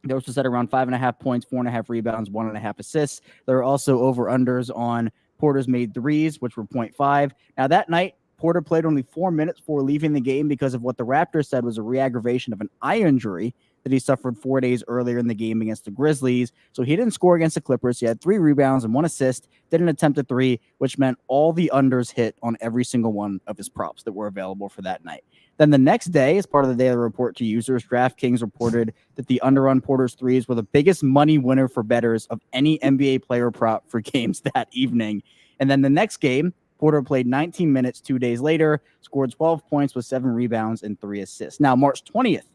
those were set around 5.5 points, 4.5 rebounds, 1.5 assists. There were also over-unders on Porter's made threes, which were 0.5. Now, that night, Porter played only 4 minutes before leaving the game because of what the Raptors said was a re-aggravation of an eye injury that he suffered 4 days earlier in the game against the Grizzlies. So he didn't score against the Clippers. He had 3 rebounds and 1 assist, didn't attempt a 3, which meant all the unders hit on every single one of his props that were available for that night. Then the next day, as part of the daily report to users, DraftKings reported that the under on Porter's threes were the biggest money winner for bettors of any NBA player prop for games that evening. And then the next game, Porter played 19 minutes 2 days later, scored 12 points with 7 rebounds and 3 assists. Now, March 20th,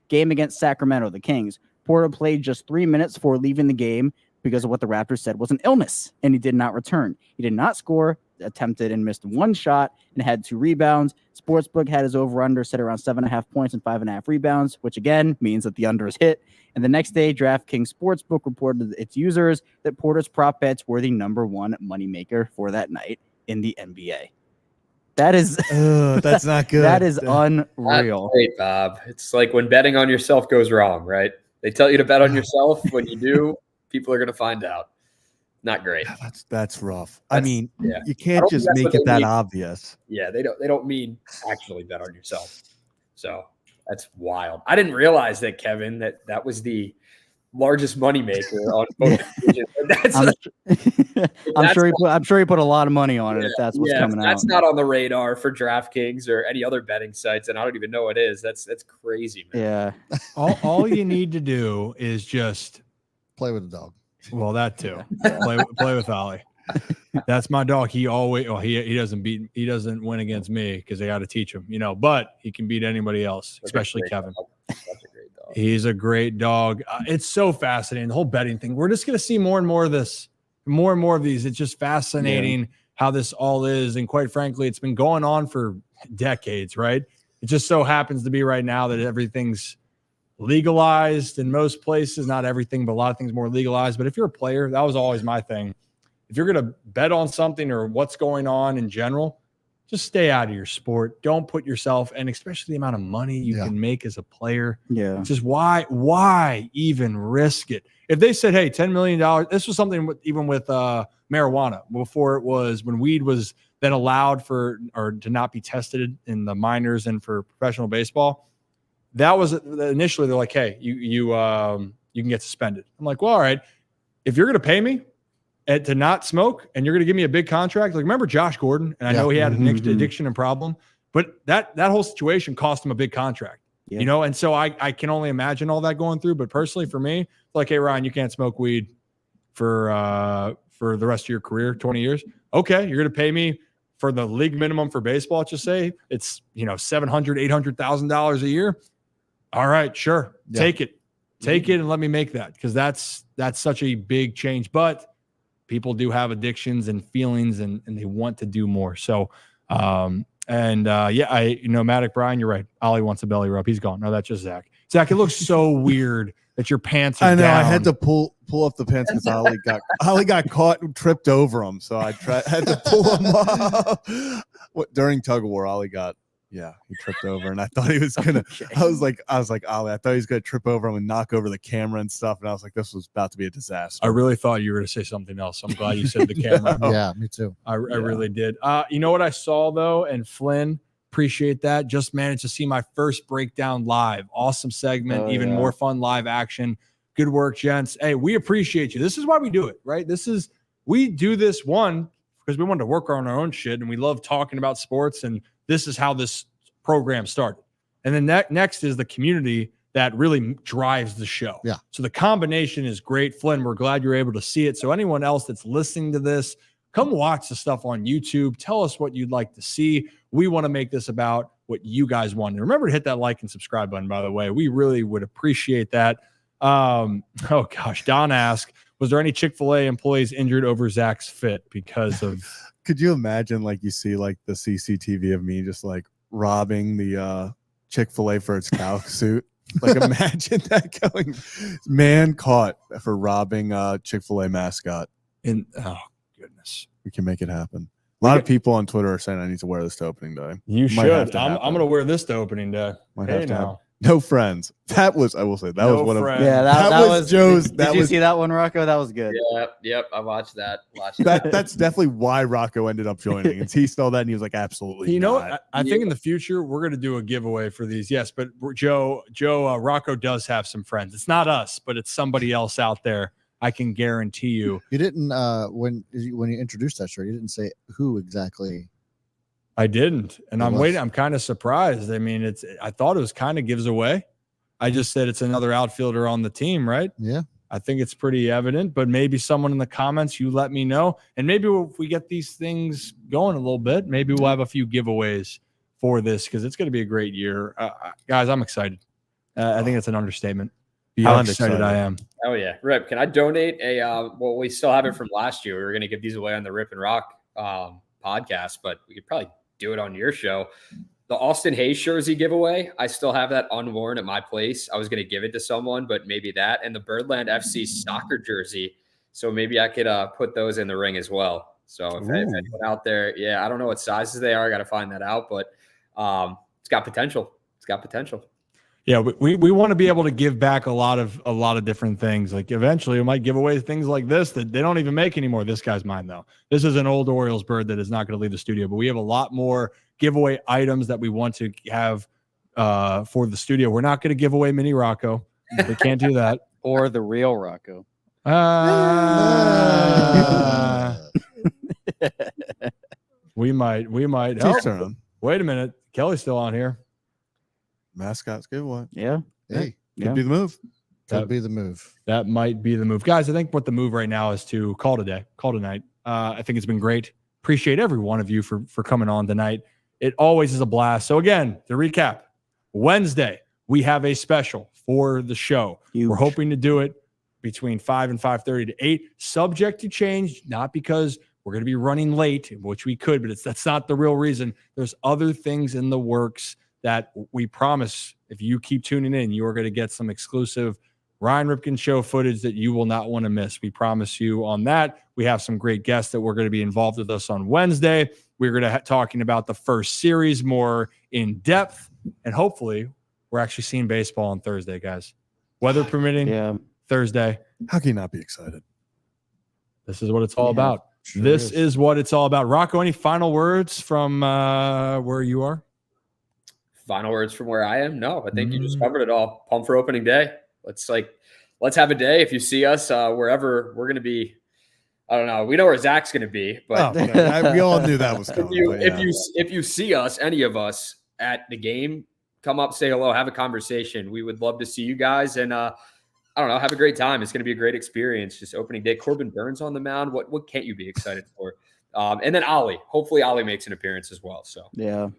game against Sacramento, the Kings. Porter played just 3 minutes before leaving the game because of what the Raptors said was an illness, and he did not return. He did not score, attempted and missed 1 shot, and had 2 rebounds. Sportsbook had his over-under set around 7.5 points and 5.5 rebounds, which again means that the under is hit. And the next day, DraftKings Sportsbook reported to its users that Porter's prop bets were the number 1 moneymaker for that night in the NBA. That is that's not good. That is unreal. That's great, Bob. It's like when betting on yourself goes wrong, right? They tell you to bet on yourself. When you do, people are going to find out. Not great. That's rough. I mean, yeah. You can't just make it that obvious. Yeah, they don't mean actually bet on yourself. So that's wild. I didn't realize that, Kevin, that was the largest moneymaker on both divisions. I'm sure he put a lot of money on it if that's what's coming out. That's not on the radar for DraftKings or any other betting sites, and I don't even know it is. That's crazy, man. Yeah. All you need to do is just play with the dog. Well, that too. Play with Ollie. That's my dog. He always he doesn't win against me because they got to teach him, but he can beat anybody else, especially Kevin. That's a great dog. He's a great dog. It's so fascinating. The whole betting thing. We're just going to see more and more of this, more and more of these. It's just fascinating how this all is. And quite frankly, it's been going on for decades, right? It just so happens to be right now that everything's legalized in most places. Not everything, but a lot of things more legalized. But if you're a player, that was always my thing. If you're going to bet on something or what's going on in general, just stay out of your sport. Don't put yourself, and especially the amount of money you can make as a player. Yeah. Just why even risk it? If they said, hey, $10 million, this was something even with marijuana before it was when weed was then allowed to not be tested in the minors and for professional baseball. That was initially they're like, hey, you can get suspended. I'm like, well, all right. If you're going to pay me to not smoke and you're going to give me a big contract, like remember Josh Gordon, and I know he had an addiction and problem, but that whole situation cost him a big contract, and so I can only imagine all that going through. But personally for me, like, hey, Ryan, you can't smoke weed for the rest of your career, 20 years. Okay. You're going to pay me for the league minimum for baseball. Just say it's, $700,000, $800,000 a year. All right, sure. Yeah. Take it and let me make that. Cause that's such a big change, but people do have addictions and feelings and they want to do more. So And Matic Brian, you're right. Ollie wants a belly rub. He's gone. No, that's just Zach. Zach, it looks so weird that your pants are I know. down. I had to pull up the pants because Ollie got caught and tripped over him. So I had to pull him up. During tug of war, Ollie he tripped over, and I thought he was gonna. Okay. I was like, Ollie, I thought he was gonna trip over him and knock over the camera and stuff, and I was like, this was about to be a disaster. I really thought you were going to say something else. I'm glad you said the camera. Yeah, me too. I really did. You know what I saw though, and Flynn, appreciate that. Just managed to see my first breakdown live. Awesome segment, even more fun live action. Good work, gents. Hey, we appreciate you. This is why we do it, right? We do this because we wanted to work on our own shit, and we love talking about sports, and this is how this program started. And then next is the community that really drives the show. Yeah. So the combination is great. Flynn, we're glad you're able to see it. So anyone else that's listening to this, come watch the stuff on YouTube. Tell us what you'd like to see. We want to make this about what you guys want. And remember to hit that like and subscribe button, by the way. We really would appreciate that. Don asked, was there any Chick-fil-A employees injured over Zach's fit because of... Could you imagine, like, you see, like, the CCTV of me just, like, robbing the Chick-fil-A for its cow suit? Like, imagine that going, man caught for robbing Chick-fil-A mascot. Oh, goodness. We can make it happen. A lot of people on Twitter are saying I need to wear this to opening day. You should. I'm going to wear this to opening day. Might have to have no friends. That was, I will say, that was one of that was Joe's. Did you see that one, Rocco? That was good. Yep. I watched that. That's definitely why Rocco ended up joining. And he saw that and he was like, absolutely. You know what? I think in the future we're going to do a giveaway for these. Yes, but Rocco does have some friends. It's not us, but it's somebody else out there. I can guarantee you. You didn't when you introduced that shirt, you didn't say who exactly. I didn't, and I'm waiting. I'm kind of surprised. I mean, I thought it was kind of gives away. I just said it's another outfielder on the team, right? Yeah. I think it's pretty evident, but maybe someone in the comments, you let me know. And maybe if we get these things going a little bit, maybe we'll have a few giveaways for this because it's going to be a great year. Guys, I'm excited. I think it's an understatement. How excited I am. Oh, yeah. Rip, can I donate we still have it from last year. We were going to give these away on the Rip and Rock podcast, but we could probably do it on your show. The Austin Hayes jersey giveaway, I still have that unworn at my place. I was going to give it to someone, but maybe that, and the Birdland FC soccer jersey. So maybe I could put those in the ring as well. So if anyone out there, I don't know what sizes they are. I got to find that out, but it's got potential. Yeah, we want to be able to give back a lot of different things. Like eventually we might give away things like this that they don't even make anymore. This guy's mine though. This is an old Orioles bird that is not going to leave the studio, but we have a lot more giveaway items that we want to have for the studio. We're not going to give away mini Rocco. We can't do that. Or the real Rocco. We might. Oh, wait a minute. Kelly's still on here. Mascots giveaway. Yeah. Hey, could be the move. That'd be the move. That might be the move. Guys, I think what the move right now is to call tonight. I think it's been great. Appreciate every one of you for coming on tonight. It always is a blast. So again, to recap, Wednesday, we have a special for the show. Huge. We're hoping to do it between 5 and 5:30 to 8, subject to change, not because we're going to be running late, which we could, but that's not the real reason. There's other things in the works that we promise if you keep tuning in, you are going to get some exclusive Ryan Ripken Show footage that you will not want to miss. We promise you on that. We have some great guests that we're going to be involved with us on Wednesday. We're going to talking about the first series more in depth, and hopefully we're actually seeing baseball on Thursday, guys. Weather permitting, Thursday. How can you not be excited? This is what it's all about. Sure this is what it's all about. Rocco, any final words from where you are? Final words from where I am? No, I think you just covered it all. Pumped for opening day. Let's have a day. If you see us wherever we're going to be, I don't know. We know where Zach's going to be, but we all knew that was coming. If you see us, any of us at the game, come up, say hello, have a conversation. We would love to see you guys, and I don't know, have a great time. It's going to be a great experience. Just opening day. Corbin Burns on the mound. What can't you be excited for? And then Ollie. Hopefully, Ollie makes an appearance as well. So yeah.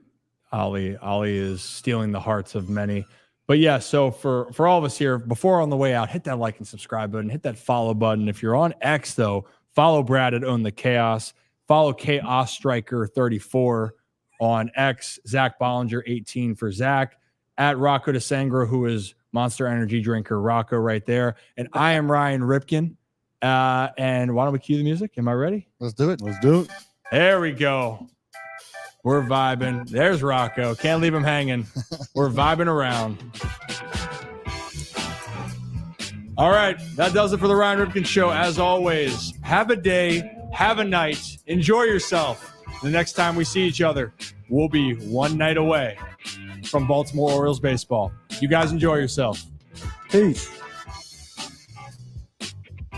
Ollie is stealing the hearts of many. But yeah, so for all of us here, before on the way out, hit that like and subscribe button, hit that follow button. If you're on X, though, follow Brad at Own the Chaos, follow Chaos Striker 34 on X. Zack Ballinger 18 for Zach. At Rocco DeSangro, who is Monster Energy Drinker Rocco right there. And I am Ryan Ripken. And why don't we cue the music? Am I ready? Let's do it. Let's do it. There we go. We're vibing. There's Rocco. Can't leave him hanging. We're vibing around. All right. That does it for the Ryan Ripken Show. As always, have a day. Have a night. Enjoy yourself. The next time we see each other, we'll be one night away from Baltimore Orioles baseball. You guys enjoy yourself. Peace.